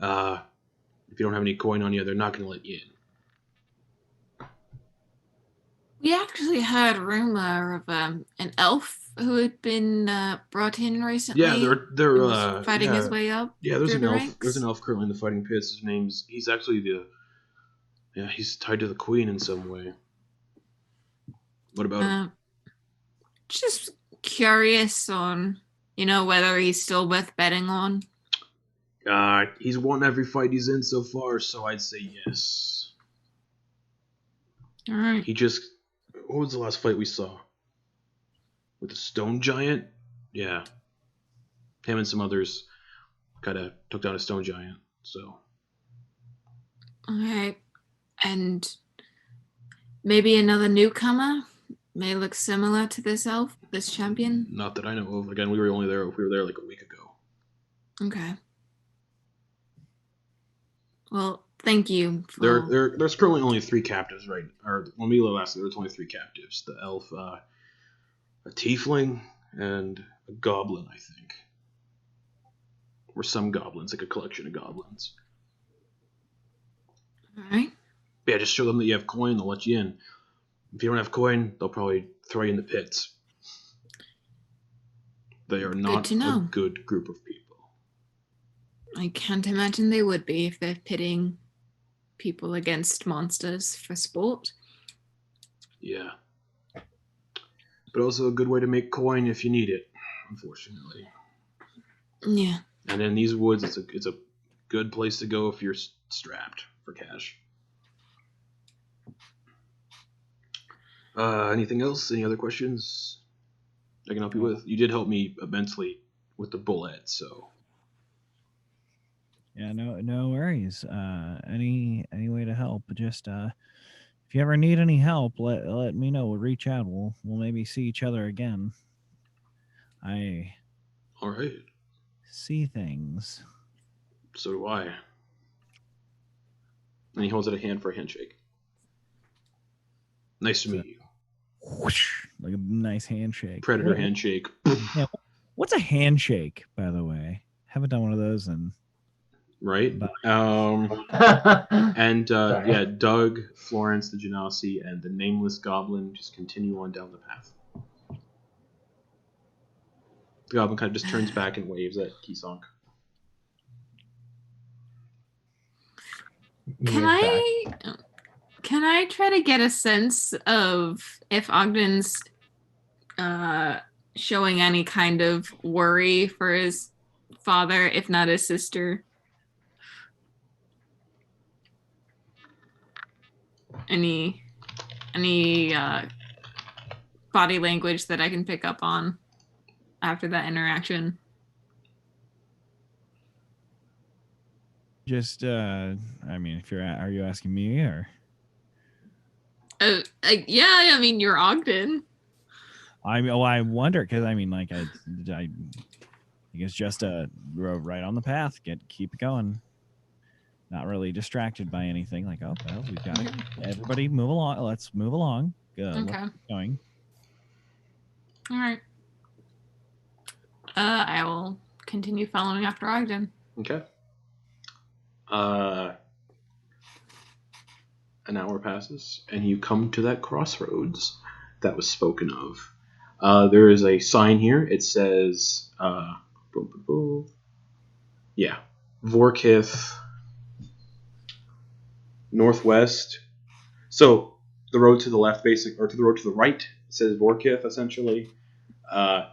If you don't have any coin on you, they're not going to let you in. We actually heard rumor of an elf who had been brought in recently. Yeah, they're was fighting his way up. Yeah, there's through an the elf. ranks. There's an elf currently in the fighting pits. He's actually he's tied to the queen in some way. What about him? Just curious on, whether he's still worth betting on. He's won every fight he's in so far, so I'd say yes. All right. What was the last fight we saw? With the stone giant? Yeah. Him and some others kind of took down a stone giant, so. Okay. And maybe another newcomer may look similar to this elf, this champion? Not that I know of. Again, we were there like a week ago. Okay. Well, thank you. There's currently only 3 captives, right? Or when we last, there was only 3 captives. The elf, a tiefling, and a goblin, I think. Or some goblins, like a collection of goblins. Alright. Yeah, just show them that you have coin, they'll let you in. If you don't have coin, they'll probably throw you in the pits. They are not a good group of people. I can't imagine they would be if they're pitting people against monsters for sport. Yeah. But also a good way to make coin if you need it. unfortunately. Yeah. And in these woods, it's a good place to go if you're strapped for cash. Anything else? Any other questions I can help you with? You did help me immensely with the bullet, so. Yeah, no worries. Any way to help? Just if you ever need any help, let me know. We'll reach out. We'll maybe see each other again. I All right. see things. So do I. And he holds out a hand for a handshake. Nice to meet you. Whoosh, like a nice handshake. Predator handshake. Yeah, what's a handshake, by the way? Haven't done one of those in. Right? And yeah, Doug, Florence, the Genasi, and the nameless goblin just continue on down the path. The goblin kind of just turns back and waves at Kisonk. Can I try to get a sense of if Ogden's showing any kind of worry for his father, if not his sister? Any body language that I can pick up on after that interaction? Just, I mean, are you asking me or? Yeah, I mean, you're Ogden. I wonder because I mean, like, I think it's just a right on the path. Keep it going. Not really distracted by anything. Like, oh well, we've got it. Everybody, move along. Let's move along. Good. Okay. Let's keep going. All right. I will continue following after Ogden. Okay. An hour passes, and you come to that crossroads that was spoken of. There is a sign here. It says, Vorkith Northwest. So the road to the left, or to the road to the right, says Vorkith, essentially. The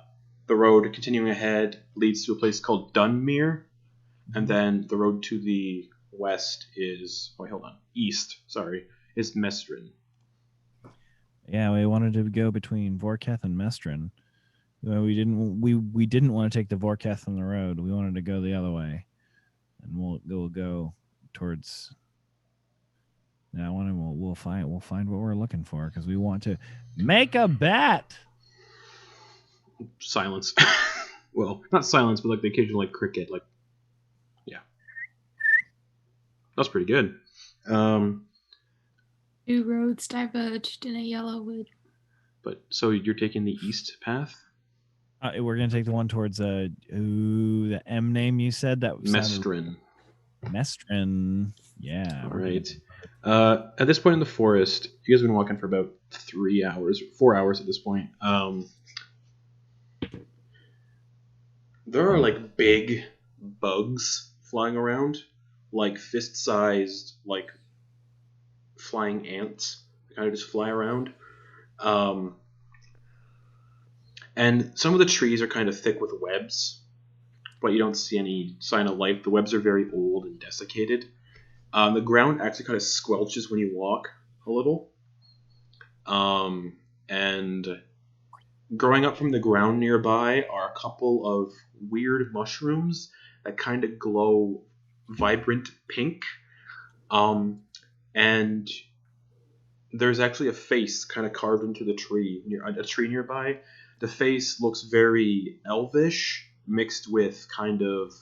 road continuing ahead leads to a place called Dunmere, and then the road to the west is east is Mestrin. Yeah, we wanted to go between Vorketh and Mestrin. We didn't want to take the Vorketh on the road. We wanted to go the other way, and we'll go towards that one, and we'll find what we're looking for because we want to make a bet. Silence. Well, not silence, but like the occasional cricket, yeah. That's pretty good. Two roads diverged in a yellow wood. But so you're taking the east path? We're gonna take the one towards the M name you said that was Mestrin. Mestrin. Yeah. All right. At this point in the forest, you guys have been walking for about 4 hours at this point. There are like big bugs flying around, like fist-sized, like flying ants that kind of just fly around. And some of the trees are kind of thick with webs, but you don't see any sign of life. The webs are very old and desiccated. The ground actually kind of squelches when you walk a little. And growing up from the ground nearby are a couple of weird mushrooms that kind of glow vibrant pink. And there's actually a face kind of carved into the tree, a tree nearby. The face looks very elvish, mixed with kind of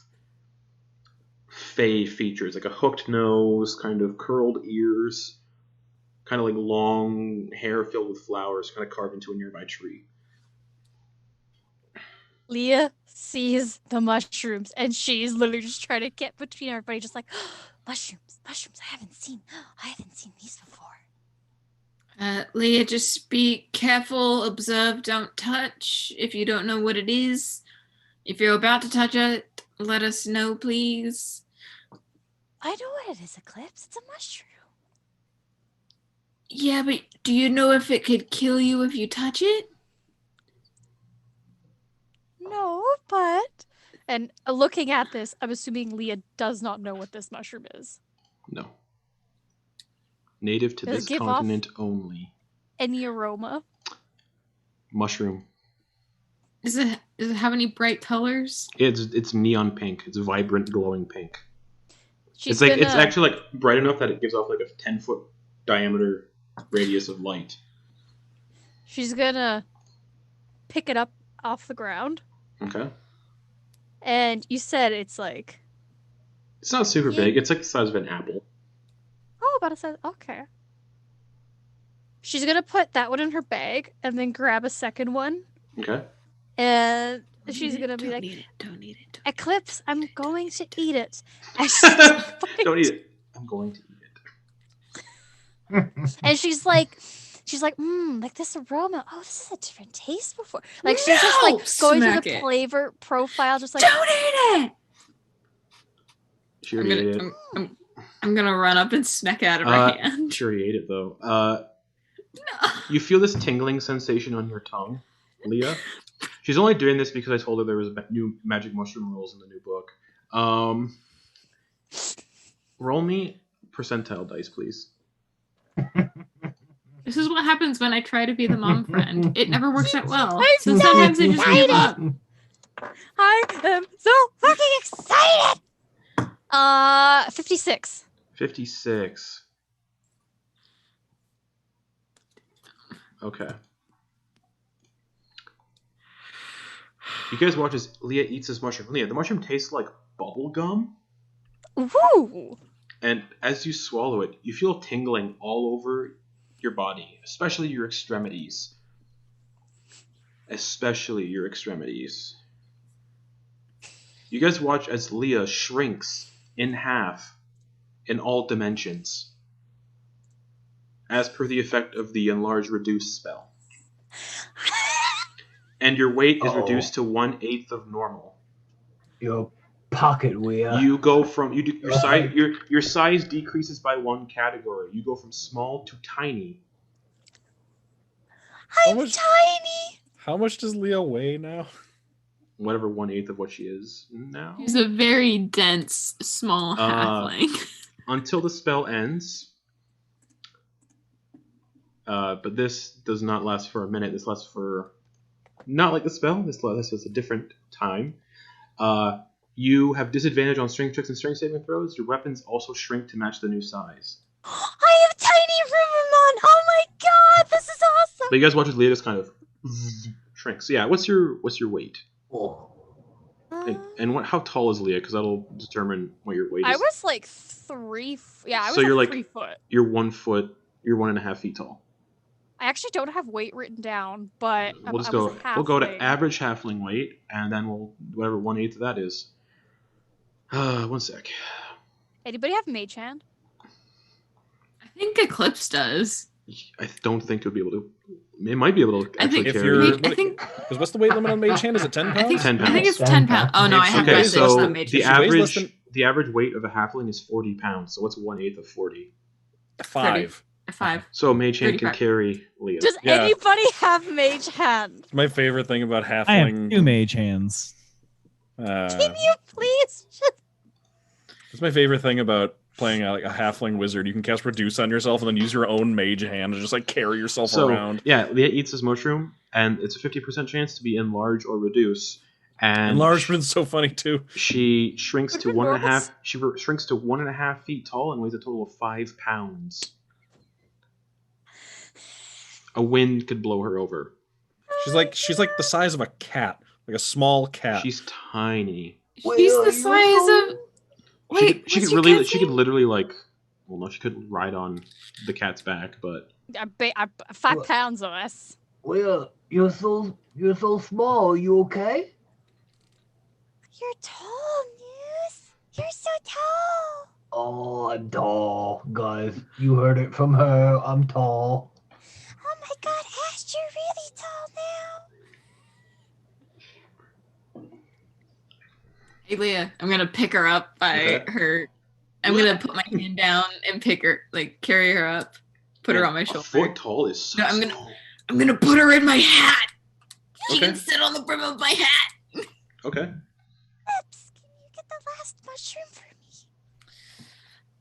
fey features, like a hooked nose, kind of curled ears, kind of like long hair filled with flowers, kind of carved into a nearby tree. Leah sees the mushrooms, and she's literally just trying to get between everybody, just like, mushrooms, I haven't seen these before. Leah, just be careful, observe, don't touch. If you don't know what it is, if you're about to touch it, let us know, please. I know what it is, Eclipse. It's a mushroom. Yeah, but do you know if it could kill you if you touch it? know, but... And looking at this, I'm assuming Leah does not know what this mushroom is. No. Native to Does it this give off- continent only. Any aroma? Mushroom. Does it have any bright colors? It's neon pink. It's vibrant, glowing pink. She's It's actually like bright enough that it gives off like a 10-foot diameter radius of light. She's gonna pick it up off the ground. Okay. And you said it's like... It's not super big. It's like the size of an apple. Oh, about a size... Okay. She's gonna put that one in her bag and then grab a second one. Okay. And she's gonna be like, Don't eat it. Eclipse, I'm going to eat it. And Don't eat it. I'm going to eat it. And she's like, like this aroma. Oh, this is a different taste before. Like she's just like going Smack through the it. flavor profile, just like Don't eat it. She already ate it. I'm gonna run up and smack it out of her hand. She already ate it though. No. You feel this tingling sensation on your tongue, Leah. She's only doing this because I told her there was new magic mushroom rules in the new book. Roll me percentile dice, please. This is what happens when I try to be the mom friend. It never works out well. I'm So so sometimes I just give up. I am so fucking excited. 56. 56. Okay. You guys watch as Leah eats this mushroom. Leah, the mushroom tastes like bubble gum. Woo! And as you swallow it, you feel tingling all over your body, especially your extremities. Especially your extremities. You guys watch as Leah shrinks in half in all dimensions, as per the effect of the enlarge reduce spell. And your weight is reduced to 1/8 of normal. Your pocket weir. You go from your size decreases by 1 category. You go from small to tiny. I'm tiny. How much does Leah weigh now? Whatever 1/8 of what she is now. He's a very dense, small halfling. Until the spell ends. But this does not last for a minute. This lasts for not like the spell. This is a different time. You have disadvantage on strength checks and strength saving throws. Your weapons also shrink to match the new size. I have tiny Rivermon. Oh my god, this is awesome. But you guys watch as Leah just kind of shrinks. So yeah, what's your weight? Oh. And how tall is Leah? Because that'll determine what your weight is. I was like 3. Yeah, I was So you're like like 3 foot. You're 1 foot. You're 1.5 feet tall. I actually don't have weight written down, but We'll just I go. was We'll go to halfway. average halfling weight, and then we'll whatever 1/8 of that is. 1 sec. Anybody have mage hand? I think Eclipse does. I don't think you'll be able to. It might be able to I actually think If carry. you're- I think Because what's the weight limit on Mage Hand? Is it 10 I think, pounds? 10 I think it's pounds. 10 pounds. Oh no, I have Okay, read this so on Mage the Hand. weighs less average the average weight of a halfling is 40 pounds. So what's 1/8 of 40? 5. 5. So mage hand can 35. carry Leah. Does Yeah. anybody have mage hand? My favorite thing about I have halfling. 2 mage hands. Can you please just... That's my favorite thing about playing like a halfling wizard. You can cast reduce on yourself and then use your own mage hand to just like carry yourself So around. yeah, Leah eats this mushroom, and it's a 50% chance to be enlarge or reduce. And Enlargement's so funny too. she shrinks to Look at 1.5. Ross. She shrinks to 1.5 feet tall and weighs a total of 5 pounds. A wind could blow her over. She's like the size of a cat, like a small cat. She's tiny. She's the size of. Wait, she what's could your cat's she could name? literally like. Well, no, she could ride on the cat's back, but 5 What? pounds of us. Well, you're so small. You okay? You're tall, News. You're so tall. Oh, I'm tall, guys. You heard it from her. I'm tall. Oh my god, Ash, you're really tall now. Hey Leah, I'm gonna pick her up by Okay. her. I'm gonna put my hand down and pick her, like carry her up, put her on my A shoulder. foot tall is so No, I'm gonna- small. I'm gonna put her in my hat. She Okay. can sit on the brim of my hat. Okay. Eclipse, can you get the last mushroom for me?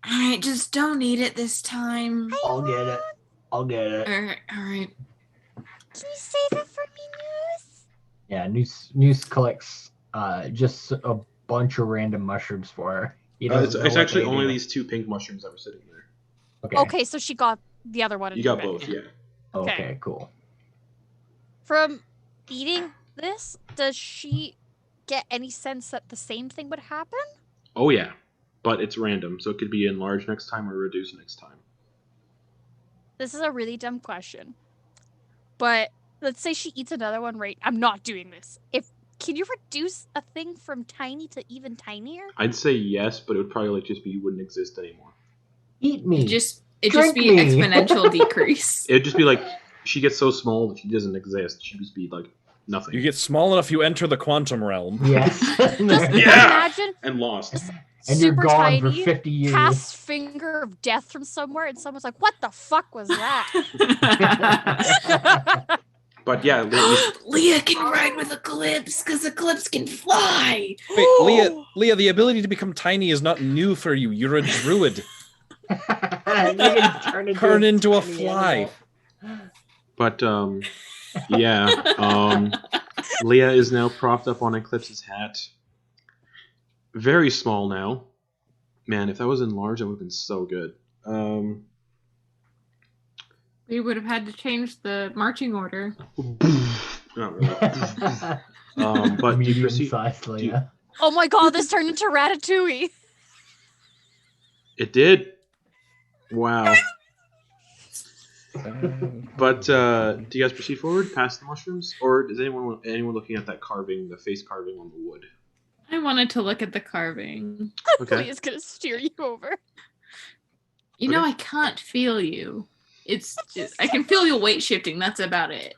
Alright, just don't need it this time. I'll get it. I'll get it. Alright. Can you save it for me, Noose? Yeah, Noose collects just a bunch of random mushrooms for her. It's actually only these 2 pink mushrooms that were sitting there. Okay, so she got the other one. You got both, yeah. Okay, cool. From eating this, does she get any sense that the same thing would happen? Oh yeah, but it's random, so it could be enlarged next time or reduced next time. This is a really dumb question. But let's say she eats another one right. I'm not doing this. Can you reduce a thing from tiny to even tinier? I'd say yes, but it would probably just be you wouldn't exist anymore. Eat me. It'd just be me. exponential decrease. It'd just be like she gets so small that she doesn't exist. She'd just be like nothing. You get small enough, you enter the quantum realm. Yes. Imagine and lost. And you're super gone tiny, for 50 years. cast finger of death from somewhere, and someone's like, "What the fuck was that?" But yeah, Leah can ride with Eclipse because Eclipse can fly. Wait, Leah, the ability to become tiny is not new for you. You're a druid. You can Turn into a tiny fly. animal. but Leah is now propped up on Eclipse's hat. Very small now. Man, if that was enlarged, that would have been so good. We would have had to change the marching order. Not really. But do you see? Medium-sized Leia. Oh my god, this turned into Ratatouille. It did. Wow. But do you guys proceed forward past the mushrooms, or is anyone looking at that carving, the face carving on the wood? I wanted to look at the carving. Okay. Leah's gonna steer you over. You know, I can't feel you. It's just I can feel your weight shifting. That's about it.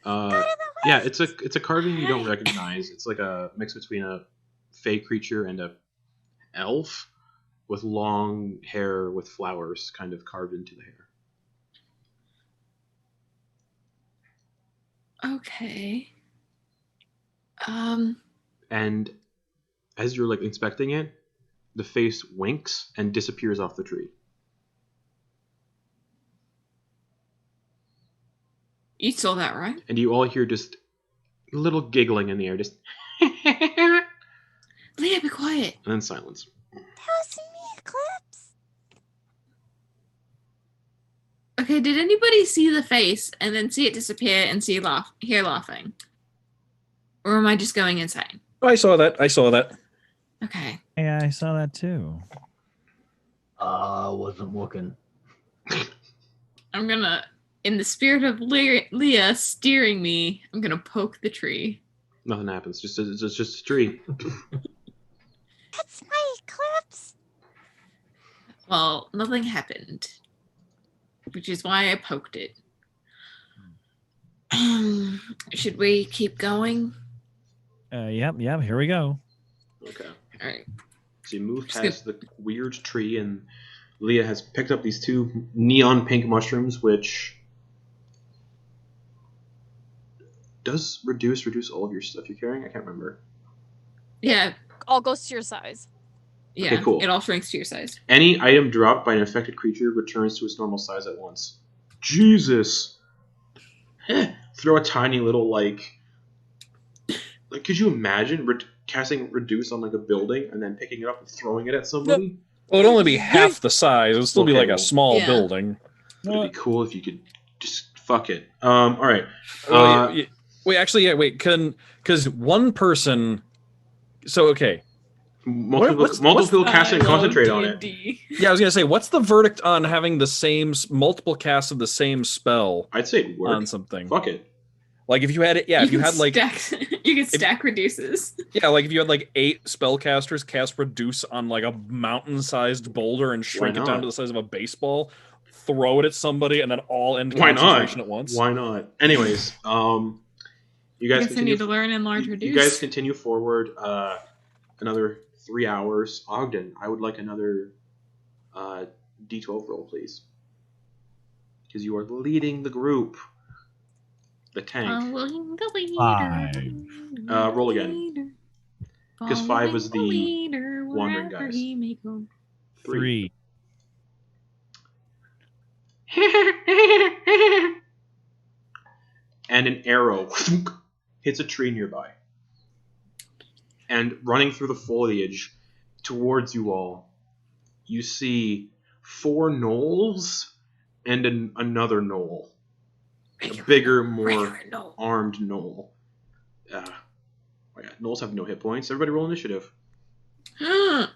Yeah, it's a carving you don't recognize. It's like a mix between a fey creature and a elf with long hair with flowers kind of carved into the hair. Okay. And as you're like inspecting it, the face winks and disappears off the tree. You saw that, right? And you all hear just a little giggling in the air, just Leah, be quiet. and then silence. That was me, Eclipse. Okay, did anybody see the face and then see it disappear and hear laughing? Or am I just going insane? I saw that. Okay. Yeah, I saw that too. Wasn't looking. I'm gonna, in the spirit of Leah steering me, I'm gonna poke the tree. Nothing happens. It's just a tree. That's my Eclipse. Well, nothing happened, which is why I poked it. Should we keep going? Yep. Here we go. Okay. All right. So you move past the weird tree, and Leah has picked up these 2 neon pink mushrooms, which does reduce all of your stuff you're carrying. I can't remember. Yeah. All goes to your size. Yeah. Okay, cool. It all shrinks to your size. Any item dropped by an affected creature returns to its normal size at once. Jesus! Throw a tiny little, like, could you imagine casting Reduce on, like, a building and then picking it up and throwing it at somebody? Well, it'd only be half the size. It would still be Okay, like a well, small yeah. building. It'd be cool if you could just fuck it. Alright. Wait, actually, yeah, wait. Because one person. So, okay. Multiple what's people cast and concentrate on it. D&D. Yeah, I was going to say, what's the verdict on having the same multiple casts of the same spell I'd say it'd work. on something? Fuck it. Like, if you had it, yeah, if you had like. You can stack Reduces. Yeah, like if you had like 8 spellcasters cast Reduce on like a mountain-sized boulder and shrink it down not? to the size of a baseball, throw it at somebody, and then all end Why concentration not? at once. Why not? Anyways, you I guys guess I need to learn Enlarge you Reduce. guys continue forward another 3 hours. Ogden, I would like another D12 roll, please. Because you are leading the group. The tank. Following the leader. 5. Roll again. 'Cause 5 was Following the leader wandering wherever guys. he may go. 3. And an arrow hits a tree nearby. And running through the foliage towards you all, you see 4 gnolls and another gnoll. A bigger, more armed gnoll. Oh yeah, gnolls have no hit points. Everybody roll initiative. Yeah.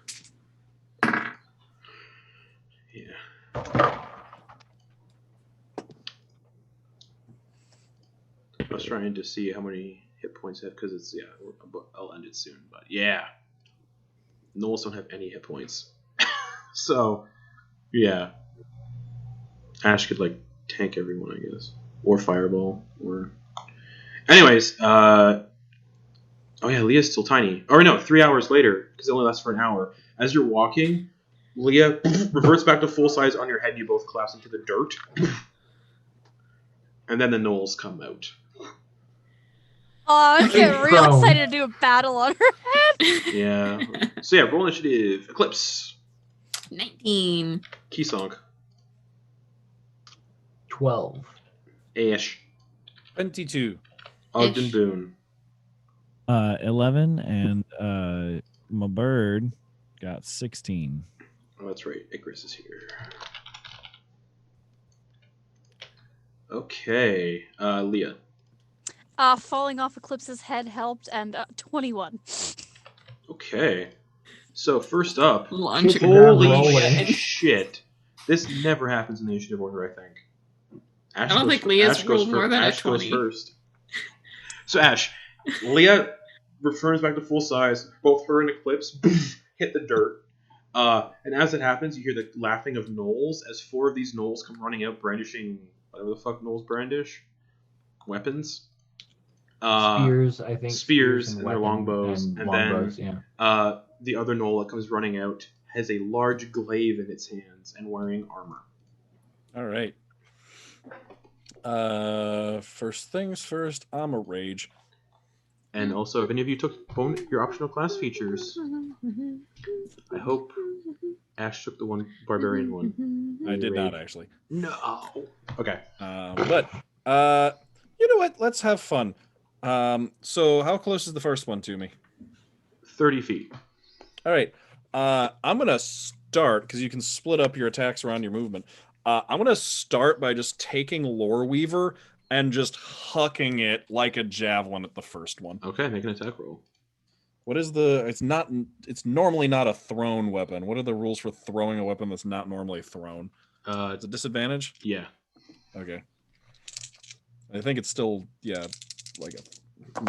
I was trying to see how many hit points I have because it's I'll end it soon. But yeah, gnolls don't have any hit points. So yeah, Ash could like tank everyone, I guess, or fireball, or. Anyways, oh yeah, Leah's still tiny. Or no, 3 hours later, because it only lasts for an hour. As you're walking, Leah reverts back to full size on your head, and you both collapse into the dirt. And then the gnolls come out. Oh, I get real Prone. excited to do a battle on her head. Yeah. So yeah, roll initiative. Eclipse. 19. Keysong. 12. Ash. 22. Ogden Ish. Boon. 11, and my bird got 16. Oh, that's right. Icarus is here. Okay. Leah. Falling off Eclipse's head helped, and 21. Okay. So first up, Launch Shit, your holy rolling. shit. This never happens in the initiative order, I think. Ash I don't goes think Leah's Ash goes rolled more fir- than a Ash goes 20. first. So Ash, Leah returns back to full size. Both her and Eclipse hit the dirt. And as it happens, you hear the laughing of gnolls as 4 of these gnolls come running out brandishing whatever the fuck gnolls brandish. Weapons. Spears, I think. Spears and their weapon- longbows. And And longbows, then yeah. the other gnoll that comes running out has a large glaive in its hands and wearing armor. All right. First things first, I'm a rage. And also, if any of you took your optional class features, I hope Ash took the one Barbarian one. I did not actually. No. Okay. But you know what? Let's have fun. So how close is the first one to me? 30 feet. All right. I'm gonna start because you can split up your attacks around your movement. I'm gonna start by just taking Lore Weaver and just hucking it like a javelin at the first one. Okay, make an attack roll. What is the? It's normally not a thrown weapon. What are the rules for throwing a weapon that's not normally thrown? It's a disadvantage. Yeah. Okay. I think it's still like a.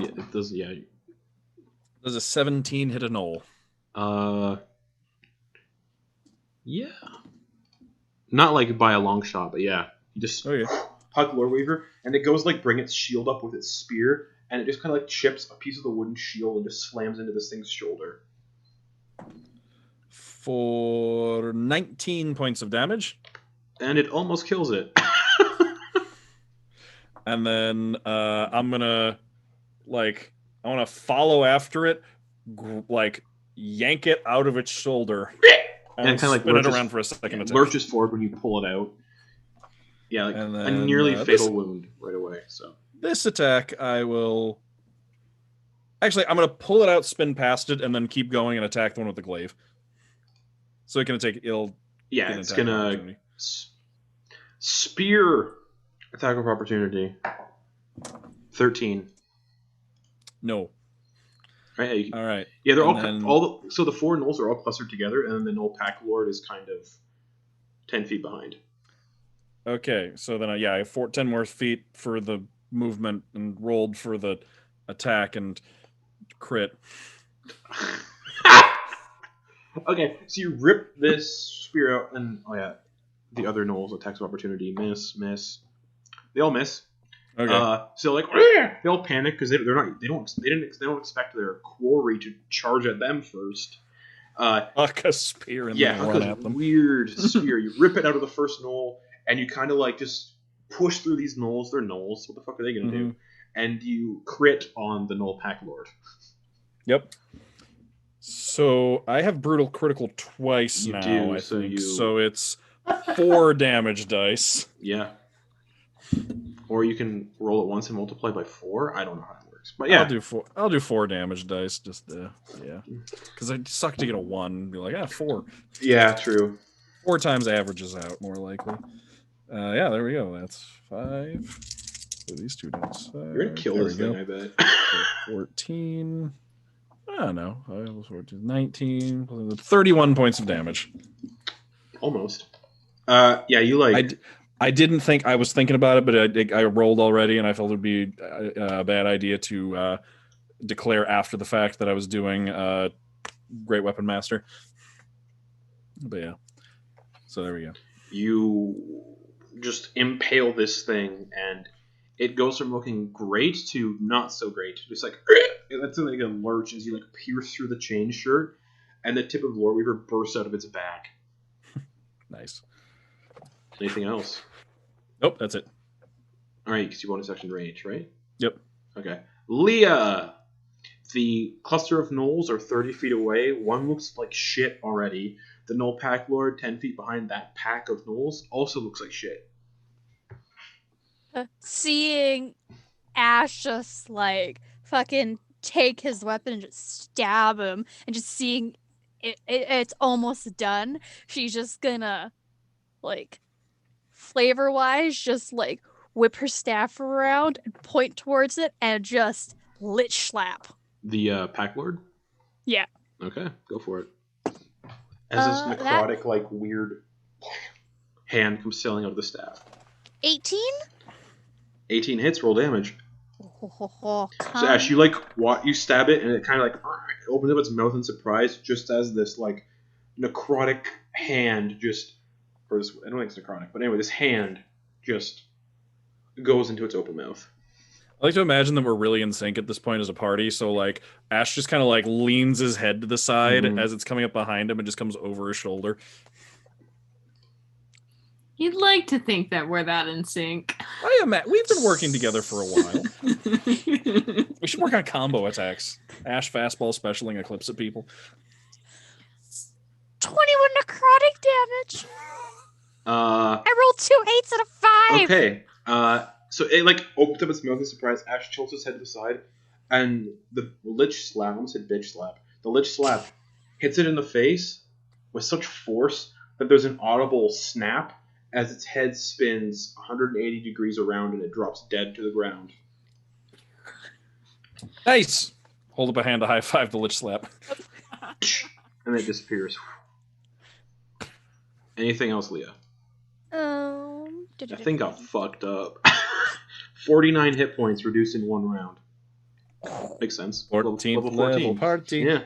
Yeah, it does. Yeah. Does a 17 hit a knoll? Yeah. Not like by a long shot, but yeah. You just huck Lore Weaver, and it goes like bring its shield up with its spear, and it just kind of like chips a piece of the wooden shield and just slams into this thing's shoulder. For 19 points of damage. And it almost kills it. And then I want to follow after it, like yank it out of its shoulder, and kind of like spin it around for a second. It lurches forward when you pull it out. Yeah, like and then, a nearly fatal wound right away. So this attack, I'm gonna pull it out, spin past it, and then keep going and attack the one with the glaive. So it's gonna spear attack of opportunity. 13. No. Right. All right. Yeah, they're so the 4 gnolls are all clustered together, and then the gnoll pack lord is kind of 10 feet behind. Okay, so then I have 10 more feet for the movement and rolled for the attack and crit. Okay, so you rip this spear out, and the other gnolls attacks of opportunity miss. They all miss. Okay. So like they all panic because they don't expect their quarry to charge at them first. Huck a spear and then run at them. Weird spear. You rip it out of the first gnoll, and you kind of like just push through these gnolls. They're gnolls. What the fuck are they gonna do? And you crit on the gnoll pack lord. Yep. So I have brutal critical twice You now, do, I so think. you- So it's 4 damage dice. Yeah. Or you can roll it once and multiply by 4. I don't know how it works, but yeah. I'll do 4 damage dice. Just yeah, because I suck to get a 1. And be like 4. Yeah, true. 4 times averages out more likely. Yeah, there we go. That's 5. So these 2 dice. You're gonna kill there this we thing, go. I bet. So 14. I don't know. 14, 19, 31 points of damage. Almost. Yeah, you like. I didn't think I was thinking about it, but I rolled already, and I felt it'd be a bad idea to declare after the fact that I was doing Great Weapon Master. But yeah, so there we go. You just impale this thing, and it goes from looking great to not so great. Just like that's like a lurch as you like pierce through the chain shirt, and the tip of the Lore Weaver bursts out of its back. Nice. Anything else? Nope, that's it. All right, because you bonus action range, right? Yep. Okay. Leah! The cluster of gnolls are 30 feet away. One looks like shit already. The gnoll pack lord 10 feet behind that pack of gnolls also looks like shit. Seeing Ash just like fucking take his weapon and just stab him, and just seeing it's almost done, she's just gonna like flavor wise just like whip her staff around and point towards it and just lich slap. The pack lord? Yeah. Okay, go for it. As this necrotic, like, weird hand comes sailing out of the staff. 18? 18 hits, roll damage. Oh, So Ash, you you stab it, and it kind of like opens up its mouth in surprise, just as this like necrotic hand or this, I don't think it's necrotic, but anyway, this hand just goes into its open mouth. I like to imagine that we're really in sync at this point as a party. So like Ash just kind of like leans his head to the side as it's coming up behind him and just comes over his shoulder. You'd like to think that we're that in sync. We've been working together for a while. We should work on combo attacks. Ash fastball specialing Eclipse at people. 21 necrotic damage. I rolled 2 8s and a 5. Okay. So it like opens up its mouth in surprise. Ash tilts his head to the side, and the lich slap. I almost said bitch slap. The lich slap hits it in the face with such force that there's an audible snap as its head spins 180 degrees around and it drops dead to the ground. Nice. Hold up a hand to high five the lich slap. And it disappears. Anything else, Leah? That thing got fucked up. 49 hit points reduced in 1 round. Makes sense. 14th level party. Yeah.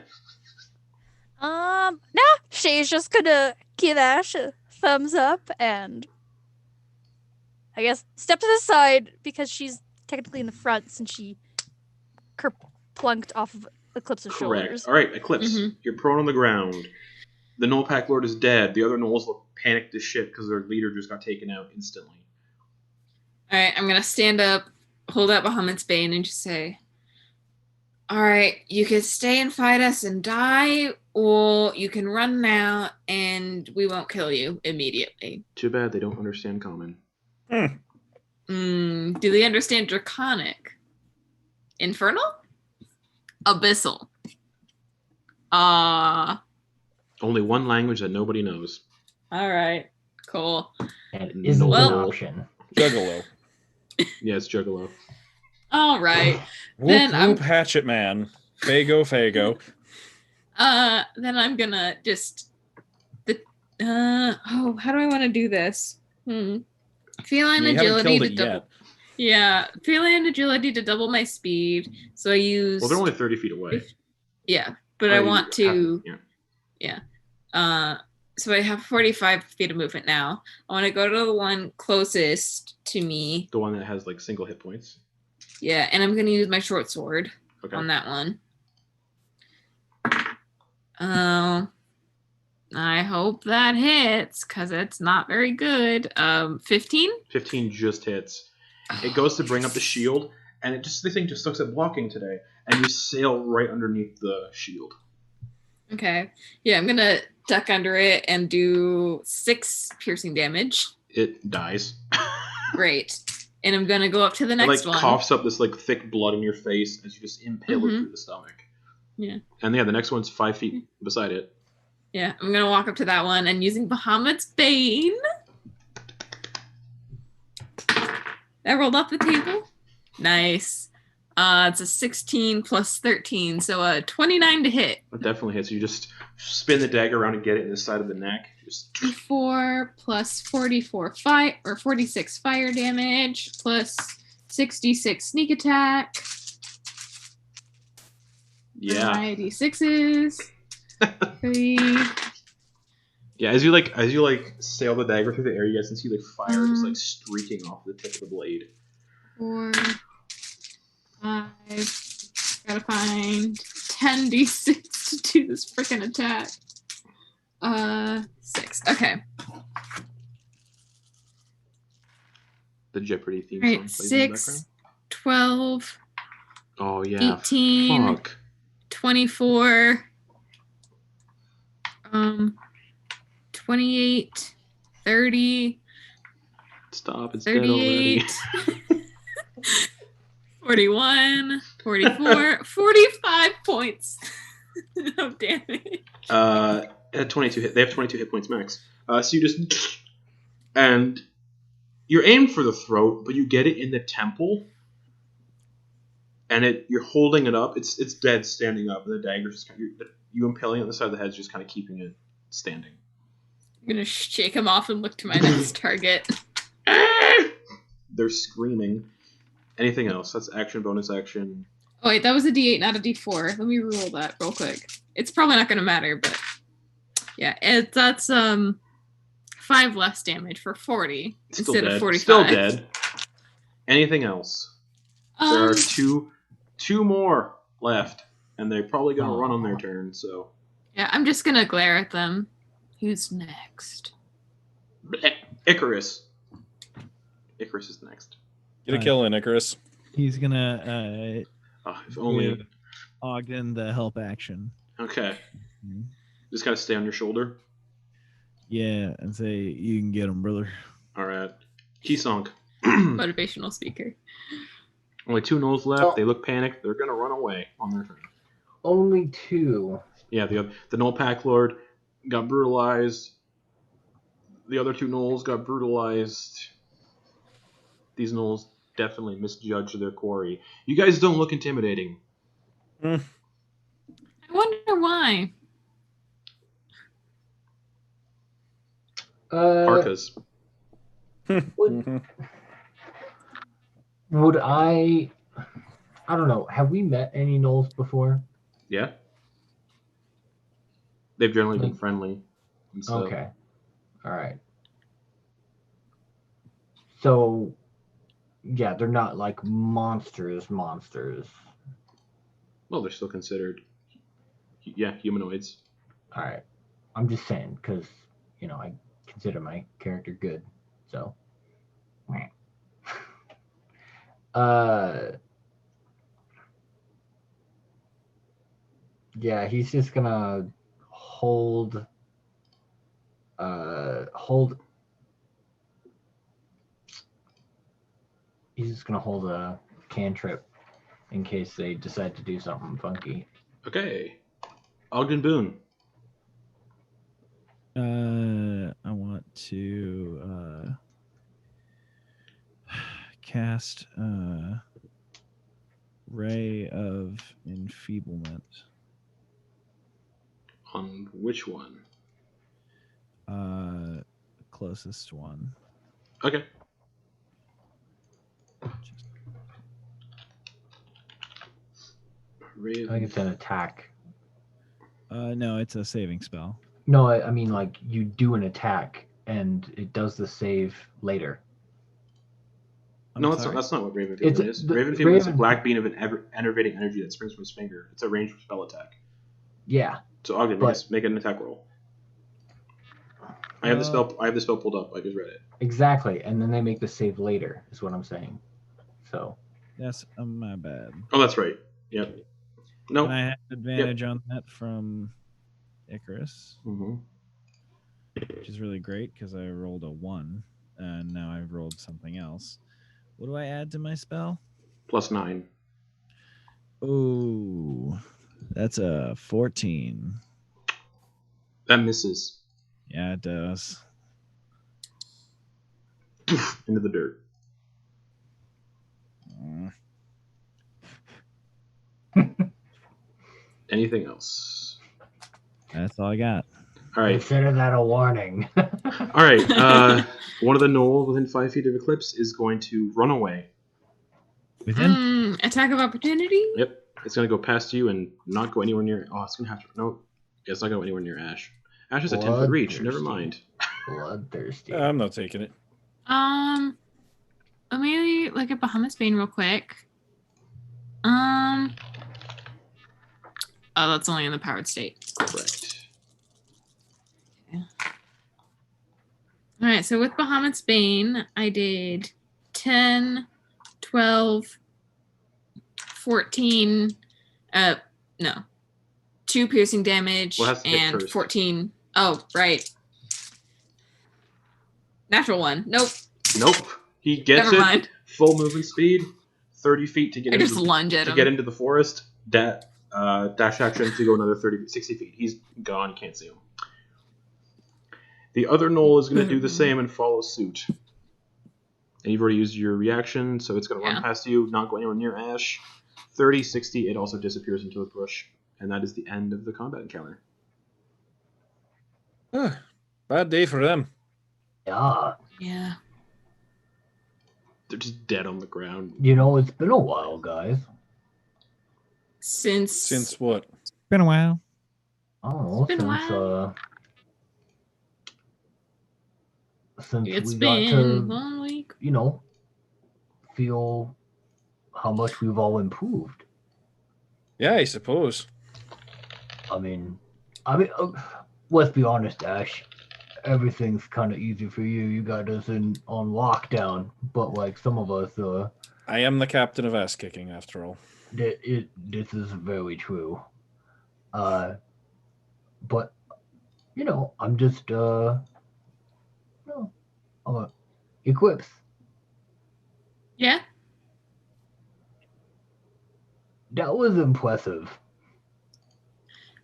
No, she's just gonna give Ash a thumbs up and I guess step to the side because she's technically in the front since she plunked off of Eclipse's shoulders. All right, Eclipse. You're prone on the ground. The Gnoll Pack Lord is dead. The other Gnolls look panicked as shit because their leader just got taken out instantly. Alright, I'm gonna stand up, hold out Bahamut's Bane, and just say, alright, you can stay and fight us and die, or you can run now and we won't kill you immediately. Too bad they don't understand common. Do they understand Draconic? Infernal? Abyssal? Only one language that nobody knows. Alright, cool. And isn't an option. Juggalo. Yeah, it's Juggalo. Alright. Whoop, whoop, hatchet man. Fago. Then I'm gonna just how do I want to do this? Feline agility to double. Yeah, feline agility to double my speed. So I use. Well, they're only 30 feet away. Yeah, but I want to. Yeah. So I have 45 feet of movement now. I want to go to the one closest to me. The one that has like single hit points. Yeah, and I'm gonna use my short sword on that one. I hope that hits, because it's not very good. 15? 15 just hits. It goes to bring up the shield, and the thing just looks at blocking today, and you sail right underneath the shield. Okay. Yeah, I'm gonna duck under it and do 6 piercing damage. It dies. Great. And I'm gonna go up to the It next like one. coughs up this like thick blood in your face as you just impale it through the stomach. Yeah. And yeah, the next one's 5 feet beside it. Yeah, I'm gonna walk up to that one and using Bahamut's Bane. That rolled off the table. Nice. It's a 16 plus 13, so a 29 to hit. It definitely hits. You just spin the dagger around and get it in the side of the neck. Just 4 plus 44 or 46 fire damage plus 66 sneak attack. yeah. 96s. 3. Yeah, as you sail the dagger through the air, you guys can see like fire just like streaking off the tip of the blade. 4, 5. Gotta find 10d6 to do this freaking attack. 6. Okay. The Jeopardy theme All song right. plays in the 6, 12, background. Oh yeah. 18, Fuck. 24, 28, 30, Stop, it's dead already. 38, 41, 44, 45 points of damage. At 22 hit, they have 22 hit points max. So you just and you're aimed for the throat, but you get it in the temple, and you're holding it up. It's dead standing up, and the dagger's just you impaling it on the side of the head is just kind of keeping it standing. I'm gonna shake him off and look to my next target. They're screaming. Anything else? That's action, bonus action. Oh wait, that was a D8, not a D4. Let me roll that real quick. It's probably not gonna matter, but yeah, that's 5 less damage for 40 instead of 45. Still dead. Anything else? There are two more left, and they're probably gonna run on their turn. So yeah, I'm just gonna glare at them. Who's next? Icarus. Icarus is next. Get a kill in, Icarus. He's gonna If only. give Ogden the help action. Okay. Just gotta stay on your shoulder. Yeah, and say you can get him, brother. All right. Key song. Motivational speaker. Only 2 gnolls left. They look panicked. They're gonna run away on their turn. Only 2. Yeah, the Gnoll Pack Lord got brutalized. The other 2 gnolls got brutalized. These gnolls definitely misjudged their quarry. You guys don't look intimidating. I wonder why. Parkas. Would I don't know. Have we met any gnolls before? Yeah. They've generally been friendly. And stuff. Okay. All right. So, yeah, they're not like monsters. Well, they're still considered, humanoids. All right. I'm just saying because I consider my character good. So, yeah, he's just gonna hold. He's just gonna hold a cantrip in case they decide to do something funky. Okay. Ogden Boon. I want to cast Ray of Enfeeblement. On which one? Closest one. Okay. I think it's an attack. No, it's a saving spell. No, I mean like you do an attack and it does the save later. No, that's not what Raven Feeling is. Raven Feeling is a black beam of an enervating energy that springs from his finger. It's a ranged spell attack. Yeah. So Ogden, make an attack roll. I have the spell pulled up. I just read it. Exactly, and then they make the save later. Is what I'm saying. So. That's my bad. Oh, that's right. Yep. No. And I have advantage on that from Icarus, Mm-hmm. which is really great because I rolled a 1, and now I've rolled something else. What do I add to my spell? +9. Oh, that's a 14. That misses. Yeah, it does. Into the dirt. Anything else? That's all I got. All right. Consider that a warning. All right. One of the gnolls within 5 feet of Eclipse is going to run away. Within? Attack of opportunity? Yep. It's going to go past you and not go anywhere near... Oh, it's going to have to... No. Yeah, it's not going to go anywhere near Ash. Ash has a 10-foot reach. Never mind. Bloodthirsty. I'm not taking it. Let me look at Bahamut's Bane real quick. Oh, that's only in the powered state. Correct. Okay. All right, so with Bahamut's Bane, I did 10, 12, 14, no. 2 piercing damage Well, it has to hit and first. 14. Oh, right. Natural 1. Nope. Nope. He gets Never mind. Full movement speed, 30 feet to get I into just the, lunge at to him. get into the forest. Dash action to go another 60 feet. He's gone. You can't see him. The other gnoll is going to do the same and follow suit. And you've already used your reaction, so it's going to run past you, not go anywhere near Ash. 30, 60, it also disappears into the bush. And that is the end of the combat encounter. Bad day for them. Yeah. Yeah. They're just dead on the ground. You know, it's been a while, guys. Since what? Been a while. I don't know, It's been a while. Since It's we got been to, 1 week. you know, feel how much we've all improved. Yeah, I suppose. I mean, let's be honest, Ash. Everything's kind of easy for you. You got us on lockdown, but like some of us, I am the captain of ass kicking, after all. this is very true. But you know, I'm just Eclipse. Yeah. That was impressive.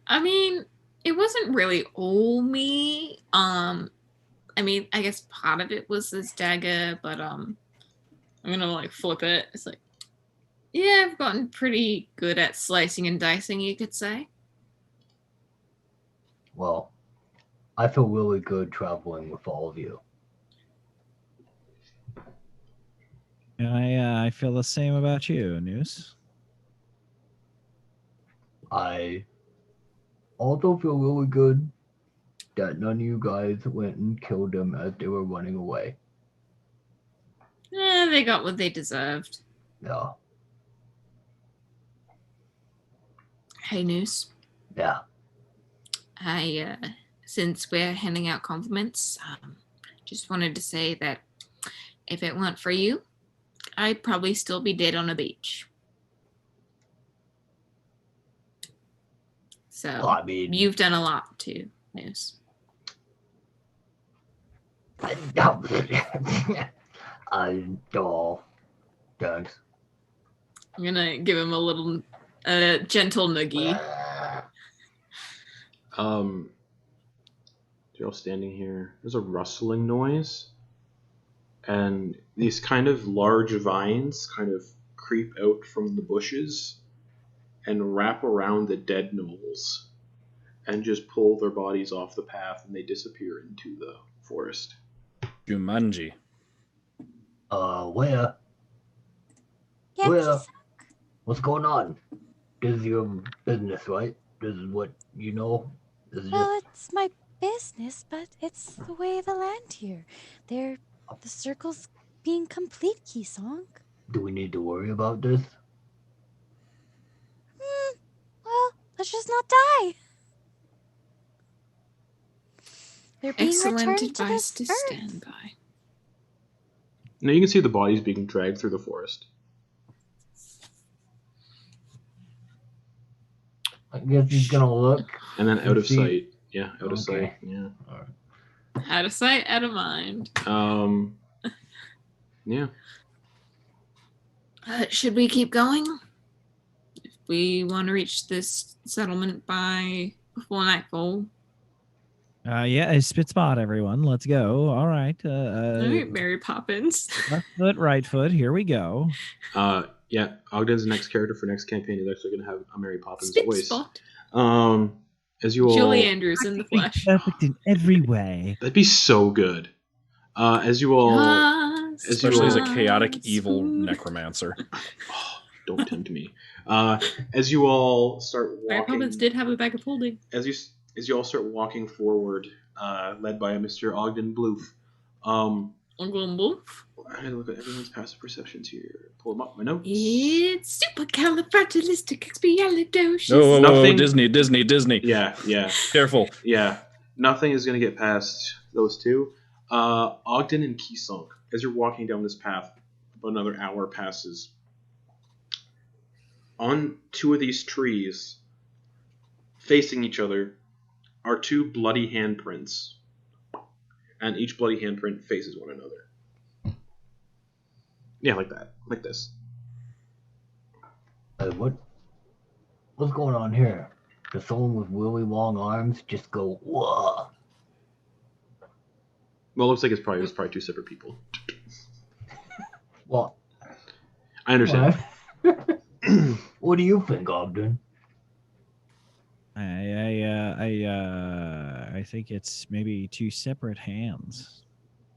I mean, it wasn't really all me. I mean, I guess part of it was this dagger, but I'm gonna like flip it. It's like, yeah, I've gotten pretty good at slicing and dicing, you could say. Well, I feel really good traveling with all of you. And I feel the same about you, Noose. I also feel really good that none of you guys went and killed them as they were running away. They got what they deserved. Yeah. Hey, Noose. Yeah. Since we're handing out compliments, just wanted to say that if it weren't for you, I'd probably still be dead on a beach. So, Well, I mean, you've done a lot too, Noose. Oh, thanks. I'm gonna give him a little gentle noogie. You're all standing here. There's a rustling noise, and these kind of large vines kind of creep out from the bushes and wrap around the dead gnolls and just pull their bodies off the path, and they disappear into the forest. Jumanji. Where? Yeah, Where? What's going on? This is your business, right? This is what you know? This is well, it's my business, but it's the way of the land here. The circle's being complete, Keysong. Do we need to worry about this? Well, let's just not die. They're being Excellent returned to advice this to earth. stand by. Now you can see the bodies being dragged through the forest. I guess he's gonna look. And then out of See- sight, Yeah, out of sight. Yeah. Out of sight, out of mind. Yeah. Should we keep going? If we want to reach this settlement before nightfall. Yeah, a spit spot, everyone. Let's go. All right. All right, Mary Poppins. Left foot, right foot. Here we go. Yeah, Ogden's next character for next campaign is actually going to have a Mary Poppins Spit voice. spot. As you all, Julie Andrews in the flesh. Perfect in every way. that'd be so good. As you all, Especially as a chaotic evil necromancer. Oh, don't tempt me. As you all start Mary walking, Poppins did have a bag of holding. as you all start walking forward, led by Mr. Ogden Bloof. I had to look at everyone's passive perceptions here. Pull them up my notes. It's supercalifragilisticexpialidocious. No, Nothing- Disney. Yeah. Careful. Yeah, nothing is going to get past those two. Ogden and Keysunk, as you're walking down this path, about another hour passes. On two of these trees, facing each other, are two bloody handprints. And each bloody handprint faces one another. Yeah, like that. Like this. What's going on here? Does someone with really long arms just go, whoa? Well, it looks like it's probably two separate people. Well, I understand. what do you think, Ogden? I think it's maybe two separate hands.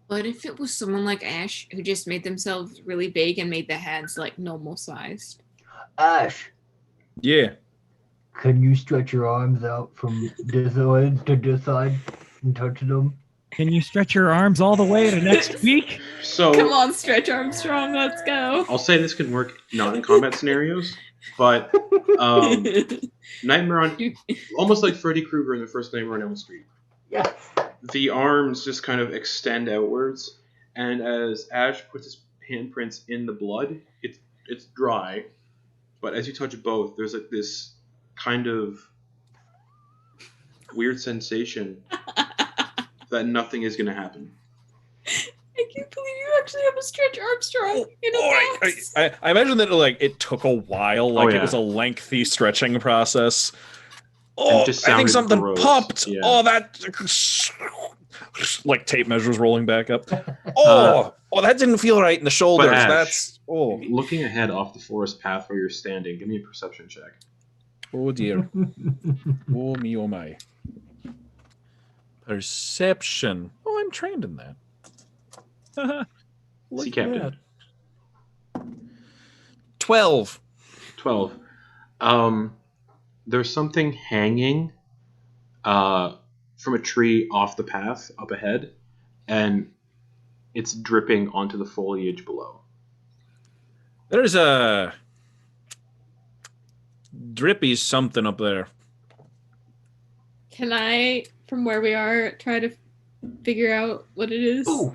What if it was someone like Ash who just made themselves really big and made the hands like normal sized? Ash, Yeah. can you stretch your arms out from this side to this side and touch them? Can you stretch your arms all the way to next week? So Come on, Stretch Armstrong, let's go. I'll say this can work not in combat scenarios, but Nightmare on almost like Freddy Krueger in the first Nightmare on Elm Street. Yes. The arms just kind of extend outwards, and as Ash puts his handprints in the blood, it's dry, but as you touch both, there's like this kind of weird sensation that nothing is going to happen. I can't believe you actually have a Stretch Armstrong in a box. I imagine that it took a while, like it was a lengthy stretching process. Oh, just I think sounded something gross. popped. Yeah. Oh, that like tape measures rolling back up. Oh, that didn't feel right in the shoulders. Ash, That's looking ahead off the forest path where you're standing. Give me a perception check. Oh dear. Oh me, oh my. Perception. Oh, I'm trained in that. See, Captain. 12. 12. There's something hanging from a tree off the path up ahead, and it's dripping onto the foliage below. There's a drippy something up there. Can I, from where we are, try to figure out what it is? Ooh,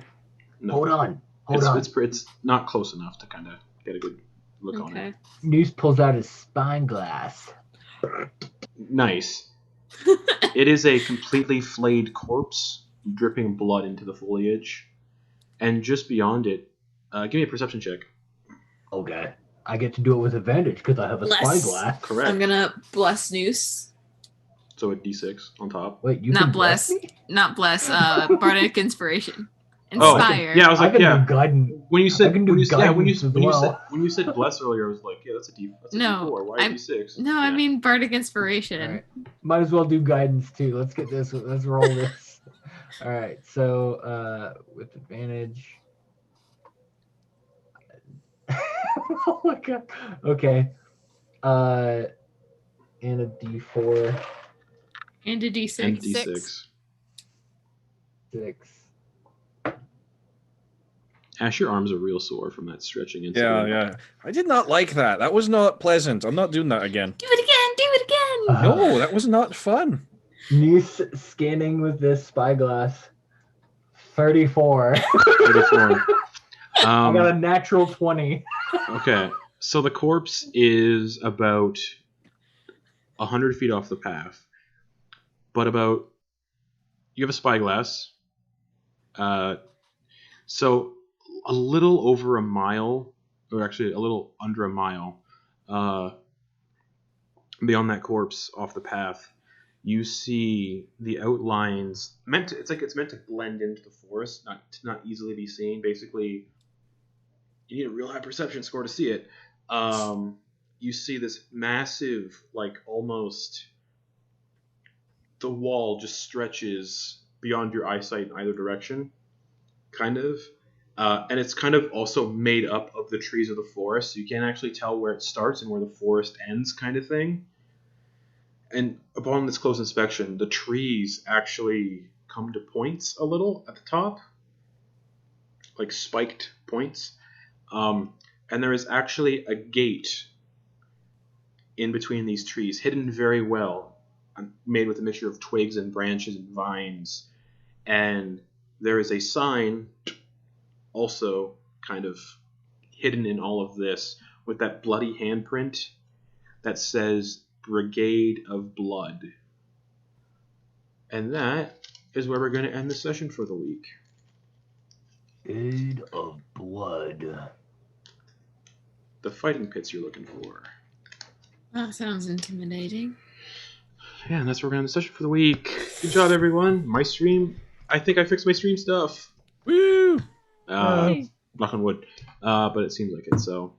No, hold on. It's not close enough to kind of get a good look on it. Noose pulls out his spyglass. Nice. It is a completely flayed corpse, dripping blood into the foliage, and just beyond it, give me a perception check. Okay. I get to do it with advantage because I have a Bless. spyglass. Correct. I'm gonna bless Noose. So a d6 on top. Wait, you Not can bless. me? Not bless. Bardic Inspiration. Oh, Inspire. yeah, I was I like, can yeah. do guidance. When you said I can do guidance as well. when you said bless earlier, I was like, yeah, that's a No, D4. Why a D6? No, Yeah. I mean Bardic Inspiration. All right. Might as well do guidance too. Let's get this. Let's roll this. All right. So with advantage. Oh my god. Okay. And a D4. And a D6. And D6. 6. Ash, your arms are real sore from that stretching incident. Yeah. I did not like that. That was not pleasant. I'm not doing that again. Do it again. Do it again. No, that was not fun. Noose scanning with this spyglass. 34. 34. I got a natural 20. Okay, so the corpse is about 100 feet off the path, but about you have a spyglass. So a little over a mile, or actually a little under a mile, beyond that corpse off the path, you see the outlines. It's meant to blend into the forest, not easily be seen. Basically, you need a real high perception score to see it. You see this massive, like almost, the wall just stretches beyond your eyesight in either direction, kind of. And it's kind of also made up of the trees of the forest, so you can't actually tell where it starts and where the forest ends, kind of thing. And upon this close inspection, the trees actually come to points a little at the top, like spiked points. And there is actually a gate in between these trees, hidden very well, made with a mixture of twigs and branches and vines. And there is a sign also kind of hidden in all of this with that bloody handprint that says Brigade of Blood. And that is where we're going to end the session for the week. Brigade of Blood. The fighting pits you're looking for. That sounds intimidating. Yeah, and that's where we're going to end the session for the week. Good job, everyone. My stream, I think I fixed my stream stuff. Woo! Knock on wood. But it seems like it, so.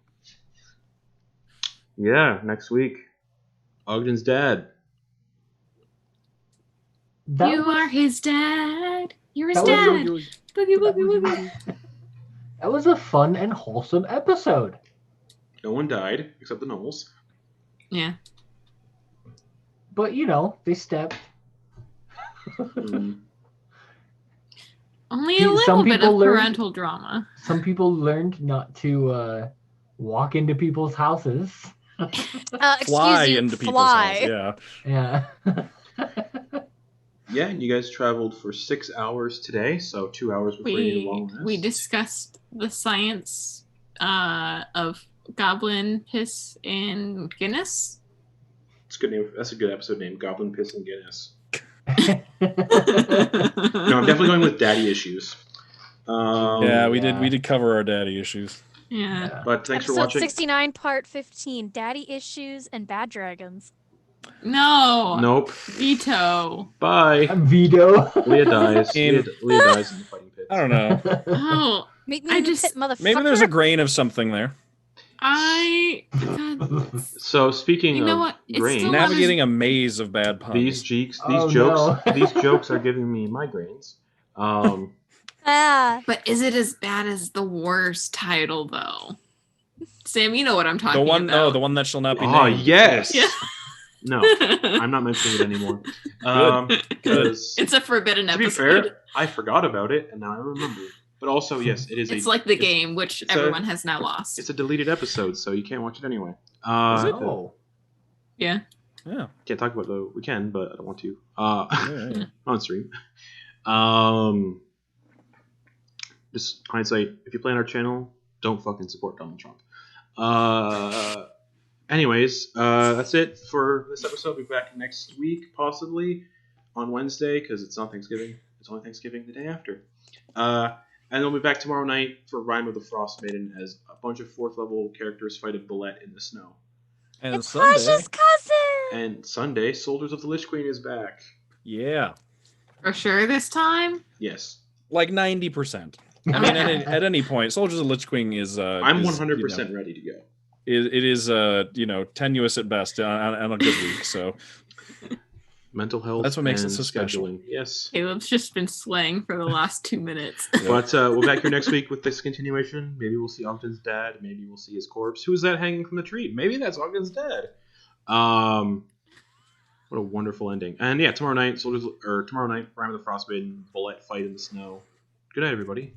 Yeah, next week. Ogden's dad. You are his dad. You're his that dad. was- Boogie, boogie, boogie. That was a fun and wholesome episode. No one died, except the Knowles. Yeah. But, you know, they stepped. Only See, a little some bit people of learned- parental drama. Some people learned not to walk into people's houses. Fly Excuse you, into people's fly. house. Yeah. Yeah. Yeah, and you guys traveled for 6 hours today, so 2 hours before you need a long rest. We discussed the science of goblin piss and Guinness. It's a good name. That's a good episode name, Goblin Piss and Guinness. No, No, I'm definitely going with daddy issues. Yeah, we yeah. did cover our daddy issues. Yeah. But thanks for Episode watching. 69, part 15, Daddy Issues and Bad Dragons. No. Nope. Veto. Bye. I'm Vito. Leah dies. In- Leah dies in the fighting pits. I don't know. Oh, Meet me I in the just- pit, motherfucker. Maybe there's a grain of something there. God, So speaking You know of what? It's grain, still Navigating a maze of bad puns. these jokes, Oh, no. these jokes are giving me migraines. Ah, but is it as bad as the worst title though? Sam, you know what I'm the talking one, about. no, the one that shall not be Oh named. yes. Yeah. No, I'm not mentioning it anymore. Because It's a forbidden to be episode. fair, I forgot about it and now I remember. But also, yes, it is. It's like the it's- game, which it's a- everyone has now lost. It's a deleted episode, so you can't watch it anyway. Is it? Oh. Yeah. Yeah. Can't talk about it though. We can, but I don't want to. Yeah. On stream. Just hindsight. If you play on our channel, don't fucking support Donald Trump. Anyways, that's it for this episode. We'll be back next week, possibly on Wednesday, because it's not Thanksgiving. It's only Thanksgiving the day after. And then we'll be back tomorrow night for Rime of the Frost Maiden as a bunch of 4th level characters fight a bullet in the snow. And it's Sunday. Tasha's cousin. And Sunday, Soldiers of the Lich Queen is back. Yeah. For sure this time? Yes. Like 90%. I mean, at any point, Soldiers of Lich Queen is. I'm is, 100% ready to go. It is tenuous at best on a good week. So Mental health. That's what makes it and so special. scheduling. Yes. Caleb's just been slaying for the last 2 minutes. But we'll be back here next week with this continuation. Maybe we'll see Ogden's dad. Maybe we'll see his corpse. Who is that hanging from the tree? Maybe that's Ogden's dad. What a wonderful ending. And yeah, tomorrow night, Rime of the Frostmaiden, bullet fight in the snow. Good night, everybody.